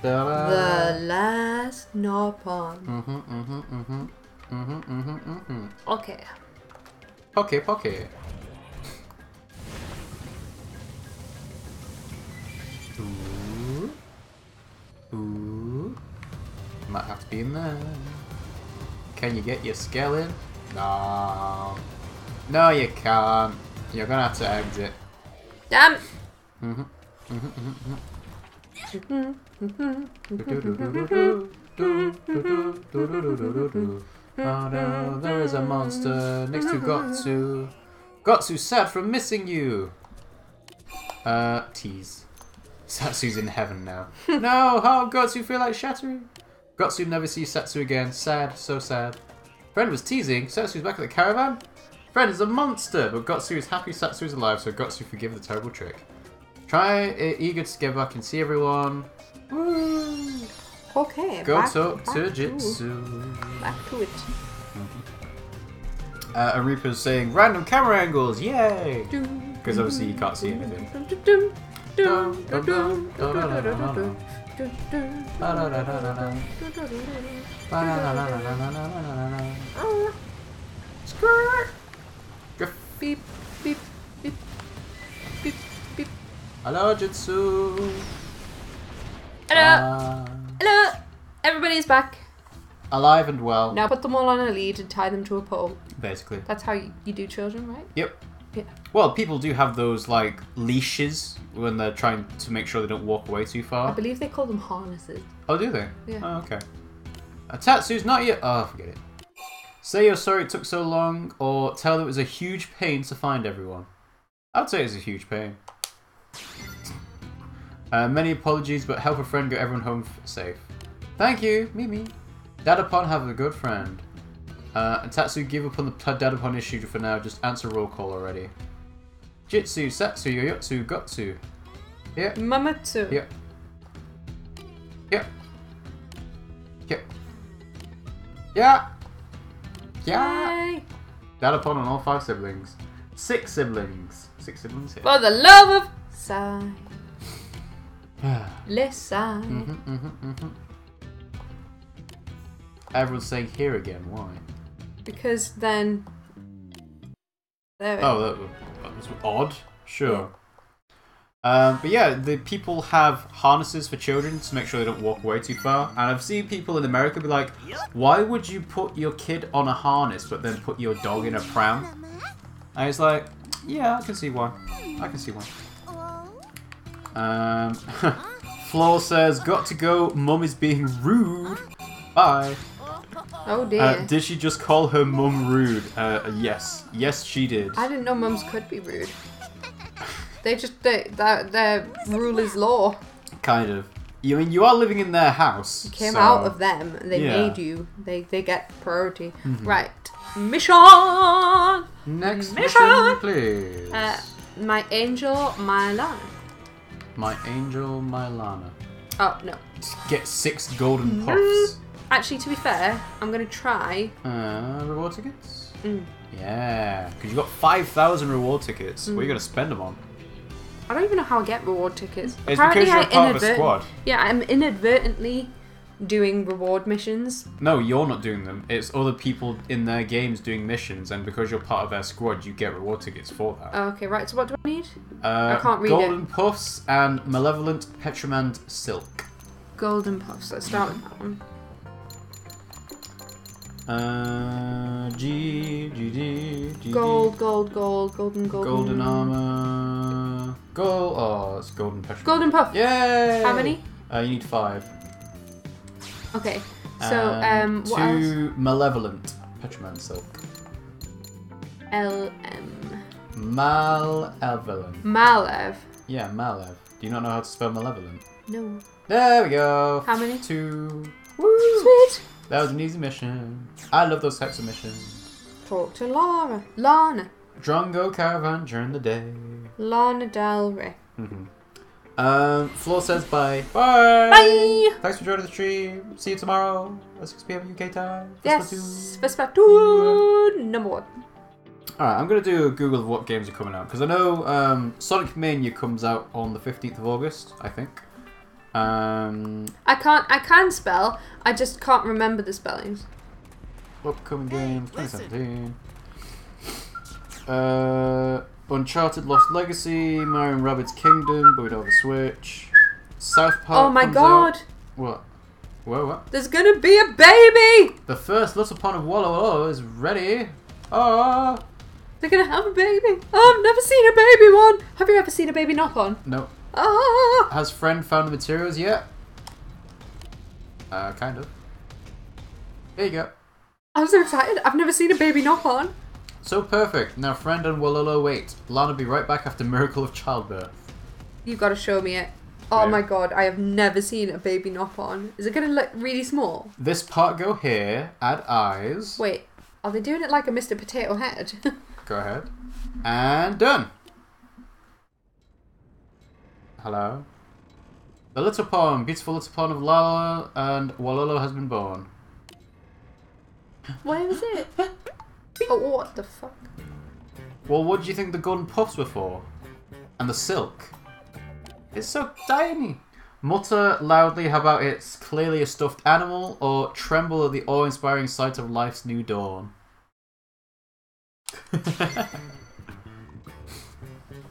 The last Nopon. Okay. Poke. Ooh. Might have to been there. Can you get your scale in? No. No, you can't. You're gonna have to exit. Damn. Oh no, there is a monster next to Gotsu. Gotsu's sad from missing you. Tease. Satsu's in heaven now. No, how Gotsu feel like shattering? Gotsu never sees Satsu again. Sad, so sad. Friend was teasing. Satsu's back at the caravan. Friend is a monster, but Gotsu is happy Satsu is alive, so Gotsu forgive the terrible trick. Try eager to get back and see everyone. Woo! Okay. Go back talk to to Jitsu. Back to it. Arepa's saying random camera angles, yay! Because obviously you can't see anything. Beep, beep, beep, beep, beep. Hello, Jitsu. Hello. Hello. Everybody's back. Alive and well. Now put them all on a lead and tie them to a pole. Basically. That's how you do children, right? Yep. Yeah. Well, people do have those, like, leashes when they're trying to make sure they don't walk away too I far. believe they call them harnesses. Oh, do they? Yeah. Oh, okay. Tatsu's not yet. Oh, forget it. Say you're sorry it took so long, or tell them it was a huge pain to find everyone. I'd say it's a huge pain. Many apologies, but help a friend get everyone home safe. Thank you, Mimi. Dadapon have a good friend. And Tatsu, give up on the Dadapon issue for now. Just answer roll call already. Jitsu, Satsu, Yoyotsu, Gotsu. Yeah. Mamatsu. Yep. Yep. Yep. Yeah. Yeah. Yay. Dadapon on all 5 siblings. 6 siblings. 6 siblings here. For the love of Sai. Less Sai. Everyone's saying here again. Why? Because then... There we Oh, that was odd. Sure. But yeah, the people have harnesses for children to make sure they don't walk away too far. And I've seen people in America be like, why would you put your kid on a harness but then put your dog in a pram? And it's like, yeah, I can see why. I can see why. Floor says, got to go, Mum is being rude. Bye. Oh dear. Did she just call her mum rude? Yes. Yes, she did. I didn't know mums could be rude. They just, their rule is law. Kind of. You mean you are living in their house? You came so... out of them. They Yeah. made you. They get priority. Mm-hmm. Right. Mission! Next mission, please. My angel, Mylana. My angel, Mylana. Oh, no. Get 6 golden puffs. Actually, to be fair, I'm going to try. Reward tickets? Yeah. Because you got 5,000 reward tickets. What are you going to spend them on? I don't even know how I get reward tickets. It's because you're part of a squad. Yeah, I'm inadvertently doing reward missions. No, you're not doing them. It's other people in their games doing missions, and because you're part of their squad, you get reward tickets for that. Okay, right. So what do I need? I can't read golden it. puffs and malevolent petrimand silk. Golden puffs. Let's start with that one. G. Golden armor. Gold. Oh, it's golden petrimand. Golden puff. Yay! How many? You need 5. Okay. So what 2 else? malevolent petrimand silk. LM. Malevolent. Malev. Yeah, Malev. Do you not know how to spell malevolent? No. There we go. How many? 2. Woo! Sweet. That was an easy mission. I love those types of missions. Talk to Lana. Drongo caravan during the day. Lana Del Rey. Floor says bye. Bye. Bye. Thanks for joining the stream. See you tomorrow at 6 PM UK time. Yes. For Splatoon number 1. Alright, I'm going to do a Google of what games are coming out. Because I know Sonic Mania comes out on the 15th of August, I think. I can spell. I just can't remember the spellings. Upcoming games, 2017. Uncharted Lost Legacy, Mario & Rabbids Kingdom, but we don't have a Switch. South Park. Oh my comes god! out. What? Whoa, what? There's gonna be a baby! The first little pond of Wallow is ready. Oh! They're gonna have a baby. Oh, I've never seen a baby one. Have you ever seen a baby nop on? No. Ah! Has friend found the materials yet? Kind of. Here you go. I'm so excited. I've never seen a baby nop on. So perfect. Now friend and Walolo wait. Lana will be right back after miracle of childbirth. You've got to show me it. Oh Wait. my god, I have never seen a baby nop on. Is it gonna look really small? This part go here. Add eyes. Wait, are they doing it like a Mr. Potato Head? Go ahead. And done. Hello. The little pond, beautiful little pond of Lala and Walolo has been born. Where is it? Oh, what the fuck? Well, what do you think the golden puffs were for? And the silk? It's so tiny. Mutter loudly how about it's clearly a stuffed animal, or tremble at the awe-inspiring sight of life's new dawn.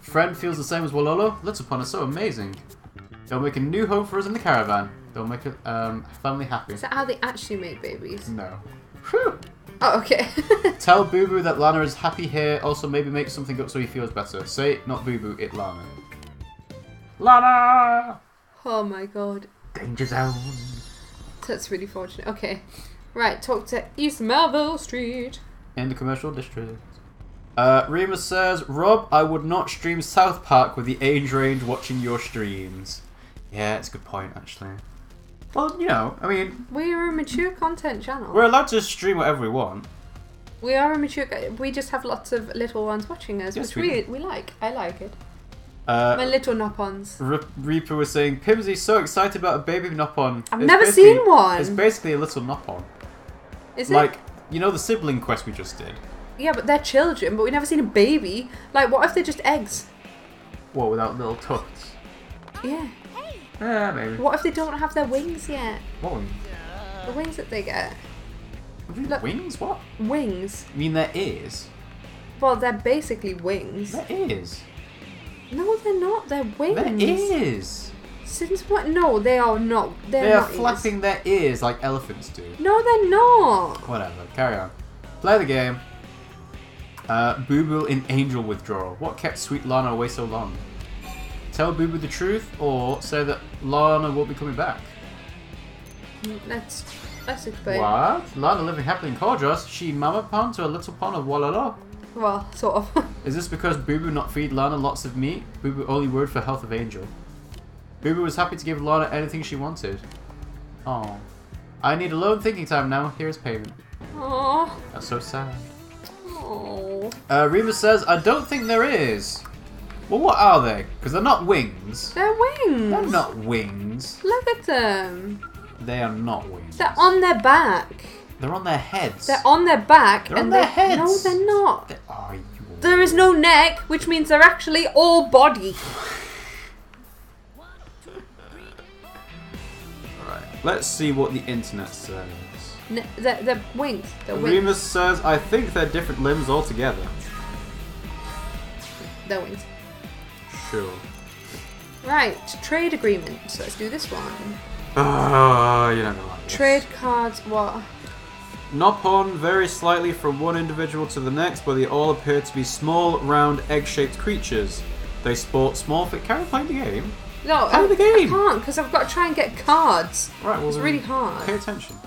Friend feels the same as Walolo. Little pond is so amazing. They'll make a new home for us in the caravan. They'll make a family happy. Is that how they actually make babies? No. Whew. Oh, okay. Tell Boo Boo that Lana is happy here. Also, maybe make something up so he feels better. Say it, not Boo Boo, it Lana. Lana! Oh my god. Danger zone. That's really fortunate. Okay. Right, talk to East Melville Street. In the commercial district. Remus says, Rob, I would not stream South Park with the age range watching your streams. Yeah, it's a good point, actually. Well, you know, I mean... We're a mature content channel. We're allowed to stream whatever we want. We are a mature... We just have lots of little ones watching us, Yes, which we like. I like it. My My little nop-ons. Reaper was saying, Pimmsy's so excited about a baby nop-on. I've never seen one. It's basically a little nop-on. Is it? Like, you know the sibling quest we just did? Yeah, but they're children, but we've never seen a baby. Like, what if they're just eggs? What, without little tufts? Yeah. Yeah, maybe. What if they don't have their wings yet? What wings? The wings that they get. Look. Wings? What? Wings. You mean their ears? Well, they're basically wings. Their ears? No, they're not. They're wings. Their ears! Since what? No, they are not. They are not ears. flapping their ears like elephants do. No, they're not. Whatever, carry on. Play the game. Boo Boo in angel withdrawal. What kept sweet Lana away so long? Tell Boo Boo the truth, or say that Lana won't be coming back. Let's explain. What? Lana living happily in Cordros, she mama pond to a little pond of Walala. Well, sort of. Is this because Boo Boo not feed Lana lots of meat? Boo Boo only word for health of angel. Boo Boo was happy to give Lana anything she wanted. Oh. I need alone thinking time now. Here's payment. Aww. That's so sad. Aww. Remus says, I don't think there is. Well, what are they? Because they're not wings. They're wings. They're not wings. Look at them. They are not wings. They're on their back. They're on their heads. They're on their back. They're on their heads. No, they're not. Are you? There is no neck, which means they're actually all body. Alright, let's see what the internet says. They're wings. They're wings. Remus says, I think they're different limbs altogether. They're wings. Sure. Right, trade agreement. So let's do this one. Oh, you're not gonna like this. Trade cards, what? Nopon vary slightly from one individual to the next, but they all appear to be small, round, egg-shaped creatures. They sport small... Can I play the game? No, Play the game! I can't, because I've got to try and get cards. Right, well, It's then really hard. Pay attention.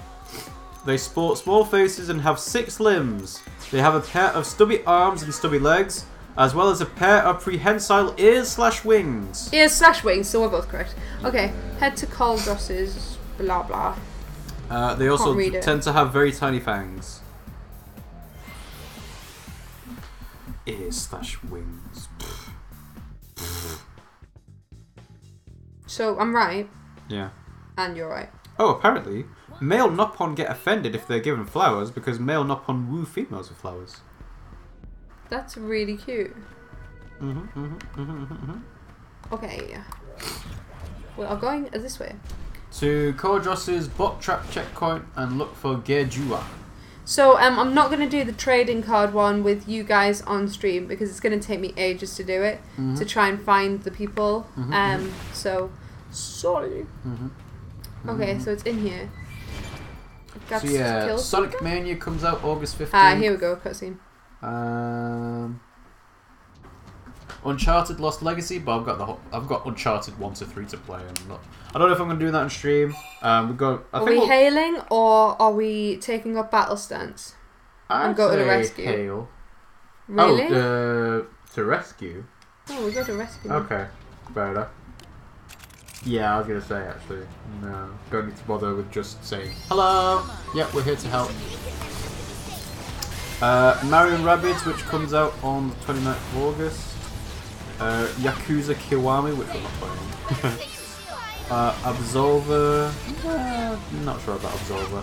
They sport small faces and have 6 limbs. They have a pair of stubby arms and stubby legs, as well as a pair of prehensile ears/wings. Ears/wings, so we're both correct. Okay, head to Caldros's, blah blah. They also Can't read it. tend to have very tiny fangs. Ears/wings. So I'm right, Yeah. and you're right. Oh, apparently, male Nopon get offended if they're given flowers because male Nopon woo females with flowers. That's really cute. Okay. We are going this way. To Cordros's bot trap checkpoint and look for Gerjua. So I'm not going to do the trading card one with you guys on stream because it's going to take me ages to do it to try and find the people. So sorry. Okay, so it's in here. So yeah, Sonic Mania comes out August 15th. Ah, here we go, cutscene. Uncharted Lost Legacy, but I've got Uncharted 1 to 3 to play. I don't know if I'm gonna do that on stream. Are we hailing or are we taking up battle stance? And go to the rescue. Hail. Really? Oh, to rescue. Oh, we go to rescue. Okay, fair enough. Yeah, I was gonna say actually, no, don't need to bother with just saying hello. Yeah, we're here to help. Mario and Rabbids, which comes out on the 29th of August. Yakuza Kiwami, which we're not playing. Absolver, not sure about Absolver.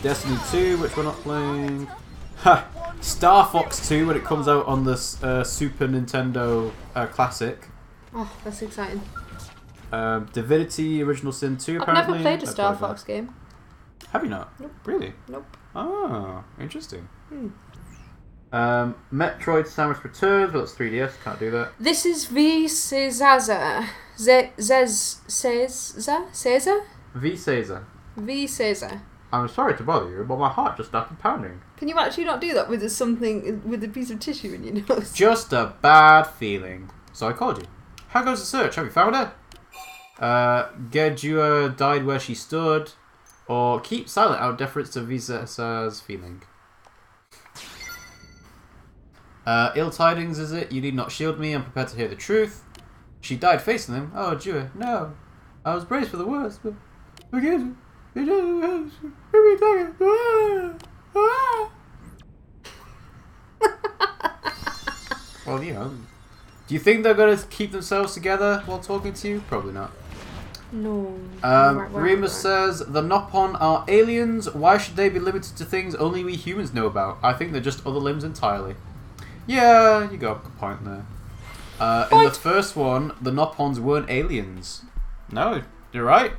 Destiny 2, which we're not playing. Ha! Star Fox 2 when it comes out on the Super Nintendo Classic. Oh, that's exciting. Divinity Original Sin 2 I've apparently. never played a Star Fox game. Have you not? Nope. Really? Nope. Oh, interesting. Metroid Samus Returns, well it's 3DS, can't do that. This is V Caesar. Caesar? V Caesar. V Caesar. I'm sorry to bother you, but my heart just started pounding. Can you actually not do that with something with a piece of tissue in your nose? Just a bad feeling. So I called you. How goes the search? Have you found her? Gedua died where she stood. Or keep silent out of deference to Visa's feeling. Ill tidings is it? You need not shield me. I'm prepared to hear the truth. She died facing them. Oh, Dua, no. I was braced for the worst, but forgive me. Well, you know. Do you think they're going to keep themselves together while talking to you? Probably not. No. Remus says, the Nopon are aliens. Why should they be limited to things only we humans know about? I think they're just other limbs entirely. Yeah, you got a good point there. In the first one, the Nopons weren't aliens. No, you're right.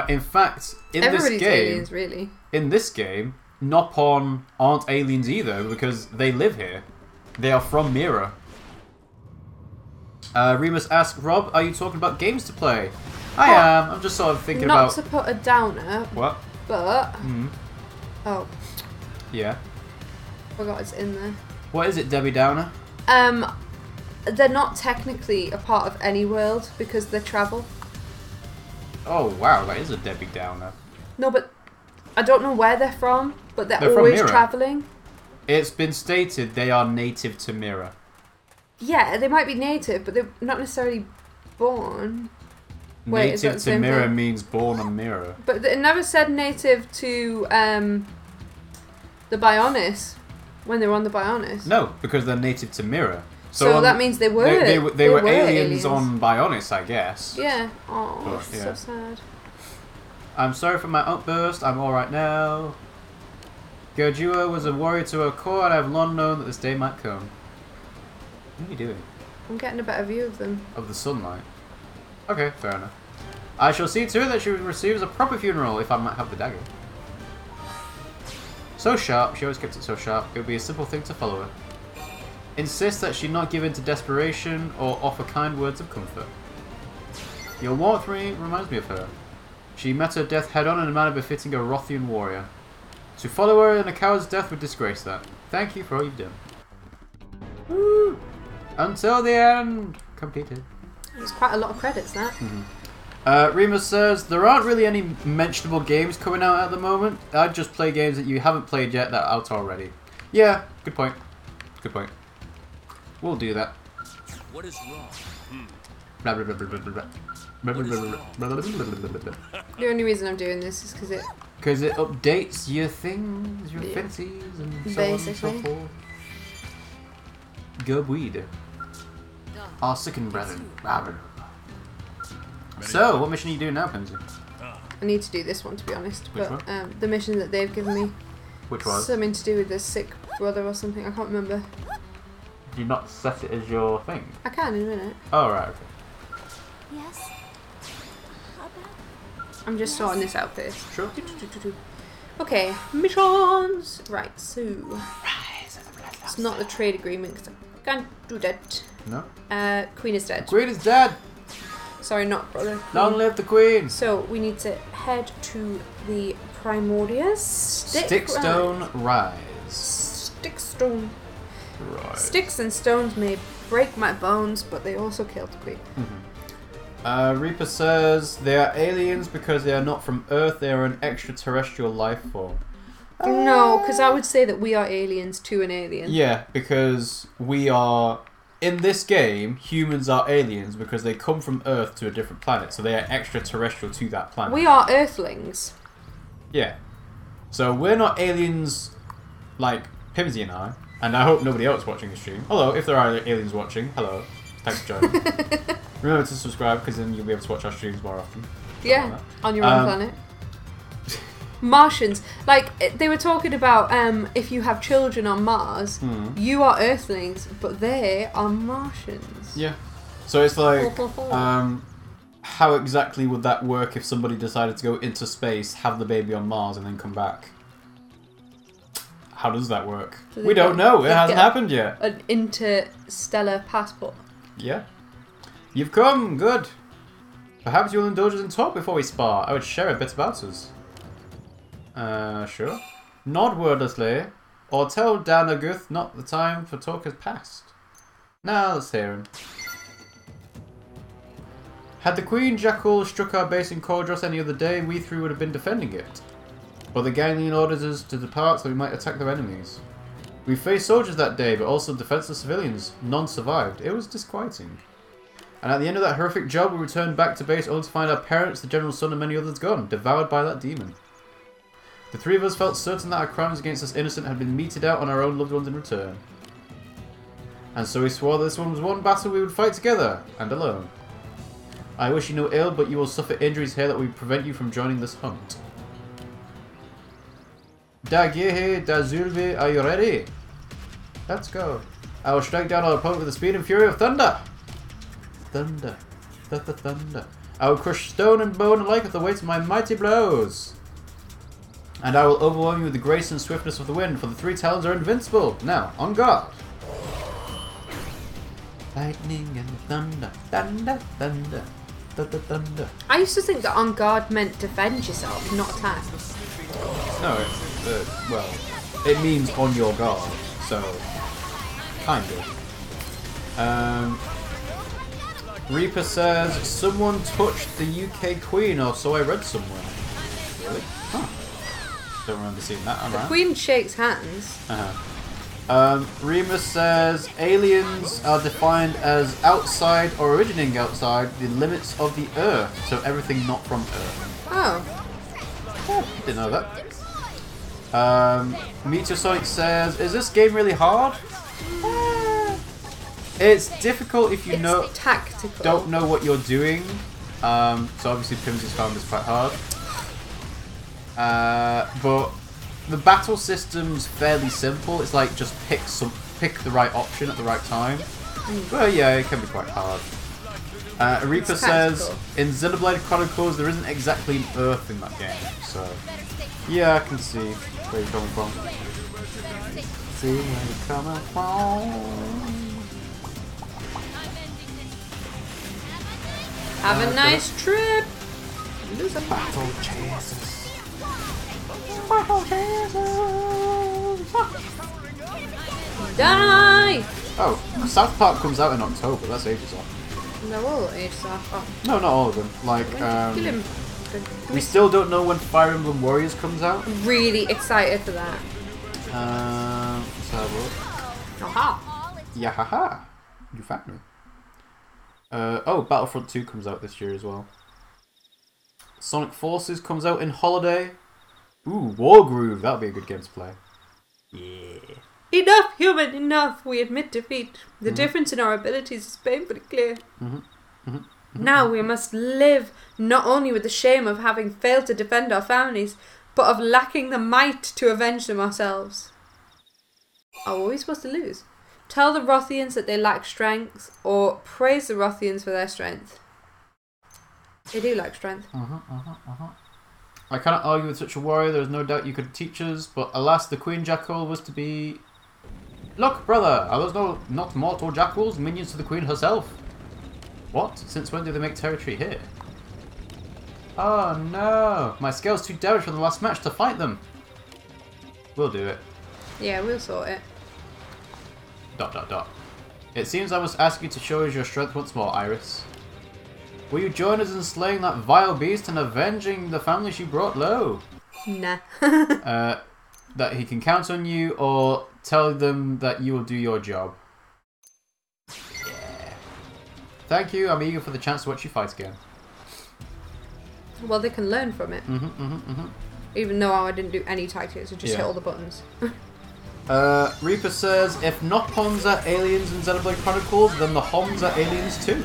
In fact, Everybody's aliens, really. In this game, Nopon aren't aliens either because they live here. They are from Mira. Remus asks, Rob, are you talking about games to play? I am. I'm just sort of thinking about... Not to put a downer. What? But... Oh. Yeah. Forgot it's in there. What is it, Debbie Downer? They're not technically a part of any world because they travel. Oh, wow. That is a Debbie Downer. No, but... I don't know where they're from, but they're from always Mira. travelling. It's been stated they are native to Mira. Yeah, they might be native, but they're not necessarily born. Wait, native to Mira means born on Mira. But it never said native to the Bionis when they were on the Bionis. No, because they're native to Mira. So that means they were they were aliens on Bionis, I guess. Yeah. Oh, But, yeah. so sad. I'm sorry for my outburst. I'm all right now. Gojua was a warrior to her core, and I've long known that this day might come. What are you doing? I'm getting a better view of them. Of the sunlight. Okay, fair enough. I shall see to it that she receives a proper funeral if I might have the dagger. So sharp, she always kept it so sharp, it would be a simple thing to follow her. Insist that she not give in to desperation or offer kind words of comfort. Your warmth reminds me of her. She met her death head on in a manner befitting a Rothian warrior. To follow her in a coward's death would disgrace that. Thank you for all you've done. Woo! Until the end! Completed. There's quite a lot of credits, that. Remus says, there aren't really any mentionable games coming out at the moment. I'd just play games that you haven't played yet that are out already. Yeah, good point. Good point. We'll do that. What is wrong? Blah, blah, blah, blah, blah, blah. Blah, blah, blah, blah, blah, blah, blah, blah. The only reason I'm doing this is because it... Because it updates your things, your fancies, and so on and so forth. Go weed. Our sickened brethren. So, what mission are you doing now, Pimmsy? I need to do this one, to be honest. Which but one? the mission that they've given me... Which was? Something to do with the sick brother or something. I can't remember. Did you not set it as your thing? I can in a minute. Oh, right, okay. Yes. I'm just sorting this out first. Sure. Okay, missions! Right, so... It's not the trade agreement, because I can't do that. No? Queen is dead. Queen is dead! Sorry, not brother. Long live the Queen! So we need to head to the Primordius. Stickstone Rise. Stickstone. Right. Sticks and stones may break my bones, but they also killed the Queen. Reaper says they are aliens because they are not from Earth. They are an extraterrestrial life form. No, because I would say that we are aliens to an alien. Yeah, because we are... In this game, humans are aliens because they come from Earth to a different planet, so they are extraterrestrial to that planet. We are Earthlings. Yeah. So we're not aliens like Pimmsy and I, and I hope nobody else watching the stream. Although, if there are aliens watching, hello. Thanks for joining. Remember to subscribe, because then you'll be able to watch our streams more often. Yeah, on your own planet. Martians. Like, they were talking about if you have children on Mars, you are Earthlings, but they are Martians. Yeah. So it's like, how exactly would that work if somebody decided to go into space, have the baby on Mars, and then come back? How does that work? We don't know. It hasn't happened yet. An interstellar passport. Yeah. You've come. Good. Perhaps you'll indulge us in talk before we spar. I would share a bit about us. Sure. Nod wordlessly, or tell Danaguth not the time for talk has passed. Now let's hear him. Had the Queen Jackal struck our base in Cordros any other day, we three would have been defending it. But the Ganglion orders us to depart so we might attack their enemies. We faced soldiers that day, but also defenseless civilians. None survived. It was disquieting. And at the end of that horrific job, we returned back to base only to find our parents, the General's son, and many others gone, devoured by that demon. The three of us felt certain that our crimes against us innocent had been meted out on our own loved ones in return. And so we swore that this one was one battle we would fight together, and alone. I wish you no ill, but you will suffer injuries here that will prevent you from joining this hunt. Dagehe Dazulve, are you ready? Let's go. I will strike down our opponent with the speed and fury of thunder. Thunder. Thunder. I will crush stone and bone alike with the weight of my mighty blows. And I will overwhelm you with the grace and swiftness of the wind, for the three talons are invincible. Now, on guard. Lightning and thunder. Thunder, thunder. Thunder, thunder. I used to think that on guard meant defend yourself, not attack. No, well, it means on your guard, so kind of. Reaper says, someone touched the UK Queen, or so I read somewhere. Really? Huh. Don't remember seeing that around. The Queen shakes hands. Remus says, aliens are defined as outside or originating outside the limits of the Earth, so everything not from Earth. Oh. Didn't know that. Meteosonic says, is this game really hard? It's difficult if you don't know what you're doing. So obviously Pimmsy's found this quite hard. But the battle system's fairly simple. It's like just pick the right option at the right time. But yeah, it can be quite hard. Reaper says, in Xenoblade Chronicles there isn't exactly an Earth in that game, so yeah, I can see where you're coming from. See where you're coming from. Have a nice trip. Battle chases. Die! Oh, South Park comes out in October. That's ages off. They're all ages off. Oh. No, not all of them. Like, Kill him. we still don't know when Fire Emblem Warriors comes out. I'm really excited for that. Let's have a look. Aha! Yeah, haha. You found me. Oh, Battlefront 2 comes out this year as well. Sonic Forces comes out in holiday. Ooh, Wargroove. That'll be a good game to play. Yeah. Enough, human, enough. We admit defeat. The difference in our abilities is painfully clear. Now we must live not only with the shame of having failed to defend our families, but of lacking the might to avenge them ourselves. Oh, what are we supposed to lose? Tell the Rothians that they lack strength, or praise the Rothians for their strength. They do lack strength. I cannot argue with such a warrior. There is no doubt you could teach us, but alas, the Queen Jackal was to be... Look, brother, are those not mortal jackals, minions to the Queen herself? What? Since when do they make territory here? Oh no! My scale's too damaged from the last match to fight them. We'll do it. Yeah, we'll sort it. ... It seems I must ask you to show us your strength once more, Iris. Will you join us in slaying that vile beast and avenging the family she brought low? Nah. That he can count on you, or tell them that you will do your job. Yeah. Thank you, I'm eager for the chance to watch you fight again. Well, they can learn from it. Even though I didn't do any tactics, I just hit all the buttons. Reaper says, if Nopons are aliens in Xenoblade Chronicles, then the Homs are aliens too.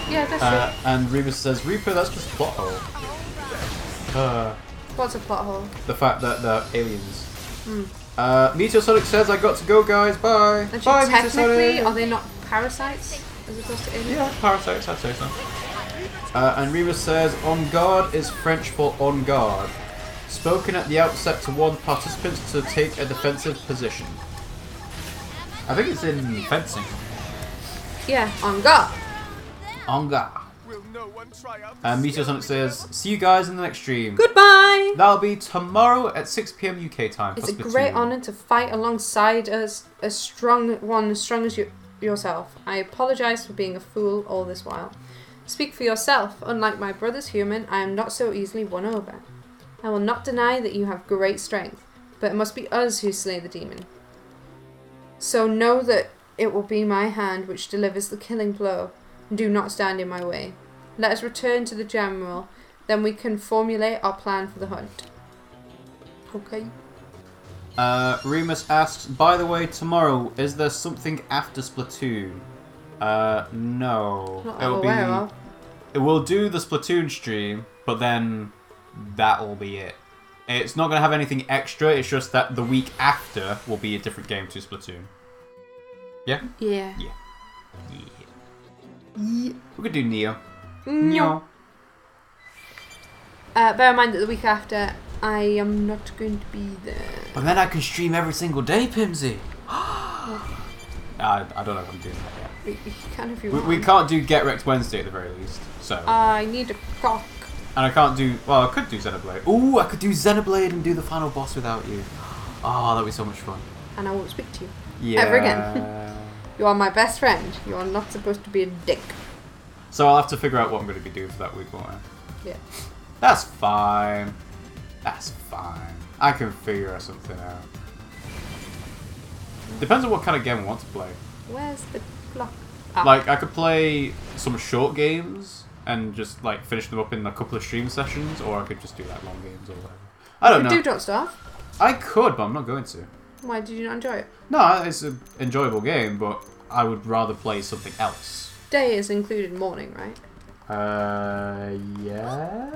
Yeah, that's it. And Reaper says, Reaper, that's just a plot hole. What's a plot hole? The fact that they're aliens. Meteosonic says, I got to go, guys. Bye. Actually, bye, technically, Meteosonic. are they not parasites as opposed to aliens? Yeah, parasites, I'd say so. And Reaper says, on guard is French for on guard. Spoken at the outset to warn participants to take a defensive position. I think it's in fencing. Yeah, on guard. On guard. And Meteosonic says, see you guys in the next stream. Goodbye! That'll be tomorrow at 6 PM UK time. It's a great honour to fight alongside us, a strong one as strong as yourself. I apologise for being a fool all this while. Speak for yourself. Unlike my brother's human, I am not so easily won over. I will not deny that you have great strength, but it must be us who slay the demon. So know that it will be my hand which delivers the killing blow. Do not stand in my way. Let us return to the general, then we can formulate our plan for the hunt. Okay. Remus asks, by the way, tomorrow, is there something after Splatoon? No. Not that I'm aware of. It will do the Splatoon stream, but then that'll be it. It's not going to have anything extra, it's just that the week after will be a different game to Splatoon. Yeah? Yeah. Yeah. We could do Neo. No. Bear in mind that the week after, I am not going to be there. But then I can stream every single day, Pimmsy. I don't know if I'm doing that yet. You can if you want. We can't do Get Wrecked Wednesday at the very least, so... I need a cock. And I can't do... Well, I could do Xenoblade. Ooh, I could do Xenoblade and do the final boss without you. Oh, that'd be so much fun. And I won't speak to you. Yeah. Ever again. You are my best friend. You are not supposed to be a dick. So I'll have to figure out what I'm going to be doing for that week, won't I? Yeah. That's fine. That's fine. I can figure something out. Depends on what kind of game I want to play. Where's the clock? Ah. Like, I could play some short games and just, like, finish them up in a couple of stream sessions, or I could just do, like, long games or whatever. I don't know. You do Don't Starve? I could, but I'm not going to. Why did you not enjoy it? No, it's an enjoyable game, but I would rather play something else. Day is included morning, right? Yeah?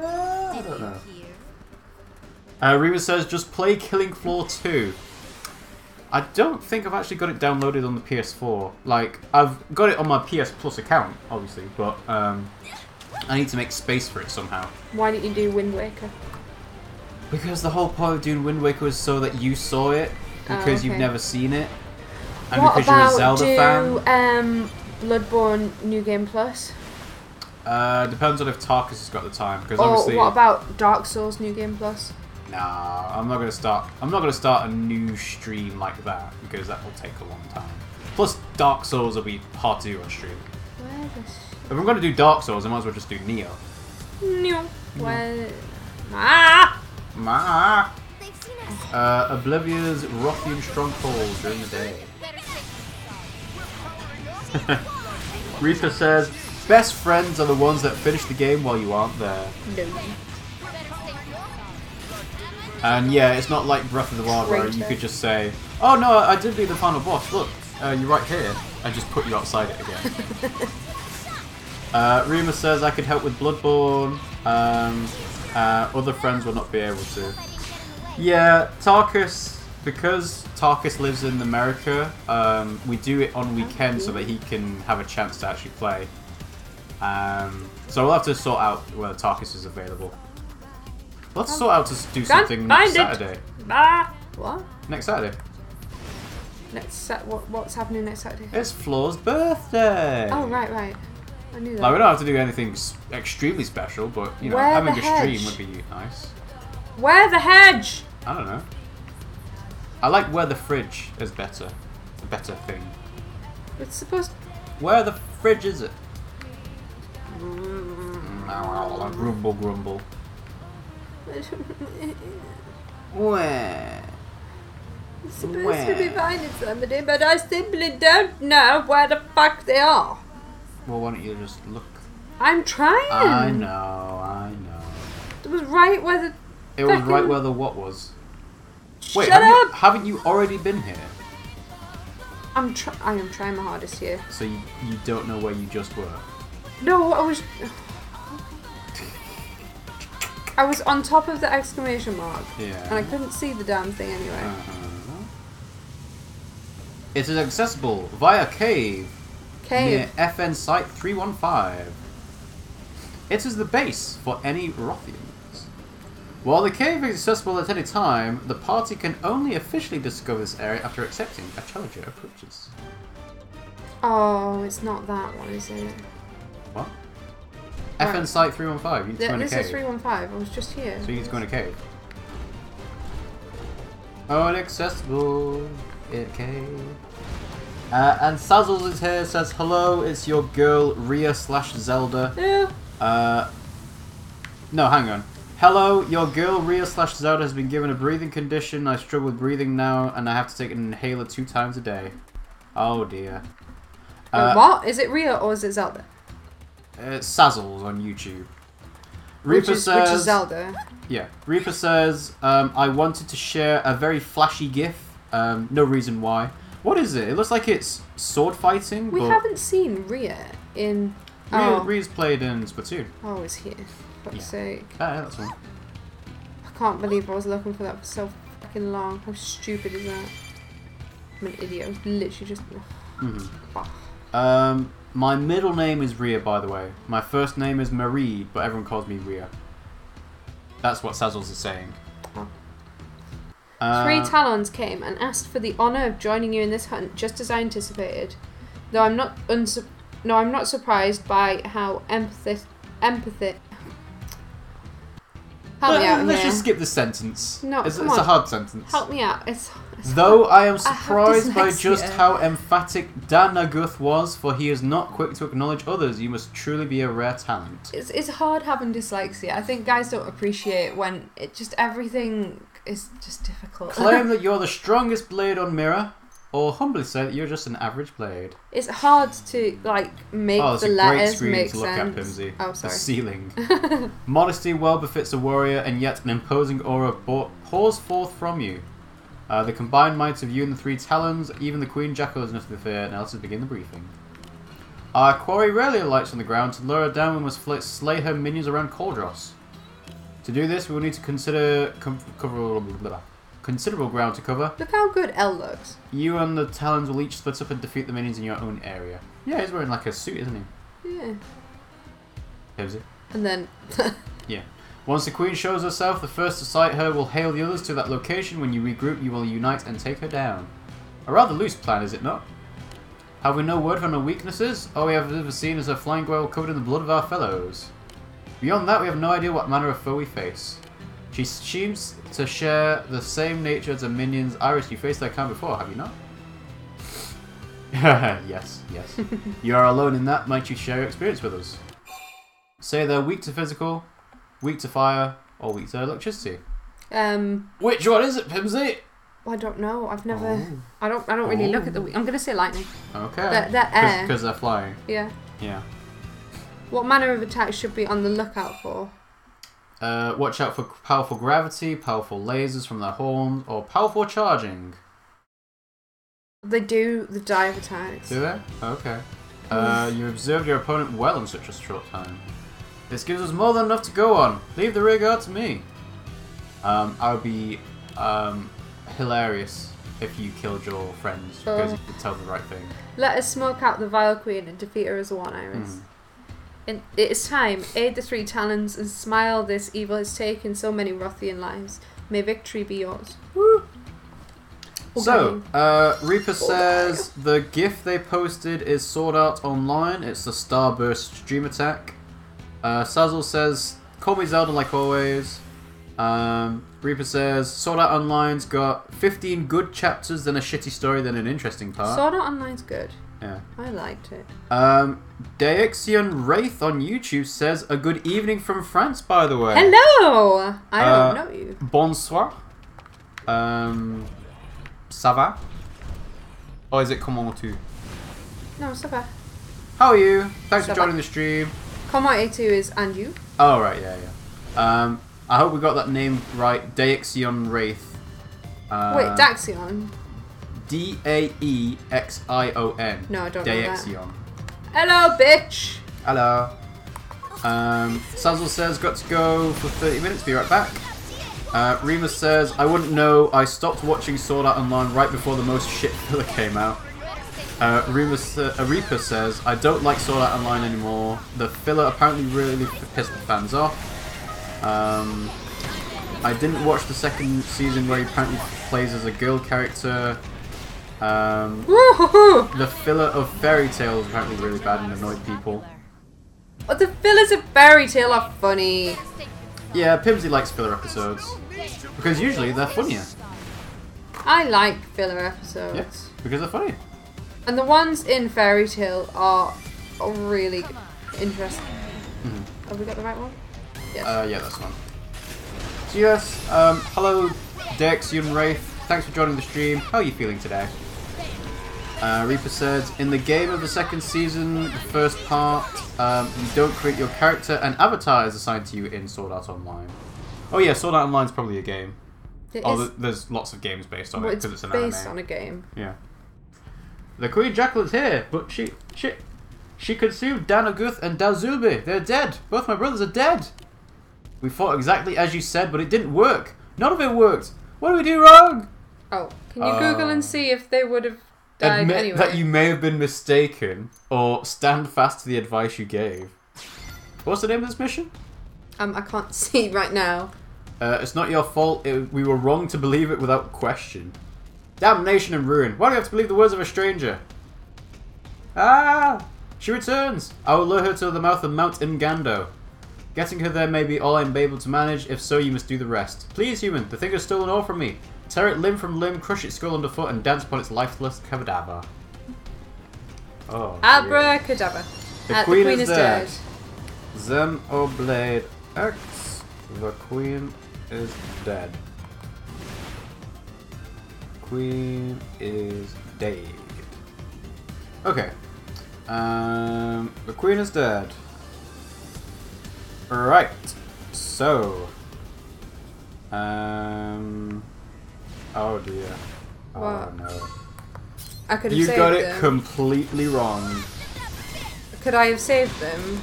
I don't know. Reba says, just play Killing Floor 2. I don't think I've actually got it downloaded on the PS4. Like, I've got it on my PS Plus account, obviously, but I need to make space for it somehow. Why didn't you do Wind Waker? Because the whole point of doing Wind Waker was so that you saw it, because you've never seen it, and what because you're a Zelda fan. Bloodborne New Game Plus? Depends on if Tarkus has got the time, because or obviously... what about Dark Souls New Game Plus? Nah, I'm not gonna start a new stream like that, because that will take a long time. Plus, Dark Souls will be hard to do on stream. If I'm gonna do Dark Souls, I might as well just do Neo. No. Well, ah. Oblivia's Rothian stronghold during the day. Reaper says, best friends are the ones that finish the game while you aren't there. No. And yeah, it's not like Breath of the Wild where you could just say, oh no, I did beat the final boss, look, you're right here, and just put you outside it again. Rima says I could help with Bloodborne, other friends will not be able to. Yeah, Tarkus, because Tarkus lives in America, we do it on weekends so that he can have a chance to actually play. So we'll have to sort out whether Tarkus is available. Let's sort out to do something next Saturday. What? Next Saturday. What's happening next Saturday? It's Floor's birthday. Oh, right. I knew that. Like, we don't have to do anything extremely special, but, you know, Where having the a stream hedge? would be nice. Where the hedge? I don't know. I like where the fridge is better. A better thing. It's supposed to... Where the fridge is it? Grumble, grumble. Where? It's supposed to be finding somebody, but I simply don't know where the fuck they are. Well, why don't you just look? I'm trying. I know. It was right where the... It was right where the what was. Wait, Shut up! Haven't you already been here? I am trying my hardest here. So you don't know where you just were? No, I was on top of the exclamation mark. Yeah. And I couldn't see the damn thing anyway. It is accessible via cave. Cave. Near FN Site 315. It is the base for any Rothians. While the cave is accessible at any time, the party can only officially discover this area after accepting a challenger approaches. Oh, it's not that one, is it? What? Right. FN Site 315. You need to go in a This cave. is 315. I was just here. So you need to go in a cave. Inaccessible in a cave. And Sazzles is here, says, hello, it's your girl Rhea/Zelda. Yeah. No, hang on. Hello, your girl Rhea/Zelda has been given a breathing condition. I struggle with breathing now, and I have to take an inhaler 2 times a day. Oh dear. What? Is it Rhea or is it Zelda? It's Sazzles on YouTube. Which is Zelda. Yeah. Reaper says, I wanted to share a very flashy gif. No reason why. What is it? It looks like it's sword fighting. We but haven't seen Rhea in... Rhea's played in Splatoon. Oh, it's here. For fuck's sake. Yeah, that's one. I can't believe I was looking for that for so fucking long. How stupid is that? I'm an idiot. I was literally just... My middle name is Rhea, by the way. My first name is Marie, but everyone calls me Rhea. That's what Sazzles is saying. Oh. 3 Talons came and asked for the honour of joining you in this hunt, just as I anticipated. Though I'm not surprised by how empathic. Help me out Let's here. just skip this sentence. No, it's come a on. hard sentence. Help me out. It's Though I am I have surprised by just dyslexia. how emphatic Danaguth was, for he is not quick to acknowledge others. You must truly be a rare talent. It's hard having dyslexia. I think guys don't appreciate when it just everything is just difficult. Claim that you're the strongest blade on Mirror, or humbly say that you're just an average blade. It's hard to like make Oh, it's the a great letters screen make to look at, sense. Pimmsy. Oh, The sorry. ceiling. Modesty well befits a warrior, and yet an imposing aura pours forth from you. The combined might of you and the 3 Talons, even the Queen Jackal is nothing to fear. Now let's begin the briefing. Our quarry rarely alights on the ground. To lure her down, we must slay her minions around Cauldros. To do this, we will need to consider considerable ground to cover. Look how good Elle looks. You and the Talons will each split up and defeat the minions in your own area. Yeah, he's wearing like a suit, isn't he? Yeah. Pimmsy. And then Yeah. Once the Queen shows herself, the first to sight her will hail the others to that location. When you regroup, you will unite and take her down. A rather loose plan, is it not? Have we no word on her weaknesses? All we have ever seen is her flying grail covered in the blood of our fellows. Beyond that, we have no idea what manner of foe we face. She seems to share the same nature as the minions. Iris, you faced that kind before, have you not? Yes. You are alone in that. Might you share your experience with us? Say they're weak to physical, weak to fire, or weak to electricity. which one is it, Pimmsy? I don't know. I've never. I don't really look at the. I'm gonna say lightning. Okay. They're air. Because they're flying. Yeah. Yeah. What manner of attack should be on the lookout for? Watch out for powerful gravity, powerful lasers from their horns, or powerful charging. They do the dive attacks. Do they? Okay. You observed your opponent well in such a short time. This gives us more than enough to go on. Leave the rear guard to me. I would be hilarious if you killed your friends because you could tell the right thing. Let us smoke out the Vile Queen and defeat her as one, Iris. And it is time. Aid the 3 Talons and smile. This evil has taken so many Rothian lives. May victory be yours. Woo! So, Reaper says the GIF they posted is Sword Art Online. It's the Starburst stream attack. Sazzle says, call me Zelda like always. Reaper says, Sword Art Online's got 15 good chapters, then a shitty story, then an interesting part. Sword Art Online's good. Yeah. I liked it. Daexion Wraith on YouTube says, a good evening from France, by the way. Hello! I don't know you. Bonsoir. Ça va? Or is it comment tu? No, ça va. How are you? Thanks Ça for va. joining the stream. Comment A2 is and you? Oh, right, yeah. I hope we got that name right. Daexion Wraith. Wait, Daxion? Daexion. No, I don't know that. Daexion. Hello, bitch! Hello. Sazzle says, got to go for 30 minutes, be right back. Remus says, I wouldn't know, I stopped watching Sword Art Online right before the most shit filler came out. Reaper says, I don't like Sword Art Online anymore. The filler apparently really pissed the fans off. I didn't watch the second season where he apparently plays as a girl character. The filler of Fairy Tail is apparently really bad and annoyed people. But the fillers of Fairy Tail are funny. Yeah, Pimmsy likes filler episodes. Because usually they're funnier. I like filler episodes. Yes, because they're funny. And the ones in Fairy Tail are really interesting. Mm-hmm. Have we got the right one? Yes. Yeah, that's one. So yes, hello Daexion Wraith. Thanks for joining the stream. How are you feeling today? Reaper said, in the game of the second season, the first part, you don't create your character and avatar is assigned to you in Sword Art Online. Oh yeah, Sword Art Online is probably a game. There's lots of games based on it because it's an anime. Based on a game. Yeah. The Queen Jacqueline's here, but she consumed Danaguth and Dalzulbi. They're dead. Both my brothers are dead. We fought exactly as you said, but it didn't work. None of it worked. What do we do wrong? Oh, can you Google and see if they would have died Admit anyway? that you may have been mistaken, or stand fast to the advice you gave. What's the name of this mission? I can't see right now. It's not your fault. We were wrong to believe it without question. Damnation and ruin. Why do you have to believe the words of a stranger? Ah! She returns. I will lure her to the mouth of Mount Ingando. Getting her there may be all I am able to manage. If so, you must do the rest. Please, human. The thing has stolen all from me. Tear it limb from limb, crush its skull underfoot, and dance upon its lifeless cadaver. Oh. Abracadabra. The Queen is dead. Xenoblade X. The Queen is dead. Queen is dead. Okay. The Queen is dead. Right. So. Oh dear. Oh what? no. I could have You saved got it them. completely wrong. Could I have saved them?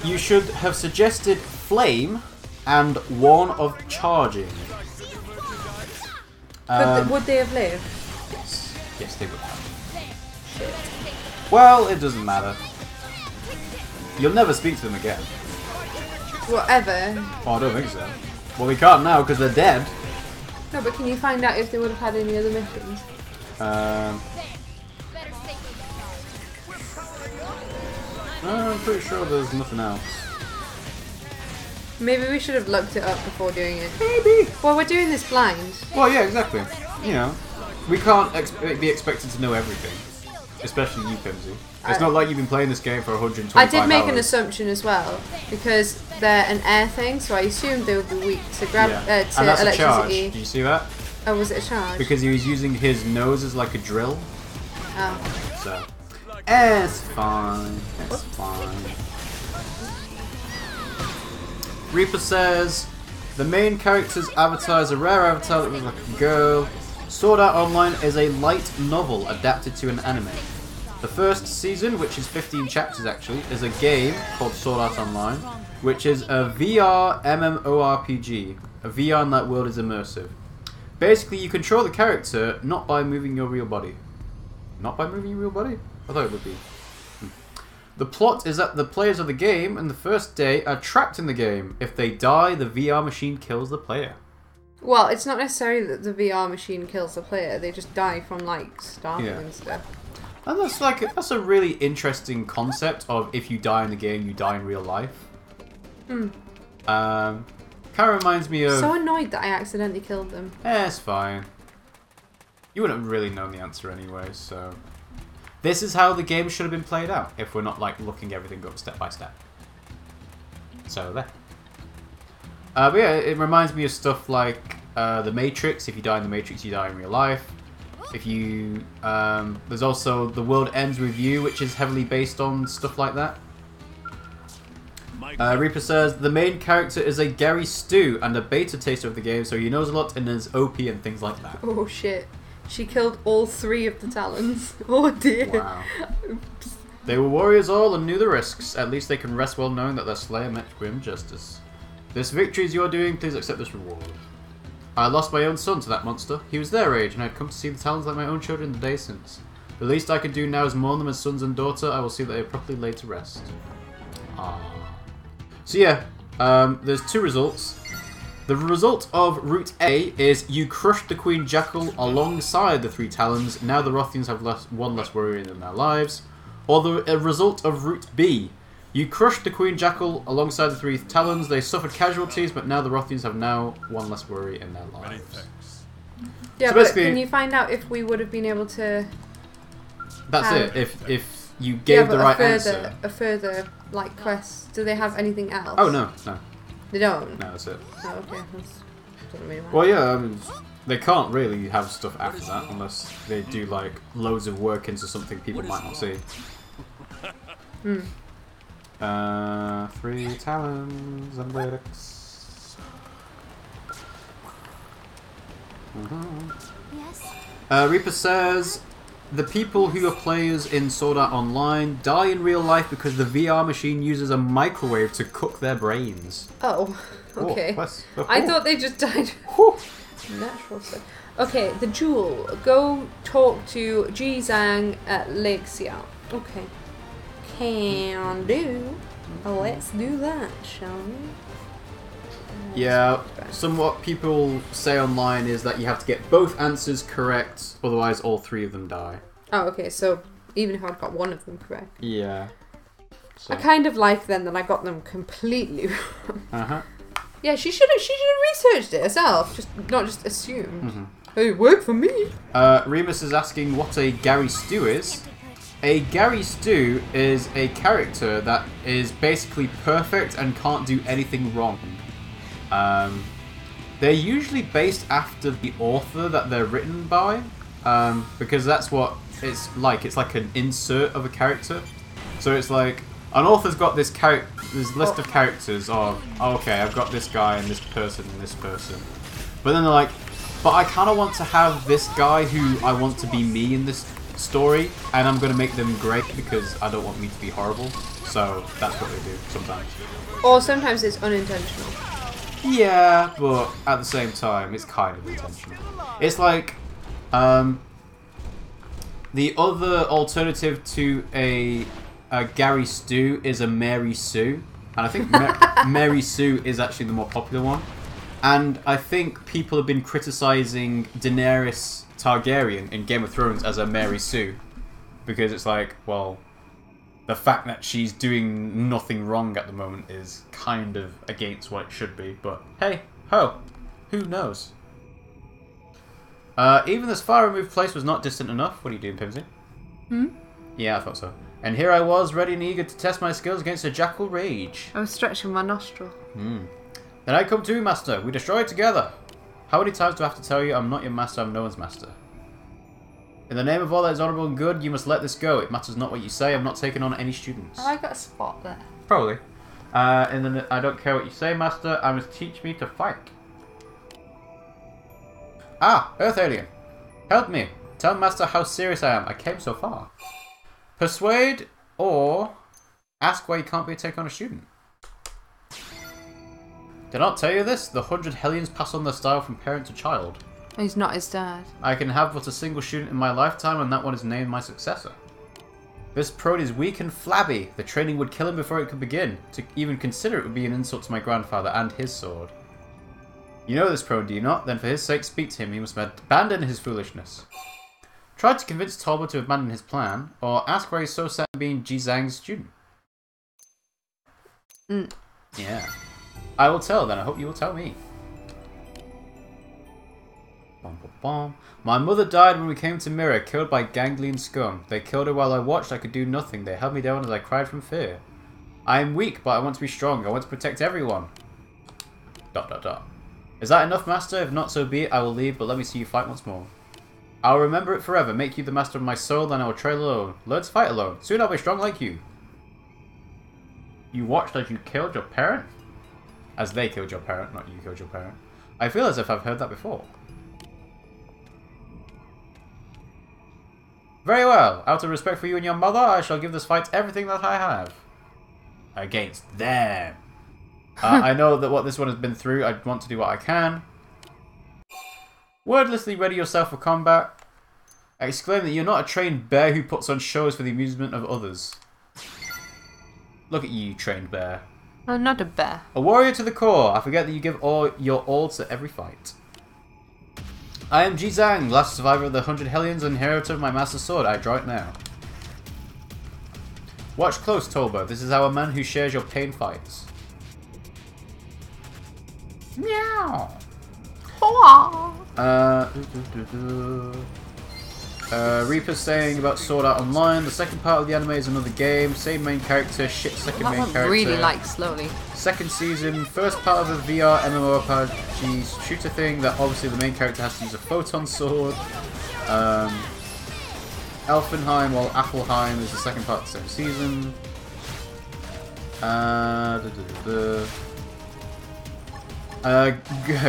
You should have suggested flame and one of charging. Would they have lived? Yes. Yes, they would have. Shit. Well, it doesn't matter. You'll never speak to them again. Whatever. Oh, I don't think so. Well, we can't now because they're dead. No, but can you find out if they would have had any other missions? I'm pretty sure there's nothing else. Maybe we should have looked it up before doing it. Maybe. Well, we're doing this blind. Well, yeah, exactly. You know, we can't be expected to know everything. Especially you, Pimmsy. It's not like you've been playing this game for 125 I did make hours. an assumption as well, because they're an air thing, so I assumed they would be weak to Yeah. to And that's a charge. electricity. Did you see that? Oh, was it a charge? Because he was using his nose as like a drill. Oh. So, it's fine. It's fine. Reaper says, the main character's avatar is a rare avatar that looks like a girl. Sword Art Online is a light novel adapted to an anime. The first season, which is 15 chapters actually, is a game called Sword Art Online, which is a VR MMORPG. A VR in that world is immersive. Basically, you control the character not by moving your real body. Not by moving your real body? I thought it would be. The plot is that the players of the game in the first day are trapped in the game. If they die, the VR machine kills the player. Well, it's not necessarily that the VR machine kills the player. They just die from, like, starving and stuff. And that's a really interesting concept of if you die in the game, you die in real life. Kind of reminds me of... So annoyed that I accidentally killed them. It's fine. You wouldn't have really known the answer anyway, so... This is how the game should have been played out, if we're not, like, looking everything up step by step. So, there. But yeah, it reminds me of stuff like The Matrix. If you die in The Matrix, you die in real life. If you... there's also The World Ends With You, which is heavily based on stuff like that. Reaper says, the main character is a Gary Stu and a beta taster of the game, so he knows a lot and is OP and things like that. Oh shit. She killed all 3 of the Talons. Oh dear. Wow. They were warriors all and knew the risks. At least they can rest well knowing that their slayer met grim justice. This victory is your doing, please accept this reward. I lost my own son to that monster. He was their age, and I'd come to see the Talons like my own children the day since. The least I can do now is mourn them as sons and daughter. I will see that they are properly laid to rest. Ah. So yeah, there's 2 results. The result of Route A is you crushed the Queen Jackal alongside the 3 Talons. Now the Rothians have one less worry in their lives. Or the result of Route B. You crushed the Queen Jackal alongside the 3 Talons. They suffered casualties, but now the Rothians have one less worry in their lives. Yeah, so but can you find out if we would have been able to... That's it. If you gave the right answer. A further, like, quest. Do they have anything else? Oh, no. They don't? No, that's it. Oh, okay. Doesn't really matter. Well, yeah, I mean, they can't really have stuff after that unless they do, like, loads of work into something people might not see. 3 Talons and Radix. Yes? Reaper says, the people who are players in Sword Art Online die in real life because the VR machine uses a microwave to cook their brains. Oh, okay. Oh, I thought they just died. Whew. Natural stuff. Okay, the Jewel. Go talk to Ji Zhang at Lake Xiao. Okay. Can do. Let's do that, shall we? Yeah, somewhat people say online is that you have to get both answers correct, otherwise all 3 of them die. Oh, okay, so even if I'd got one of them correct. Yeah. So. I kind of like then that I got them completely wrong. Uh-huh. Yeah, she should have researched it herself, not just assumed. Hey, it worked for me. Remus is asking what a Gary Stu is. A Gary Stu is a character that is basically perfect and can't do anything wrong. They're usually based after the author that they're written by, because that's what it's like. It's like an insert of a character. So it's like an author's got this list of characters of, oh, okay, I've got this guy and this person and this person. But then they're like, but I kind of want to have this guy who I want to be me in this story, and I'm going to make them great because I don't want me to be horrible. So that's what they do sometimes. Or sometimes it's unintentional. Yeah, but at the same time, it's kind of intentional. It's like, the other alternative to a Gary Stu is a Mary Sue. And I think Mary Sue is actually the more popular one. And I think people have been criticising Daenerys Targaryen in Game of Thrones as a Mary Sue. Because it's like, well, the fact that she's doing nothing wrong at the moment is kind of against what it should be. But hey, ho, who knows? Even this far removed place was not distant enough. What are you doing, Pimmsy? Yeah, I thought so. And here I was, ready and eager to test my skills against a jackal rage. I was stretching my nostril. Then I come to you, master. We destroy it together. How many times do I have to tell you I'm not your master, I'm no one's master? In the name of all that is honourable and good, you must let this go. It matters not what you say, I'm not taking on any students. Have I got a spot there? Probably. And then I don't care what you say, master, I must teach me to fight. Ah, Earth Alien. Help me. Tell master how serious I am. I came so far. Persuade or ask why you can't be take on a student. Did I not tell you this? The 100 Hellions pass on their style from parent to child. He's not his dad. I can have but a single student in my lifetime, and that one is named my successor. This prode is weak and flabby. The training would kill him before it could begin. To even consider it would be an insult to my grandfather and his sword. You know this pro, do you not? Then for his sake speak to him. He must abandon his foolishness. Try to convince Tolba to abandon his plan, or ask why he's so set on being Ji Zhang's student. Yeah. I will tell then. I hope you will tell me. Bum, bum, bum. My mother died when we came to Mirror, killed by ganglion scum. They killed her while I watched. I could do nothing. They held me down as I cried from fear. I am weak, but I want to be strong. I want to protect everyone. ... Is that enough, master? If not, so be it. I will leave, but let me see you fight once more. I will remember it forever. Make you the master of my soul, then I will trail alone. Learn to fight alone. Soon I'll be strong like you. You watched as you killed your parent? As they killed your parent, not you killed your parent. I feel as if I've heard that before. Very well. Out of respect for you and your mother, I shall give this fight everything that I have. Against them. I know that what this one has been through. I want to do what I can. Wordlessly ready yourself for combat. Exclaim that you're not a trained bear who puts on shows for the amusement of others. Look at you, trained bear. I'm not a bear. A warrior to the core. I forget that you give your all to every fight. I am Ji Zhang, last survivor of the 100 Hellions and inheritor of my master's sword. I draw it now. Watch close, Tolba. This is our man who shares your pain fights. Meow. Reaper's saying about Sword Art Online. The second part of the anime is another game. Same main character, shit second main character. Really like slowly. Second season, first part of the VR MMORPG shooter thing that obviously the main character has to use a photon sword. Elfenheim, while Appleheim is the second part of the same season.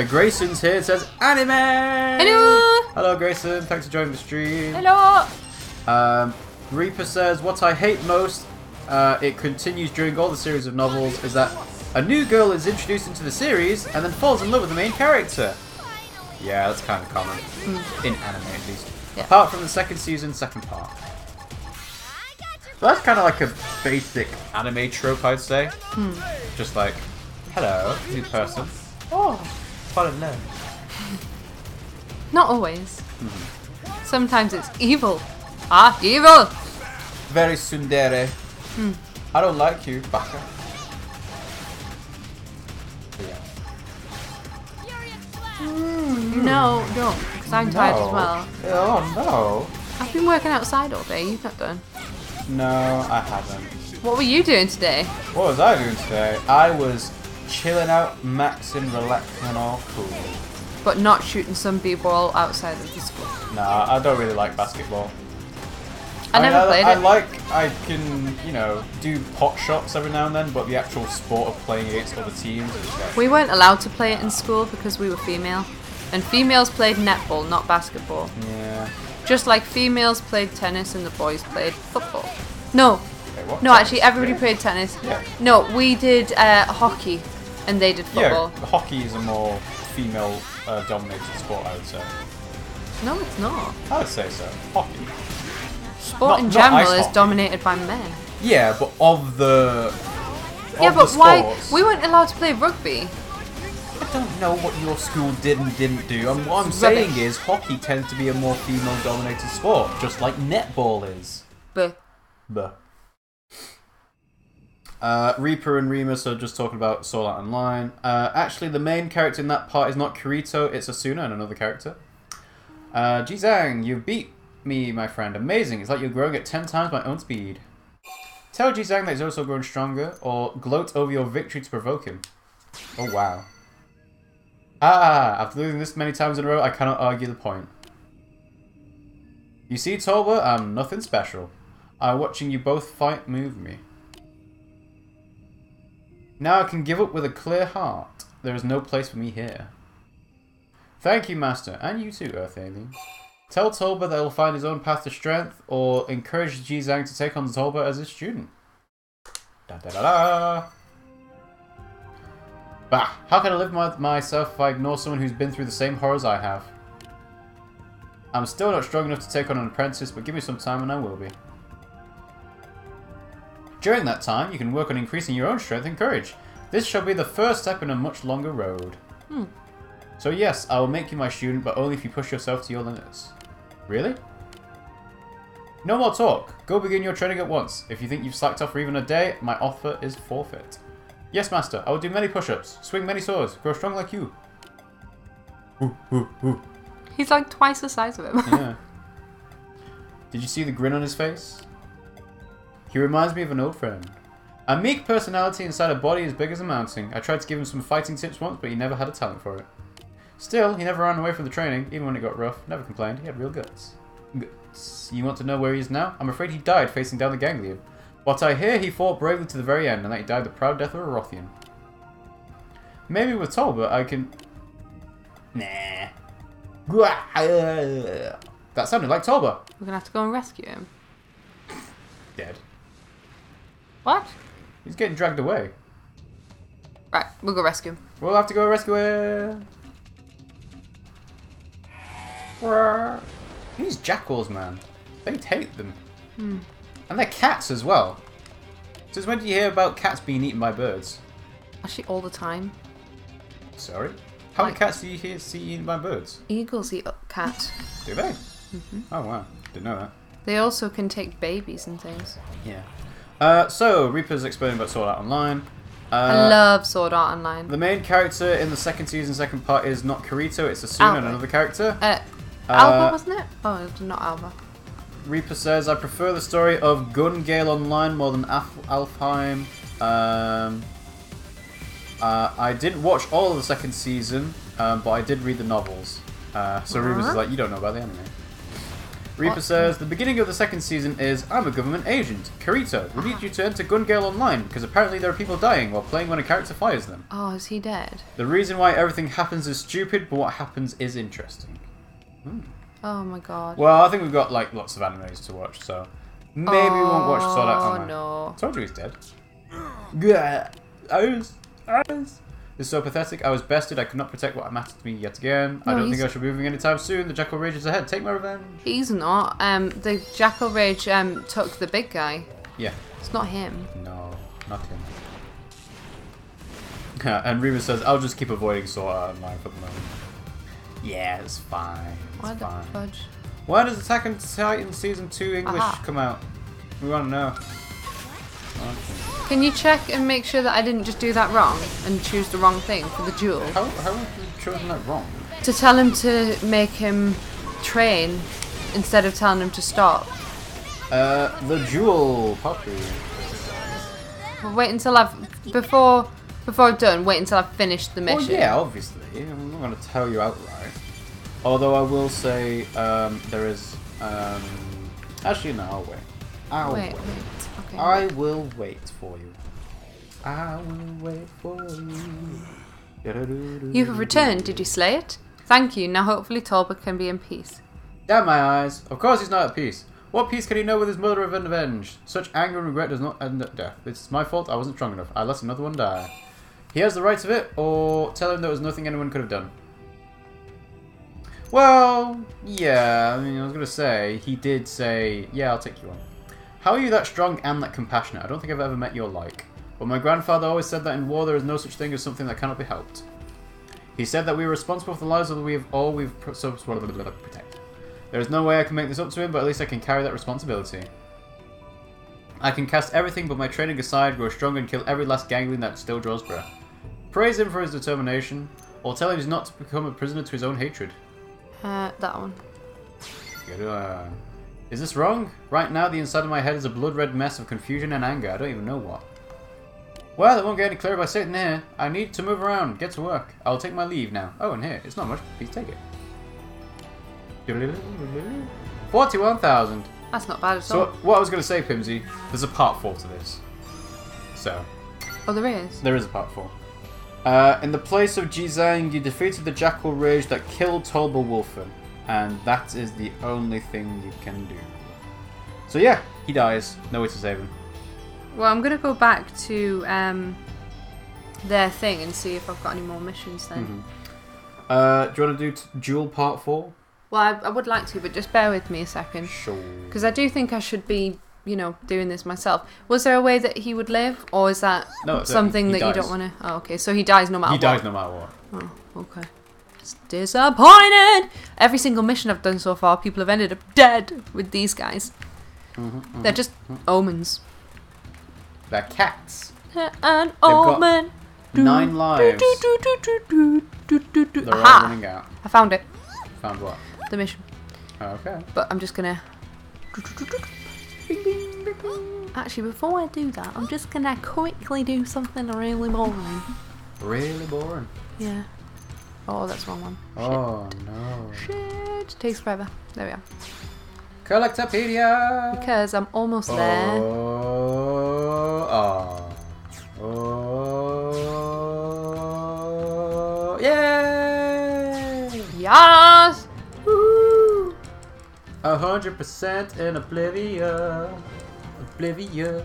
Grayson's here. It says anime. Hello. Hello, Grayson. Thanks for joining the stream. Hello. Reaper says, what I hate most, it continues during all the series of novels, is that a new girl is introduced into the series and then falls in love with the main character. Yeah, that's kind of common. In anime, at least. Yeah. Apart from the second season, second part. So that's kind of like a basic anime trope, I'd say. Just like, hello, new person. Oh, fall in love. Not always. Sometimes it's evil. Ah, evil! Very tsundere. I don't like you, baka. No, don't, because I'm tired as well. Oh no. I've been working outside all day, you've not done. No, I haven't. What were you doing today? What was I doing today? I was chilling out, maxing, relaxing, all cool. But not shooting some b-ball outside of the school. Nah, I don't really like basketball. I never played it. I can, you know, do pot shots every now and then, but the actual sport of playing against other teams is like... We weren't allowed to play it in school because we were female. And females played netball, not basketball. Yeah. Just like females played tennis and the boys played football. No. Wait, what? No, actually everybody played tennis. Yeah. No, we did hockey and they did football. Yeah, hockey is a more female dominated sport, I would say. No, it's not. I would say so. Hockey. Sport in general is dominated by men. Yeah, but of the... Yeah, but why? We weren't allowed to play rugby. I don't know what your school did and didn't do. And what I'm saying is, hockey tends to be a more female-dominated sport, just like netball is. But Reaper and Remus are just talking about Sword Art Online. Actually, the main character in that part is not Kirito, it's Asuna and another character. Ji Zhang, you beat me, my friend. Amazing. It's like you're growing at 10 times my own speed. Tell Ji Zhang that he's also grown stronger, or gloat over your victory to provoke him. Oh, wow. After losing this many times in a row, I cannot argue the point. You see, Tolba, I'm nothing special. Watching you both fight move me. Now I can give up with a clear heart. There is no place for me here. Thank you, Master, and you too, Earth Alien. Tell Tolba that he'll find his own path to strength, or encourage Ji Zhang to take on Tolba as his student. Da da da da! Bah! How can I live myself if I ignore someone who's been through the same horrors I have? I'm still not strong enough to take on an apprentice, but give me some time and I will be. During that time, you can work on increasing your own strength and courage. This shall be the first step in a much longer road. So yes, I will make you my student, but only if you push yourself to your limits. Really? No more talk. Go begin your training at once. If you think you've slacked off for even a day, my offer is forfeit. Yes, master. I will do many push-ups, swing many swords, grow strong like you. He's like twice the size of him. Yeah. Did you see the grin on his face? He reminds me of an old friend. A meek personality inside a body as big as a mountain. I tried to give him some fighting tips once, but he never had a talent for it. Still, he never ran away from the training, even when it got rough. Never complained. He had real guts. Guts. You want to know where he is now? I'm afraid he died facing down the ganglion. But I hear he fought bravely to the very end, and that he died the proud death of a Rothian. Maybe with Talbot I can... Nah. That sounded like Talbot. We're gonna have to go and rescue him. Dead. What? He's getting dragged away. Right, we'll go rescue him. We'll have to go rescue him. These jackals, man. They hate them. And they're cats as well. Since when did you hear about cats being eaten by birds? Actually, all the time. Sorry? How many cats do you see eaten by birds? Eagles eat cats. Do they? Oh, wow. Didn't know that. They also can take babies and things. Yeah. So, Reaper's explaining about Sword Art Online. I love Sword Art Online. The main character in the second season, second part, is not Kirito, it's Asuna and another character. Alba, wasn't it? Oh, it's not Alba. Reaper says, I prefer the story of Gun Gale Online more than Alfheim. I didn't watch all of the second season, but I did read the novels. So Reaper's is like, you don't know about the anime. Reaper says, the beginning of the second season is, I'm a government agent. Kirito, we need you to enter Gun Gale Online, because apparently there are people dying while playing when a character fires them. Oh, is he dead? The reason why everything happens is stupid, but what happens is interesting. Oh my god. Well, I think we've got like lots of animes to watch, so maybe we won't watch Sword Art Online. Oh no. Told you he's dead. Yeah. It's so pathetic. I was bested. I could not protect what mattered to me yet again. I don't think I should be moving anytime soon. The Jackal Rage is ahead. Take my revenge. He's not. The Jackal Rage took the big guy. Yeah. It's not him. No, not him. And Reba says, I'll just keep avoiding Sword Art Online for the moment. Yeah, it's fine. Why the fudge? Why does Attack on Titan Season 2 English come out? We want to know. Can you check and make sure that I didn't just do that wrong and choose the wrong thing for the duel? How have you chosen that wrong? To tell him to make him train instead of telling him to stop. The duel, Poppy. Well, wait until before I've done, wait until I've finished the mission. Well, yeah, obviously. I'm not going to tell you outright. Although I will say, there is, actually no, I'll wait. I'll wait. Okay. I will wait for you. I will wait for you. You have returned. Did you slay it? Thank you. Now hopefully Talbot can be in peace. Damn my eyes. Of course he's not at peace. What peace can he know with his mother of avenged? Such anger and regret does not end at death. It's my fault. I wasn't strong enough. I let another one die. He has the rights of it, or tell him there was nothing anyone could have done. Well, yeah, I mean, I was going to say, he did say, yeah, I'll take you on. How are you that strong and that compassionate? I don't think I've ever met your like. But my grandfather always said that in war there is no such thing as something that cannot be helped. He said that we are responsible for the lives of we've protect. There is no way I can make this up to him, but at least I can carry that responsibility. I can cast everything but my training aside, grow strong and kill every last ganglion that still draws breath. Praise him for his determination, or tell him he's not to become a prisoner to his own hatred. That one. Is this wrong? Right now the inside of my head is a blood-red mess of confusion and anger. I don't even know what. Well, it won't get any clearer by sitting here. I need to move around. Get to work. I'll take my leave now. Oh, and here. It's not much. Please take it. 41,000. That's not bad at all. So, what I was going to say, Pimmsy, there's a part 4 to this. So. Oh, there is? There is a part 4. In the place of Jizang, you defeated the Jackal Rage that killed Tolba Wolfen. And that is the only thing you can do. So yeah, he dies. No way to save him. Well, I'm going to go back to their thing and see if I've got any more missions then. Do you want to do Duel Part 4? Well, I would like to, but just bear with me a second. Sure. Because I do think I should be, doing this myself. Was there a way that he would live? Or is that something that you don't want to... Oh, okay. So he dies no matter what? He dies no matter what. Oh, okay. It's disappointed. Every single mission I've done so far, people have ended up dead with these guys. They're just omens. They're cats. An omen. 9 lives. They're all running out. I found it. Found what? The mission. Okay. But I'm just gonna... Actually, before I do that, I'm just gonna quickly do something really boring. Really boring. Yeah. Oh, that's the wrong one. Oh, no. Shit. Takes forever. There we are. Collectopedia! Because I'm almost there. Oh, yay! Yes! Woo! 100% in Oblivia. Oblivia.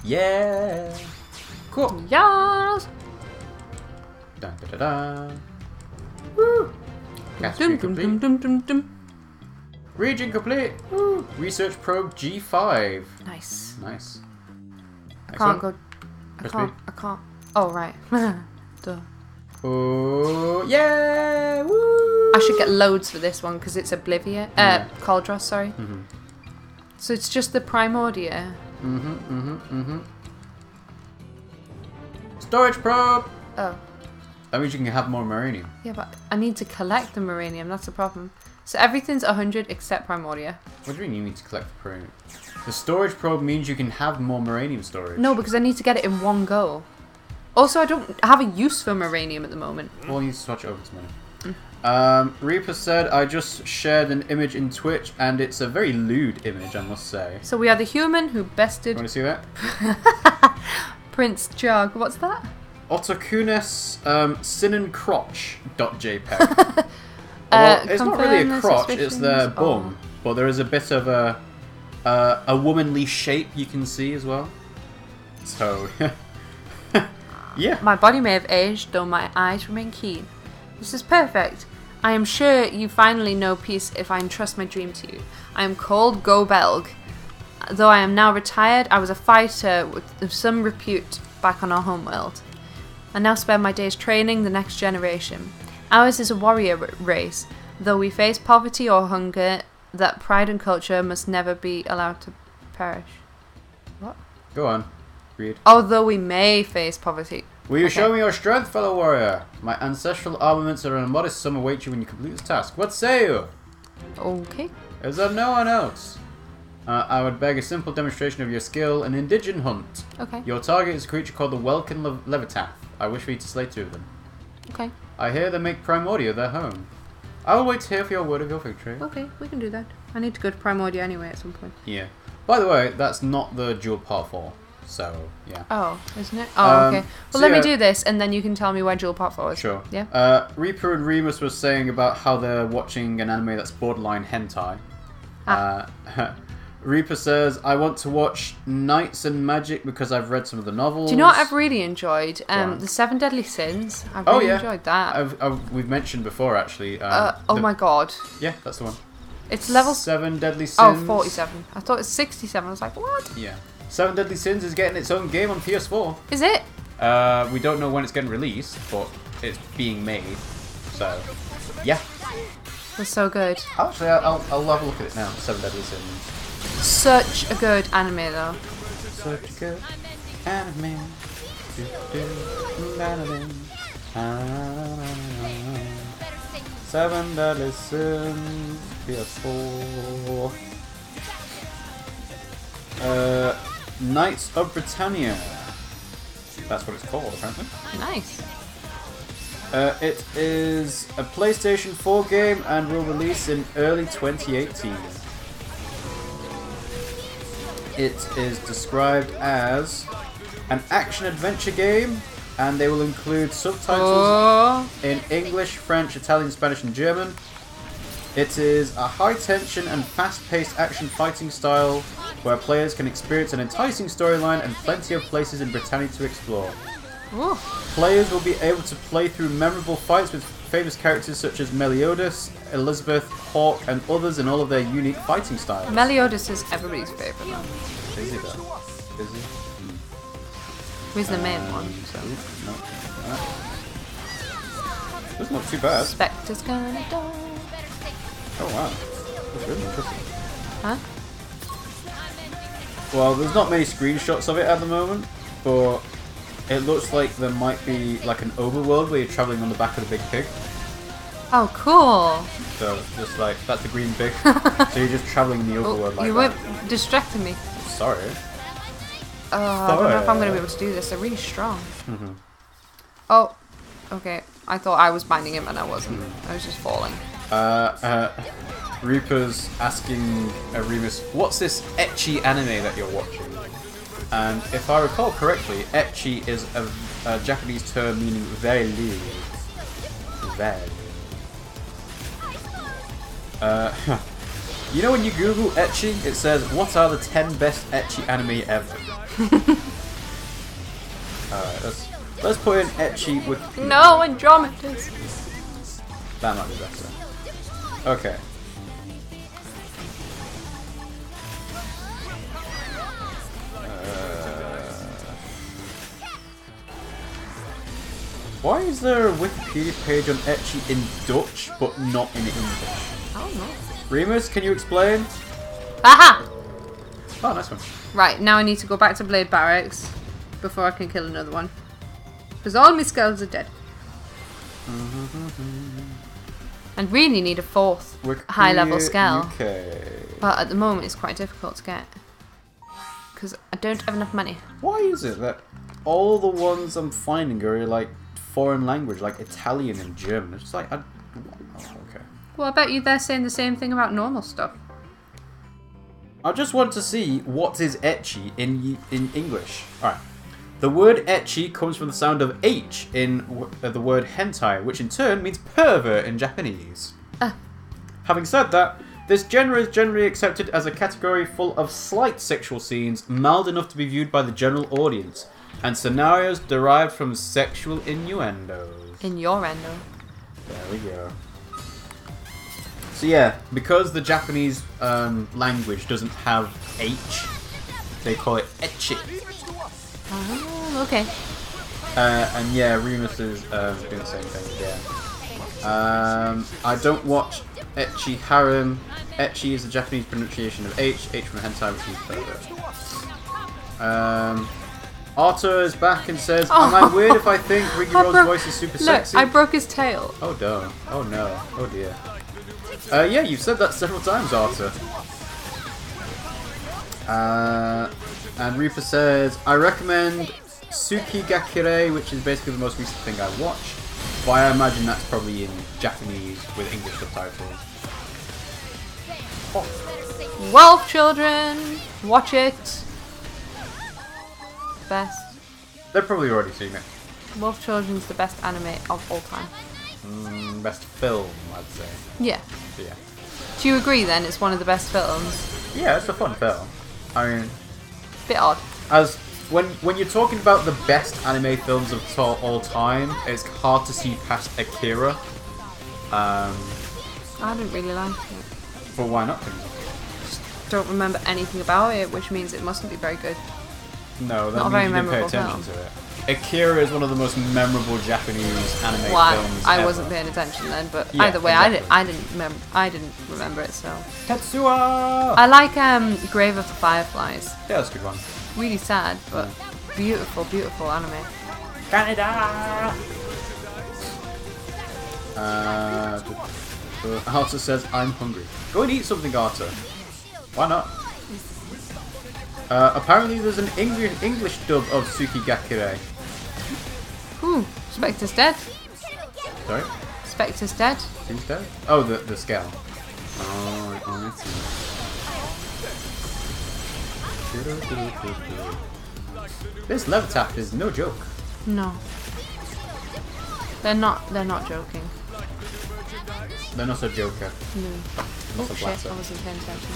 Yeah! Cool. Yes! Dun, da, da, da. Woo! Dum, dum, dum, dum, dum, dum. Region complete! Woo! Research probe G5. Nice. Nice. I can't go. I can't. Oh, right. Duh. Oh, yeah! Woo! I should get loads for this one because it's Oblivia. Cauldros, sorry. So it's just the Primordia. Storage probe! Oh. That means you can have more Marinium. Yeah, but I need to collect the Marinium. That's the problem. So everything's 100 except Primordia. What do you mean you need to collect the Marinium? The storage probe means you can have more Marinium storage. No, because I need to get it in one go. Also, I don't have a use for Marinium at the moment. Well, you need to switch over to Marinium. Reaper said, I just shared an image in Twitch, and it's a very lewd image, I must say. So we are the human who bested... Want to see that? Prince Jog. What's that? Otokunes sinencrotch.jpg. Well, it's not really a crotch, it's their bum. But there is a bit of a womanly shape you can see as well. So, yeah. My body may have aged, though my eyes remain keen. This is perfect. I am sure you finally know peace if I entrust my dream to you. I am called Gobelg. Though I am now retired, I was a fighter with some repute back on our homeworld. I now spend my days training the next generation. Ours is a warrior race. Though we face poverty or hunger, that pride and culture must never be allowed to perish. What? Go on. Read. Although we may face poverty. Will you show me your strength, fellow warrior? My ancestral armaments are in a modest sum await you when you complete this task. What say you? Okay. Is there no one else? I would beg a simple demonstration of your skill in indigent hunt. Okay. Your target is a creature called the Welkin Levitath. I wish for you to slay 2 of them. Okay. I hear they make Primordia their home. I will wait to hear for your word of your victory. Okay, we can do that. I need to go to Primordia anyway at some point. Yeah. By the way, that's not the dual part 4. So, yeah. Oh, isn't it? Oh, okay. Well, let me do this, and then you can tell me where Dual Part 4 is. Sure. Yeah? Reaper and Remus was saying about how they're watching an anime that's borderline hentai. Reaper says, I want to watch Knights and Magic because I've read some of the novels. Do you know what I've really enjoyed? The 7 Deadly Sins. I've really enjoyed that. We've mentioned before, actually. Oh my god. Yeah, that's the one. It's level... 7 Deadly Sins. Oh, 47. I thought it was 67. I was like, what? Yeah. 7 Deadly Sins is getting its own game on PS4. Is it? We don't know when it's getting released, but it's being made. So, yeah. It's so good. Actually, I'll have a look at it now. 7 Deadly Sins. Such a good anime, though. Such a good anime. Seven Deadly Sins. PS4. Knights of Britannia. That's what it's called, apparently. Nice. It is a PlayStation 4 game and will release in early 2018. It is described as an action-adventure game, and they will include subtitles in English, French, Italian, Spanish, and German. It is a high-tension and fast-paced action fighting style where players can experience an enticing storyline and plenty of places in Britannia to explore. Ooh. Players will be able to play through memorable fights with famous characters such as Meliodas, Elizabeth, Hawk, and others in all of their unique fighting styles. Meliodas is everybody's favourite one. Is he though? Is he? He's the main one. So. That's not too bad. Spectre's gonna die. Oh wow. That's really interesting. Huh? Well, there's not many screenshots of it at the moment, but it looks like there might be like an overworld where you're travelling on the back of the big pig. Oh, cool. So, just like, that's the green pig. So you're just travelling in the overworld like you that. weren't distracting me. Sorry. I don't know if I'm going to be able to do this. They're really strong. Mm-hmm. Oh, okay. I thought I was binding him and I wasn't. I was just falling. Reaper's asking Remus, what's this ecchi anime that you're watching? And if I recall correctly, ecchi is a Japanese term meaning very lewd. Very. You know when you Google ecchi, it says, what are the 10 best ecchi anime ever? Alright, let's put in ecchi with... No, Andromedas! That might be better. Okay. Why is there a Wikipedia page on ecchi in Dutch, but not in English? I don't know. Remus, can you explain? Aha! Oh, nice one. Right, now I need to go back to Blade Barracks before I can kill another one. Because all my skulls are dead. And really need a fourth high level skull. But at the moment it's quite difficult to get. Because I don't have enough money. Why is it that all the ones I'm finding are like foreign language, like Italian and German? It's just like, okay. Well, I bet you they're saying the same thing about normal stuff. I just want to see what is ecchi in English. Alright. The word ecchi comes from the sound of H in the word hentai, which in turn means pervert in Japanese. Having said that, this genre is generally accepted as a category full of slight sexual scenes, mild enough to be viewed by the general audience, and scenarios derived from sexual innuendos. Innuendo. There we go. So yeah, because the Japanese language doesn't have H, they call it ecchi. Oh, okay. And yeah, Remus is doing the same thing again. I don't watch ecchi harem. Ecchi is the Japanese pronunciation of H from hentai, which means pervert. Arthur is back and says, am I weird if I think RiggyRob's voice is super sexy? Look, I broke his tail. Oh, no. Oh, no. Oh, dear. Yeah, you've said that several times, Arthur. And Reaper says, I recommend Tsuki Gakure, which is basically the most recent thing I watched. But I imagine that's probably in Japanese with English subtitles. Wolf Children! Watch it! Best. They've probably already seen it. Wolf Children's the best anime of all time. Best film, I'd say. Yeah. So, yeah. Do you agree then it's one of the best films? Yeah, it's a fun film. I mean... Bit odd. As when you're talking about the best anime films of all time, it's hard to see past Akira. I didn't really like it. But why not? Don't remember anything about it, which means it mustn't be very good. No, that Not means a you very didn't pay memorable attention to it. Akira is one of the most memorable Japanese anime films I ever. wasn't paying attention then, but Yeah, either way, exactly. I didn't remember it. So Tetsuya! I like Grave of the Fireflies. Yeah, that's a good one. Really sad, but beautiful, beautiful anime. Canada! Arthur says, I'm hungry. Go and eat something, Arthur. Why not? Apparently there's an English dub of Tsuki Gakure. Ooh, Spectre's dead. Sorry? Spectre's dead. Who's dead? Oh, the scale. Oh, I see. This lever tap is no joke. No. They're not joking. They're not a joker. No. Not Oh a shit, blatter. I wasn't paying attention.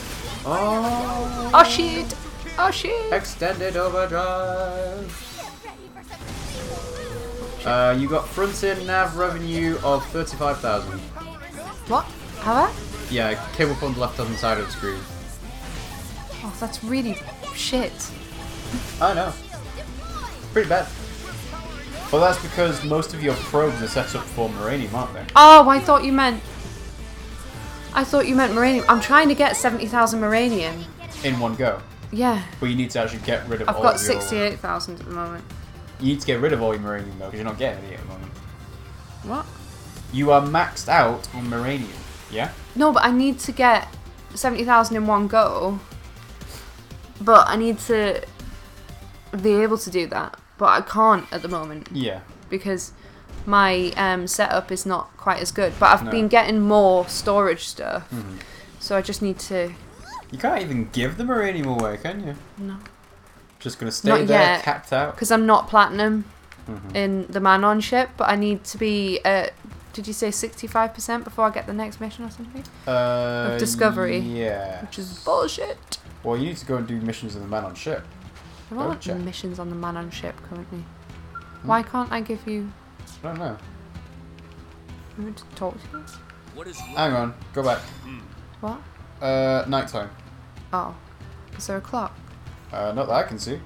Oh! Oh shit! Oh shit! Extended overdrive. You got front-end nav revenue of 35,000. What? Have I? Yeah, cable on the left-hand side of the screen. Oh, that's really shit. I know. Pretty bad. Well, that's because most of your probes are set up for Moranium, aren't they? Oh, I thought you meant Moranium. I'm trying to get 70,000 Moranium. In one go. Yeah. But you need to actually get rid of I've all got of your... 68,000 at the moment. You need to get rid of all your Moranium, though, because you're not getting any at the moment. What? You are maxed out on Moranium, yeah? No, but I need to get 70,000 in one go. But I need to be able to do that. But I can't at the moment. Yeah. Because my setup is not quite as good. But I've been getting more storage stuff. Mm-hmm. So I just need to... You can't even give the Moranium away, can you? No. Just going to stay Not there, yet, capped out? Because I'm not platinum in the Manon ship. But I need to be at... Did you say 65% before I get the next mission or something? Of discovery. Yeah. Which is bullshit. Well, you need to go and do missions in the Manon ship. There aren't missions on the Manon ship currently. Why can't I give you... I don't know. I want to talk to you. Hang on, go back. What? Nighttime. Oh. Is there a clock? Not that I can see.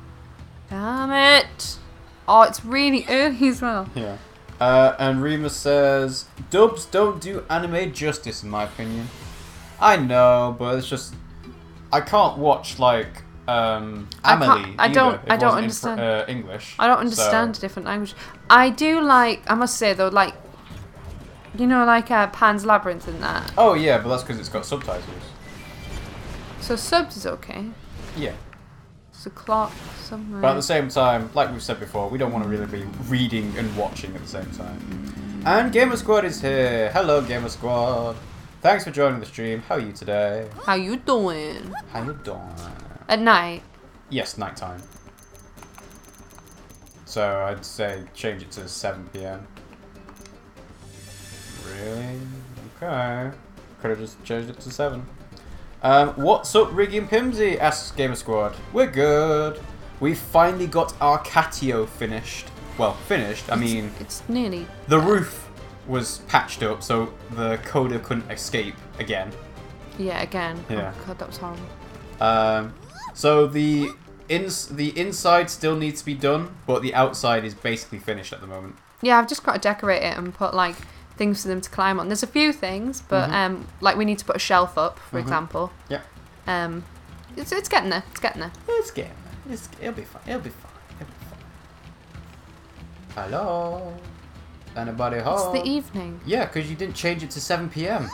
Damn it! Oh, it's really early as well. Yeah. And Remus says, dubs don't do anime justice in my opinion. I know, but it's just... I can't watch, like, Amelie I don't either, understand English. I don't understand a different language. I do like, I must say though, like, you know, like Pan's Labyrinth and that. Oh yeah, but that's because it's got subtitles. So subs is okay. Yeah. It's a clock somewhere. But at the same time, like we've said before, we don't want to really be reading and watching at the same time. And Gamer Squad is here. Hello, Gamer Squad. Thanks for joining the stream. How are you today? How you doing? How you doing? At night? Yes, nighttime. So I'd say change it to 7 PM. Really? Okay. Could have just changed it to 7. What's up, Riggy and Pimmsy? Asks Gamer Squad. We're good. We finally got our Catio finished. Well, finished. I mean, it's nearly. The roof was patched up, so the coder couldn't escape again. Yeah, again. Yeah. Oh god, that was horrible. So the inside still needs to be done, but the outside is basically finished at the moment. Yeah, I've just got to decorate it and put like things for them to climb on. There's a few things, but like we need to put a shelf up, for example. Yeah. It's getting there. It's getting there. It's getting there. It'll be fine. It'll be fine. It'll be fine. Hello. Anybody home? It's the evening. Yeah, because you didn't change it to 7 PM.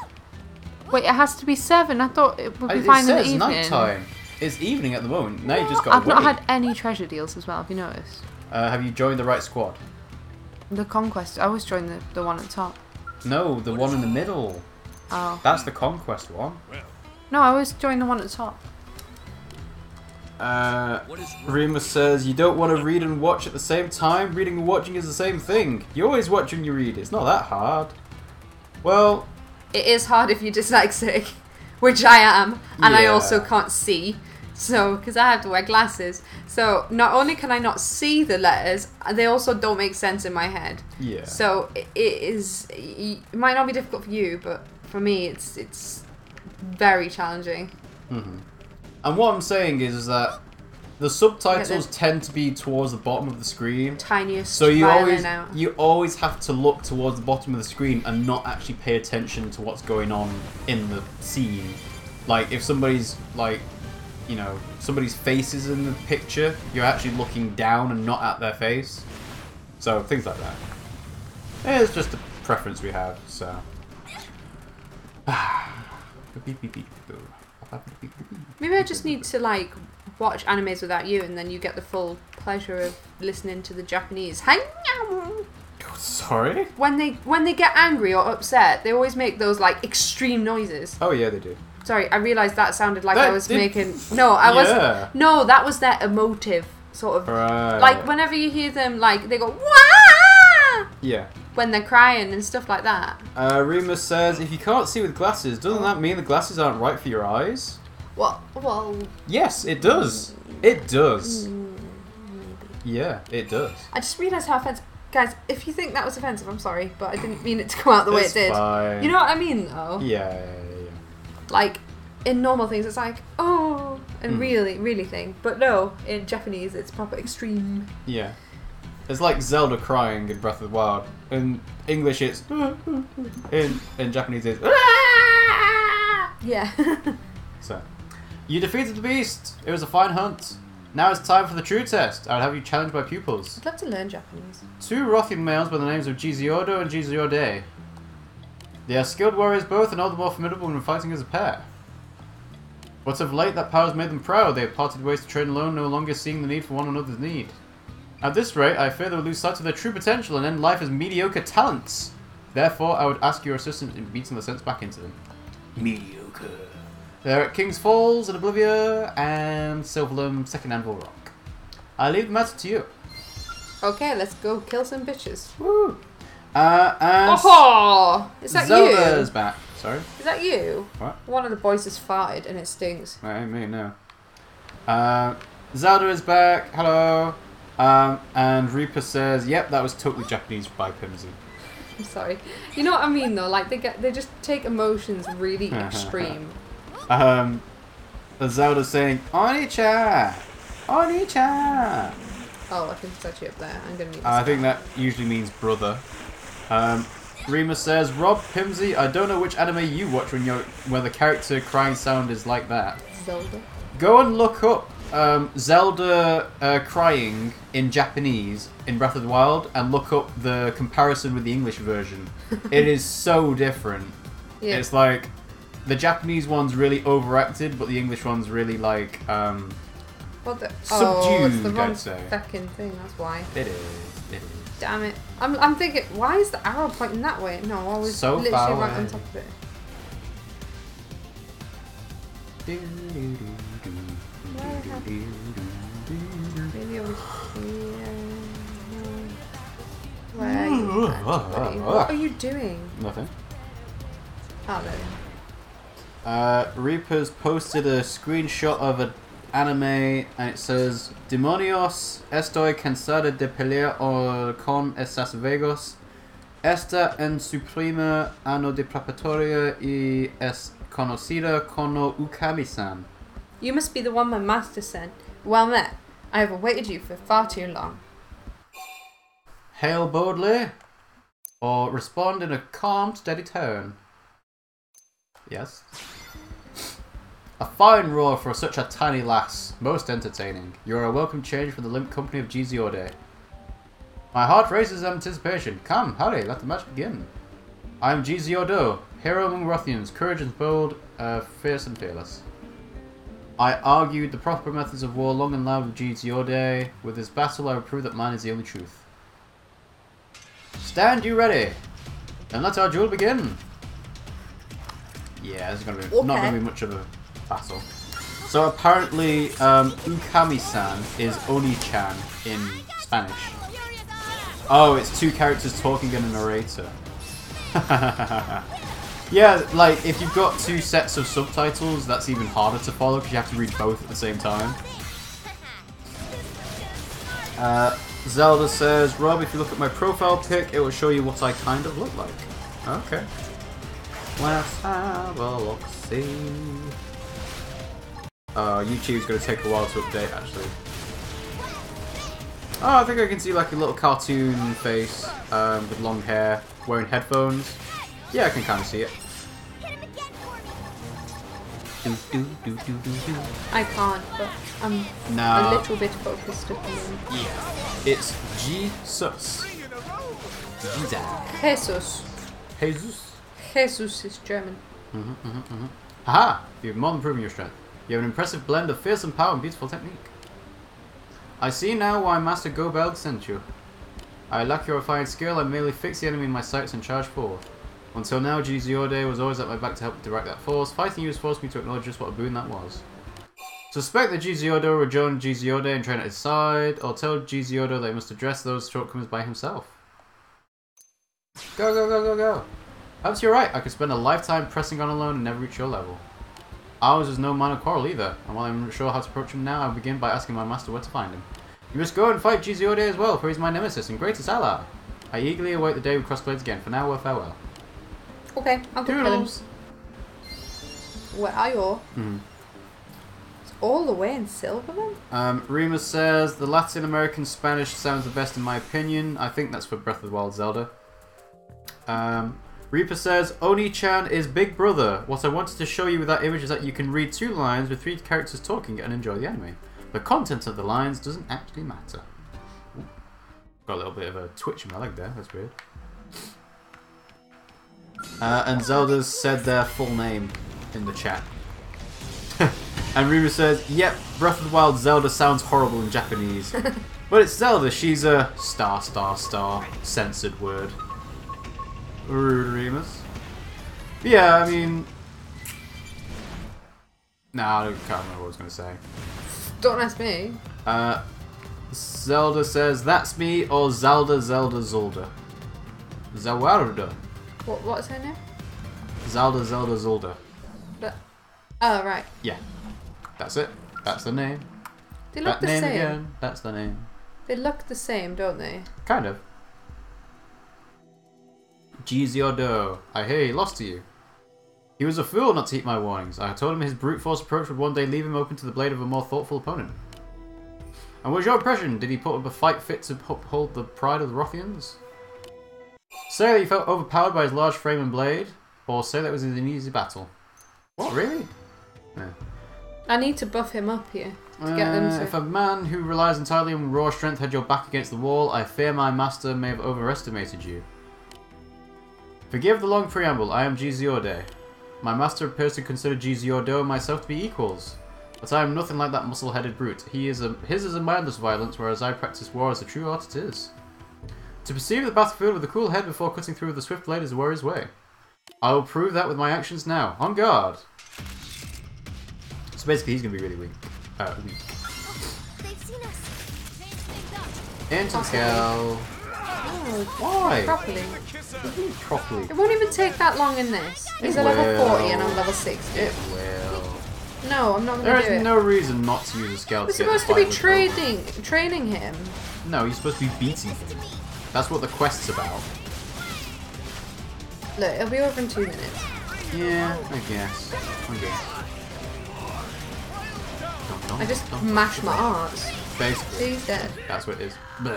Wait, it has to be 7. I thought it would be fine in the evening. It says nighttime. It's evening at the moment. Now you just got to I've not had any treasure deals as well. Have you noticed? Have you joined the right squad? The Conquest. I always join the one at the top. No, the one in the middle. Oh. That's the Conquest one. No, I always join the one at the top. Remus says, you don't want to read and watch at the same time? Reading and watching is the same thing. You always watch when you read. It's not that hard. Well... It is hard if you're dyslexic, which I am, and I Yeah. also can't see. So, because I have to wear glasses. So, not only can I not see the letters, they also don't make sense in my head. Yeah. So, it might not be difficult for you, but for me, it's very challenging. And what I'm saying is that the subtitles tend to be towards the bottom of the screen. Tiniest. So you always have to look towards the bottom of the screen and not actually pay attention to what's going on in the scene. Like if somebody's like, you know, somebody's face is in the picture, you're actually looking down and not at their face. So things like that. It's just a preference we have. So. Maybe I just need to like watch animes without you, and then you get the full pleasure of listening to the Japanese. Sorry? When they get angry or upset, they always make those like extreme noises. Oh yeah, they do. Sorry, I realised that sounded like That I was did- making. No, I wasn't. Yeah. No, that was their emotive sort of. Right. Like whenever you hear them, like they go wah Yeah. when they're crying and stuff like that. Remus says, if you can't see with glasses, doesn't that mean the glasses aren't right for your eyes? Well. Yes, it does. It does. Yeah, it does. I just realised how offensive. Guys, if you think that was offensive, I'm sorry, but I didn't mean it to come out the way it did. Fine. You know what I mean, though? Yeah. Like, in normal things, it's like, oh, and really thing. But no, in Japanese, it's proper extreme. Yeah. It's like Zelda crying in Breath of the Wild. In English, it's in Japanese, it's yeah. So, you defeated the beast. It was a fine hunt. Now it's time for the true test. I'll have you challenged by pupils. I'd love to learn Japanese. 2 Rothian males by the names of Jiziodo and Jiziode. They are skilled warriors both and all the more formidable when fighting as a pair. But of late that power has made them proud. They have parted ways to train alone, no longer seeing the need for one another's need. At this rate, I fear they will lose sight of their true potential and end life as mediocre talents. Therefore, I would ask your assistance in beating the sense back into them. Mediocre. They're at King's Falls and Oblivia and Silverlum, Second Anvil Rock. I leave the matter to you. Okay, let's go kill some bitches. Woo! And oh! Is that Zelda's you? back. Sorry? Is that you? What? One of the boys has farted and it stings. I ain't me, no. Zelda is back. Hello. And Reaper says, yep, that was totally Japanese by Pimmsy. I'm sorry. You know what I mean though? Like they just take emotions really extreme. Zelda's saying, Oni-chan! Oni-chan! Oh, I can touch it up there. I'm gonna need this. I think that usually means brother. Rima says, Rob Pimmsy, I don't know which anime you watch when the character crying sound is like that. Zelda. Go and look up Zelda crying in Japanese in Breath of the Wild and look up the comparison with the English version. It is so different. Yeah. It's like the Japanese one's really overacted, but the English one's really like What the? subdued, Oh, it's the wrong I'd say. fucking thing. That's why. It is. It is. Damn it. I'm thinking, why is the arrow pointing that way? No, I was So literally far right away. on top of it. Maybe over here. Where are you? Buddy? What are you doing? Nothing. Oh, there we Reaper's posted a screenshot of an anime and it says Demonios, estoy cansada de pelear con estas vegos. Esta en su primer año de preparatoria y es conocida como Ukami-san. You must be the one my master sent. Well met. I have awaited you for far too long. Hail boldly or respond in a calm, steady tone. Yes. A fine roar for such a tiny lass. Most entertaining. You are a welcome change for the limp company of Jiziode. My heart races in anticipation. Come, hurry, let the match begin. I am Jiziodo, hero among Rothians, courage and bold, fierce and fearless. I argued the proper methods of war long and loud with Jiziode. With this battle I will prove that mine is the only truth. Stand you ready, and let our duel begin. Yeah, this is not going to be much of a battle. So apparently, Ukami-san is Oni-chan in Spanish. Oh, it's 2 characters talking and a narrator. Yeah, like, if you've got 2 sets of subtitles, that's even harder to follow because you have to read both at the same time. Zelda says, Rob, if you look at my profile pic, it will show you what I kind of look like. Okay. Let's have a look-see. YouTube's going to take a while to update, actually. Oh, I think I can see like a little cartoon face with long hair, wearing headphones. Yeah, I can kind of see it. I can't, but I'm a little bit focused at the moment. Yeah. It's Jesus. Jesus. Jesus. Jesus is German. Haha! You've more than proven your strength. You have an impressive blend of fearsome power and beautiful technique. I see now why Master Gobeld sent you. I lack your refined skill, I merely fix the enemy in my sights and charge forth. Until now, Jiziode was always at my back to help direct that force. Fighting you has forced me to acknowledge just what a boon that was. Suspect that Jiziodo will join Jiziode and train at his side, or tell Jiziodo that he must address those shortcomings by himself. Go, go, go, go, go! Perhaps you're right, I could spend a lifetime pressing on alone and never reach your level. Ours is no minor quarrel either, and while I'm not sure how to approach him now, I'll begin by asking my master where to find him. You must go and fight Jiziode as well, for he's my nemesis and greatest ally. I eagerly await the day we cross blades again. For now, farewell. Okay, I'll go kill him. Where are you? all the way in Silverman? Remus says, the Latin American Spanish sounds the best in my opinion. I think that's for Breath of the Wild Zelda. Reaper says, Oni-chan is Big Brother. What I wanted to show you with that image is that you can read 2 lines with 3 characters talking and enjoy the anime. The content of the lines doesn't actually matter. Ooh. Got a little bit of a twitch in my leg there, that's weird. And Zelda's said their full name in the chat. And Rima says, yep, Breath of the Wild Zelda sounds horrible in Japanese. But it's Zelda, she's a star censored word. Rude Remus. Yeah, I mean... Nah, I can't remember what I was going to say. Don't ask me. Zelda says, that's me, or Zelda. Zawarda. What's her name? Zelda. But, oh, right. Yeah. That's it. That's the name. They look the name same. Again. That's the name. They look the same, don't they? Kind of. Giziodo. I hear he lost to you. He was a fool not to heed my warnings. I told him his brute force approach would one day leave him open to the blade of a more thoughtful opponent. And what was your impression? Did he put up a fight fit to uphold the pride of the Rothians? Say that you felt overpowered by his large frame and blade, or say that it was an easy battle. What, really? Yeah. I need to buff him up here to get them to... If a man who relies entirely on raw strength had your back against the wall, I fear my master may have overestimated you. Forgive the long preamble, I am Giziode. My master appears to consider Giziodo and myself to be equals. But I am nothing like that muscle-headed brute. His is a mindless violence, whereas I practice war as the true art it is. To perceive the battlefield with a cool head before cutting through with a swift blade is a warrior's way. I will prove that with my actions now. On guard! So basically he's going to be really weak. They've seen us. Into the kill. Oh, Why? properly. Properly. It won't even take that long in this. He's a level 40 and I'm level 60. It will. No, I'm not going There to do is it. no reason not to use a scout. We're supposed to be training him. No, you're supposed to be beating him. That's what the quest's about. Look, it'll be over in 2 minutes. Yeah, I guess. I just mashed my arse. Basically. See, he's dead. That's what it is. Blah.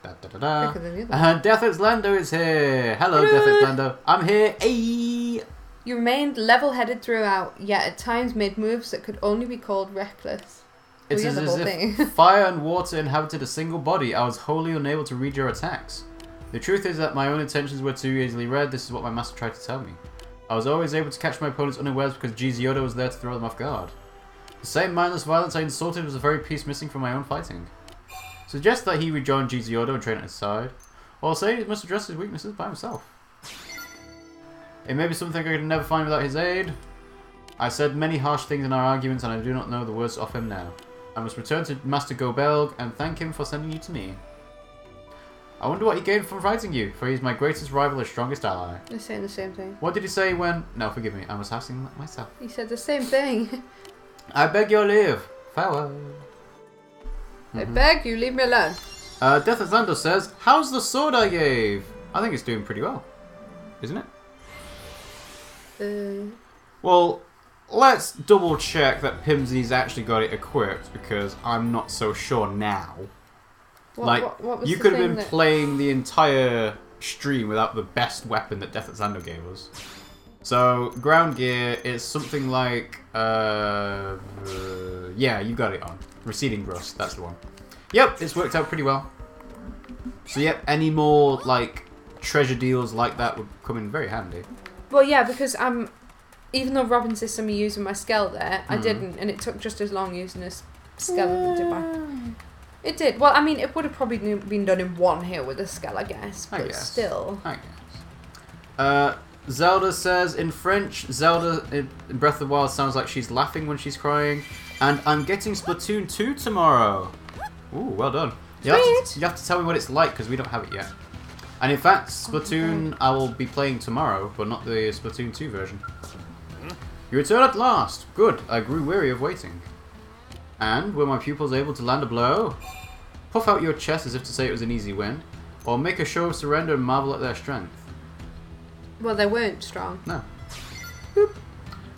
Da, da, da, da. Quicker than the other one. Deathx Lando is here. Hello, Deathx Lando. I'm here. Ayy. You remained level-headed throughout, yet at times made moves that could only be called reckless. It's yeah, as if fire and water inhabited a single body. I was wholly unable to read your attacks. The truth is that my own intentions were too easily read. This is what my master tried to tell me. I was always able to catch my opponents unawares because Giziodo was there to throw them off guard. The same mindless violence I insulted was the very piece missing from my own fighting. Suggest that he rejoin Giziodo and train at his side, or say he must address his weaknesses by himself. It may be something I could never find without his aid. I said many harsh things in our arguments and I do not know the words off him now. I must return to Master Gobelg and thank him for sending you to me. I wonder what he gained from fighting you, for he is my greatest rival and strongest ally. They're saying the same thing. What did he say when... No, forgive me, I was asking myself. He said the same thing. I beg your leave. Farewell. I beg you, leave me alone. Deathx Lando says, how's the sword I gave? I think it's doing pretty well. Isn't it? Well, let's double check that Pimmsy's actually got it equipped, because I'm not so sure now. What was you the could have thing been playing the entire stream without the best weapon that Deathx Lando gave us. So, ground gear is something like, yeah, you got it on. Receding Rust, that's the one. Yep, it's worked out pretty well. So yep, any more, like, treasure deals like that would come in very handy. Well, yeah, because even though Robin system me using my Skell there, I didn't, and it took just as long using a Skell as it did my... It did. Well, I mean, it would have probably been done in one here with a Skell, I guess. But still. I guess. Zelda says, in French, Zelda in Breath of the Wild sounds like she's laughing when she's crying. And I'm getting Splatoon 2 tomorrow. Ooh, well done. You have to tell me what it's like, because we don't have it yet. And in fact, Splatoon I will be playing tomorrow, but not the Splatoon 2 version. You return at last. Good. I grew weary of waiting. And were my pupils able to land a blow? Puff out your chest as if to say it was an easy win, or make a show of surrender and marvel at their strength. Well, they weren't strong. No. Boop.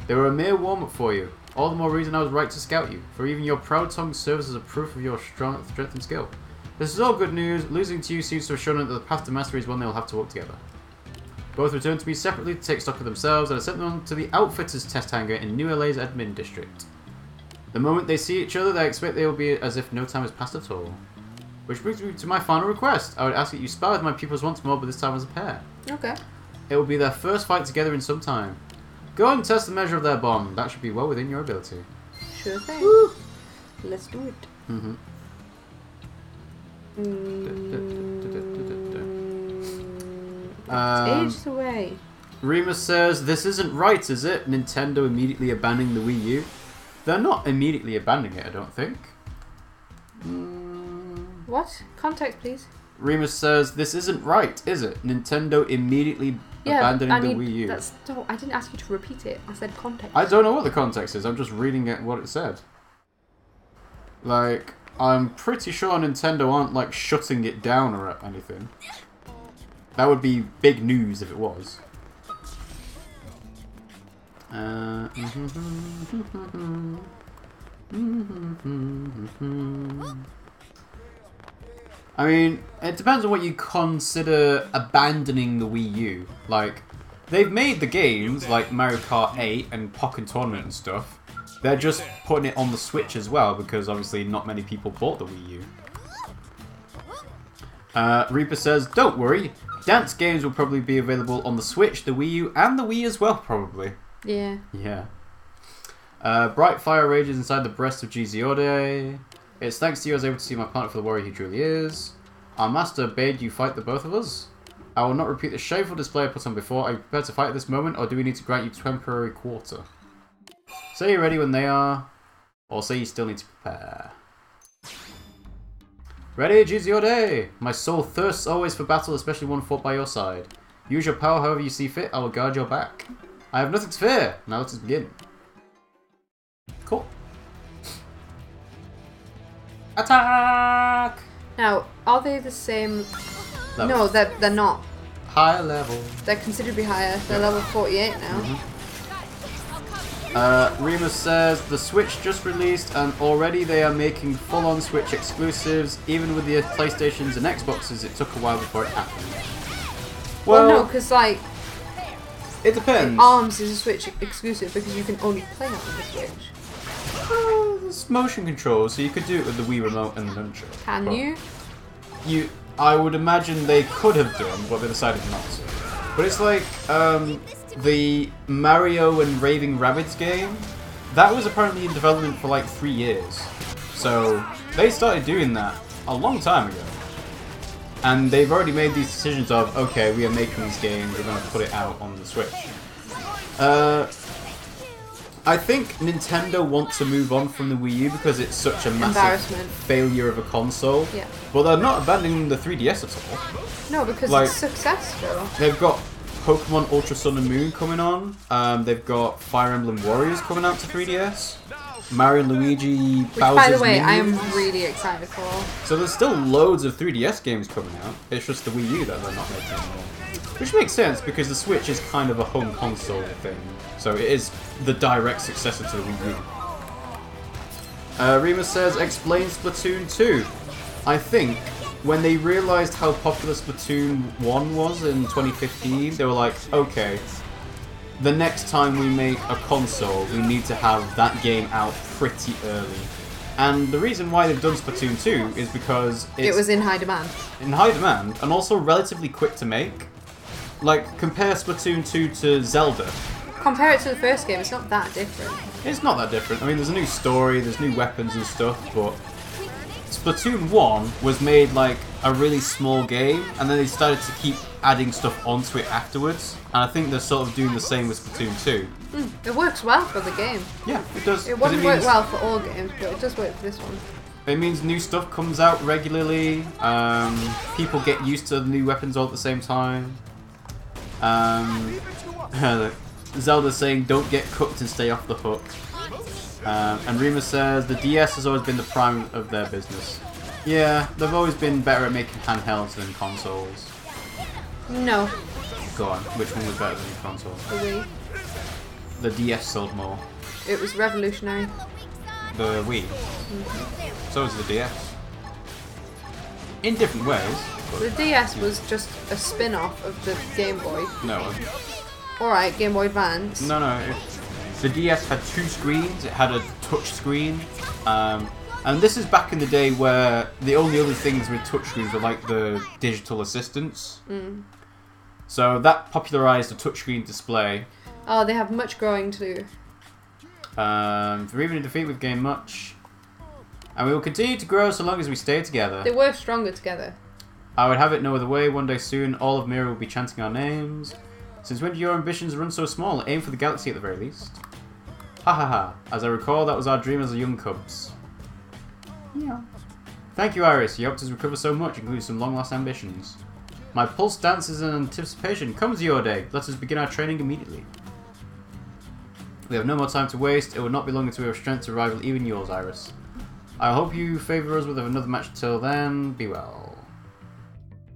They were a mere warm-up for you. All the more reason I was right to scout you, for even your proud tongue serves as a proof of your strong strength and skill. This is all good news. Losing to you seems to have shown that the path to mastery is one they will have to walk together. Both returned to me separately to take stock of themselves, and I sent them on to the Outfitters test hangar in New LA's admin district. The moment they see each other, they expect they will be as if no time has passed at all. Which brings me to my final request. I would ask that you spar with my pupils once more, but this time as a pair. Okay. It will be their first fight together in some time. Go and test the measure of their bond. That should be well within your ability. Sure thing. Woo! Let's do it. Mm-hmm. It's ages away. Remus says, this isn't right, is it? Nintendo immediately abandoning the Wii U. They're not immediately abandoning it, I don't think. What? Context, please. Remus says, this isn't right, is it? Nintendo immediately abandoning the Wii U. I didn't ask you to repeat it. I said context. I don't know what the context is. I'm just reading it what it said. Like, I'm pretty sure Nintendo aren't, like, shutting it down or anything. That would be big news if it was. I mean, it depends on what you consider abandoning the Wii U. Like, they've made the games like Mario Kart 8 and Pokken Tournament and stuff. They're just putting it on the Switch as well because obviously not many people bought the Wii U. Reaper says, don't worry, dance games will probably be available on the Switch, the Wii U, and the Wii as well, probably. Yeah. Yeah. Bright fire rages inside the breast of Giziode. It's thanks to you I was able to see my partner for the warrior he truly is. Our master bade you fight the both of us. I will not repeat the shameful display I put on before. Are you prepared to fight at this moment, or do we need to grant you temporary quarter? Say you're ready when they are, or say you still need to prepare. Ready, Giziode! My soul thirsts always for battle, especially one fought by your side. Use your power however you see fit, I will guard your back. I have nothing to fear! Now let us begin. Cool. Attack! Now, are they the same? Level. No, they're not. Higher level. They're considerably higher. They're level 48 now. Remus says, the Switch just released and already they are making full-on Switch exclusives. Even with the PlayStations and Xboxes, it took a while before it happened. Well, no, because like... It depends. ARMS is a Switch exclusive because you can only play it on the Switch. Well, there's motion control, so you could do it with the Wii Remote and the nunchuck. Can you? I would imagine they could have done, but they decided not to. But it's like, the Mario and Raving Rabbids game, that was apparently in development for like 3 years. So, they started doing that a long time ago. And they've already made these decisions of, okay, we are making these games, we're going to put it out on the Switch. I think Nintendo wants to move on from the Wii U because it's such a massive failure of a console. Yeah. But they're not abandoning the 3DS at all. No, because like, it's successful. They've got Pokemon Ultra Sun and Moon coming on. They've got Fire Emblem Warriors coming out to 3DS. Mario and Luigi, Which, Bowser's by the way, Minions. I am really excited for. So there's still loads of 3DS games coming out. It's just the Wii U that they're not making anymore. Which makes sense because the Switch is kind of a home console thing. So it is the direct successor to the Wii U. Remus says, explain Splatoon 2. I think when they realised how popular Splatoon 1 was in 2015, they were like, okay, the next time we make a console, we need to have that game out pretty early. And the reason why they've done Splatoon 2 is because it was in high demand. In high demand, and also relatively quick to make. Like, compare Splatoon 2 to Zelda. Compare it to the first game, it's not that different. It's not that different. I mean, there's a new story, there's new weapons and stuff, but Splatoon 1 was made like a really small game, and then they started to keep adding stuff onto it afterwards. And I think they're sort of doing the same with Splatoon 2. It works well for the game. Yeah, it does. It wouldn't work well for all games, but it does work for this one. It means new stuff comes out regularly. People get used to the new weapons all at the same time. Zelda's saying, don't get cooked and stay off the hook. And Remus says, the DS has always been the prime of their business. Yeah, they've always been better at making handhelds than consoles. No. Go on, which one was better than the console? The Wii. The DS sold more. It was revolutionary. The Wii. So was the DS. In different ways. The DS was just a spin-off of the Game Boy. No. Alright, Game Boy Advance. No. The DS had 2 screens. It had a touch screen. And this is back in the day where the only other things with touchscreens were like the digital assistants. So that popularized the touchscreen display. Oh, they have much growing to do. For even in defeat, we've gained much. And we will continue to grow so long as we stay together. They were stronger together. I would have it no other way. One day soon, all of Mira will be chanting our names. Since when do your ambitions run so small? Aim for the galaxy at the very least. Ha ha ha. As I recall, that was our dream as a young cubs. Yeah. Thank you, Iris. You helped us recover so much, including some long-lost ambitions. My pulse dances in anticipation. Comes your day. Let us begin our training immediately. We have no more time to waste. It will not be long until we have strength to rival even yours, Iris. I hope you favour us with another match. Till then, be well.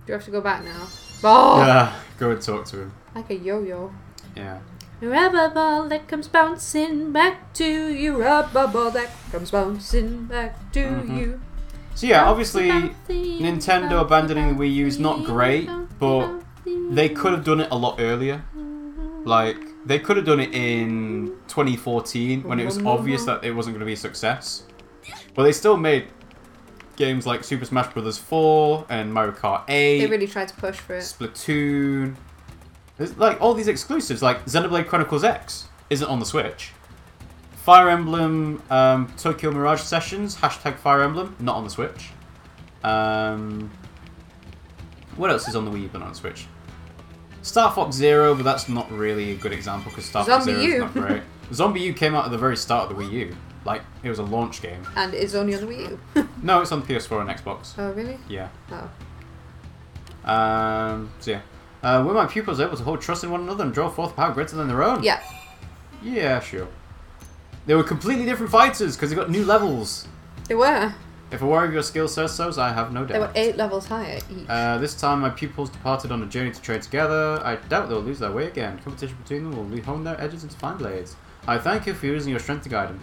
Do you have to go back now? Oh! Yeah, go and talk to him. Like a yo-yo. Yeah. A rubber ball that comes bouncing back to you. Rubber ball that comes bouncing back to you. So yeah, obviously Nintendo abandoning the Wii U is not great, but they could have done it a lot earlier. Like, they could have done it in 2014 when it was obvious that it wasn't going to be a success. But they still made games like Super Smash Bros. 4 and Mario Kart 8. They really tried to push for it. Splatoon. There's like all these exclusives, like Xenoblade Chronicles X isn't on the Switch. Fire Emblem Tokyo Mirage Sessions, hashtag Fire Emblem, not on the Switch. What else is on the Wii U but not on the Switch? Star Fox Zero, but that's not really a good example because Star Fox Zero is not great. Zombie U came out at the very start of the Wii U. Like, it was a launch game. And it's only on the Wii U? No, it's on PS4 and Xbox. Oh, really? Yeah. Oh. So yeah. Were my pupils able to hold trust in one another and draw forth power greater than their own? Yeah. Yeah, sure. They were completely different fighters because they got new levels. They were. If a warrior of your skill says so, I have no doubt. They were 8 levels higher each. This time my pupils departed on a journey to train together. I doubt they'll lose their way again. Competition between them will rehome their edges into fine blades. I thank you for using your strength to guide them.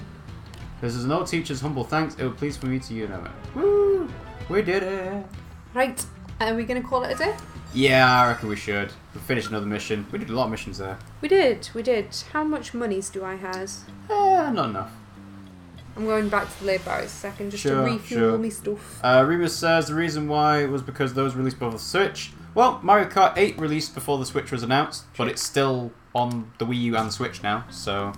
This is an old teacher's humble thanks. It would please for me to you know it. Woo! We did it! Right. Are we going to call it a day? Yeah, I reckon we should. We finished another mission. We did a lot of missions there. We did. How much monies do I has? Not enough. I'm going back to the laid bar a second just to refuel me stuff. Remus says the reason why was because those released before the Switch. Well, Mario Kart 8 released before the Switch was announced, but it's still on the Wii U and the Switch now, so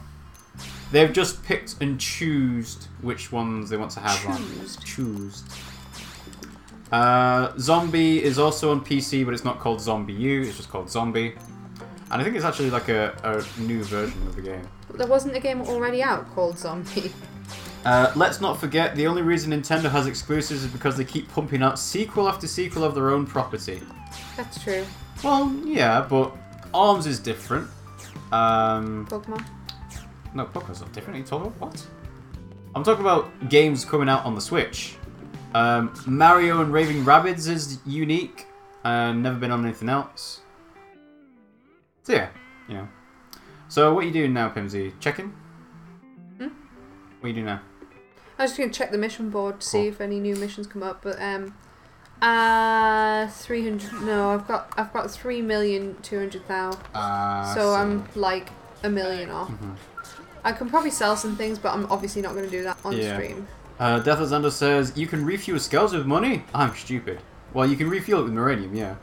they've just picked and choosed which ones they want to have on. Choosed. Zombie is also on PC, but it's not called Zombie U, it's just called Zombie. And I think it's actually like a new version of the game. But there wasn't a game already out called Zombie. Let's not forget, the only reason Nintendo has exclusives is because they keep pumping out sequel after sequel of their own property. That's true. Well, yeah, but ARMS is different. Pokemon? No, Pokemon's not different. Are you talking about what? I'm talking about games coming out on the Switch. Mario and Raving Rabbids is unique and never been on anything else. So yeah. So what are you doing now, Pimmsy? Checking? What are you doing now? I was just going to check the mission board to see if any new missions come up, but 300. No, I've got 3,200,000. So I'm like a million off. I can probably sell some things, but I'm obviously not going to do that on stream. Deathless says you can refuel skulls with money. I'm stupid. Well, you can refuel it with Meridium, yeah.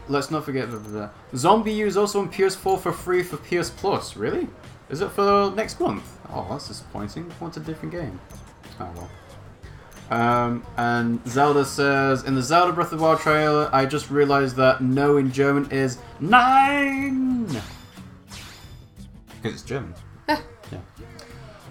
Let's not forget the Zombie U is also on PS4 for free for PS Plus. Really? Is it for next month? Oh, that's disappointing. I want a different game. Oh well. And Zelda says, in the Zelda Breath of the Wild trailer, I just realized that no in German is 9! Because it's German. Yeah.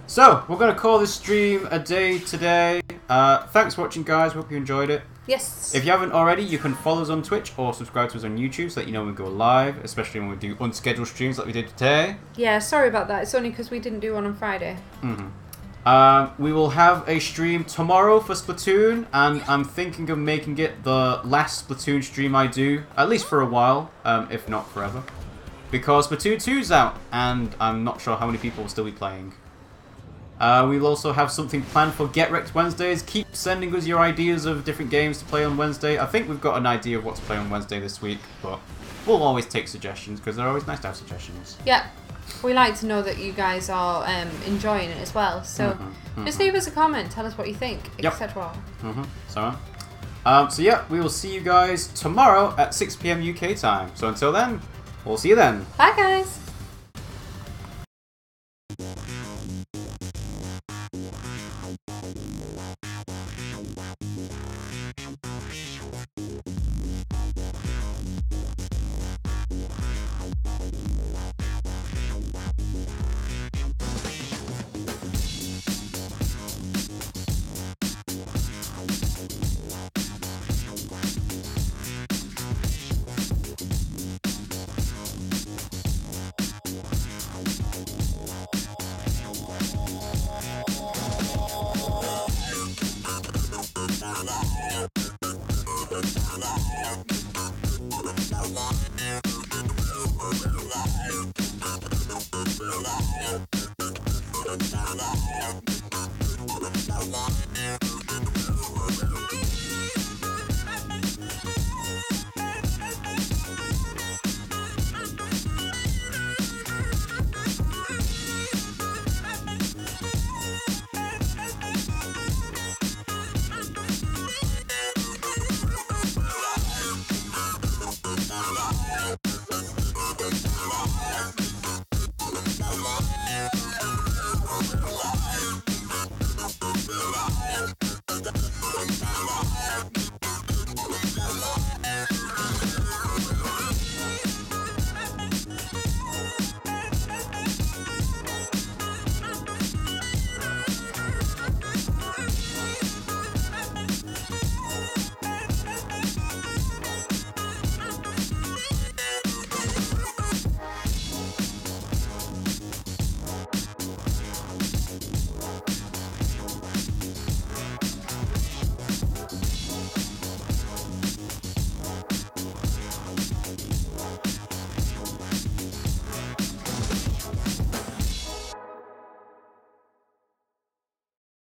So, we're going to call this stream a day today. Thanks for watching, guys. Hope you enjoyed it. Yes. If you haven't already, you can follow us on Twitch or subscribe to us on YouTube so that you know when we go live, especially when we do unscheduled streams like we did today. Yeah, sorry about that. It's only because we didn't do one on Friday. We will have a stream tomorrow for Splatoon, and I'm thinking of making it the last Splatoon stream I do, at least for a while, if not forever. because Splatoon 2's out, and I'm not sure how many people will still be playing. We'll also have something planned for Get Wrecked Wednesdays. Keep sending us your ideas of different games to play on Wednesday. I think we've got an idea of what to play on Wednesday this week, but we'll always take suggestions because they're always nice to have suggestions. Yeah, we like to know that you guys are enjoying it as well. So just leave us a comment, tell us what you think, etc. So yeah, we will see you guys tomorrow at 6 PM UK time. So until then, we'll see you then. Bye guys. Bye.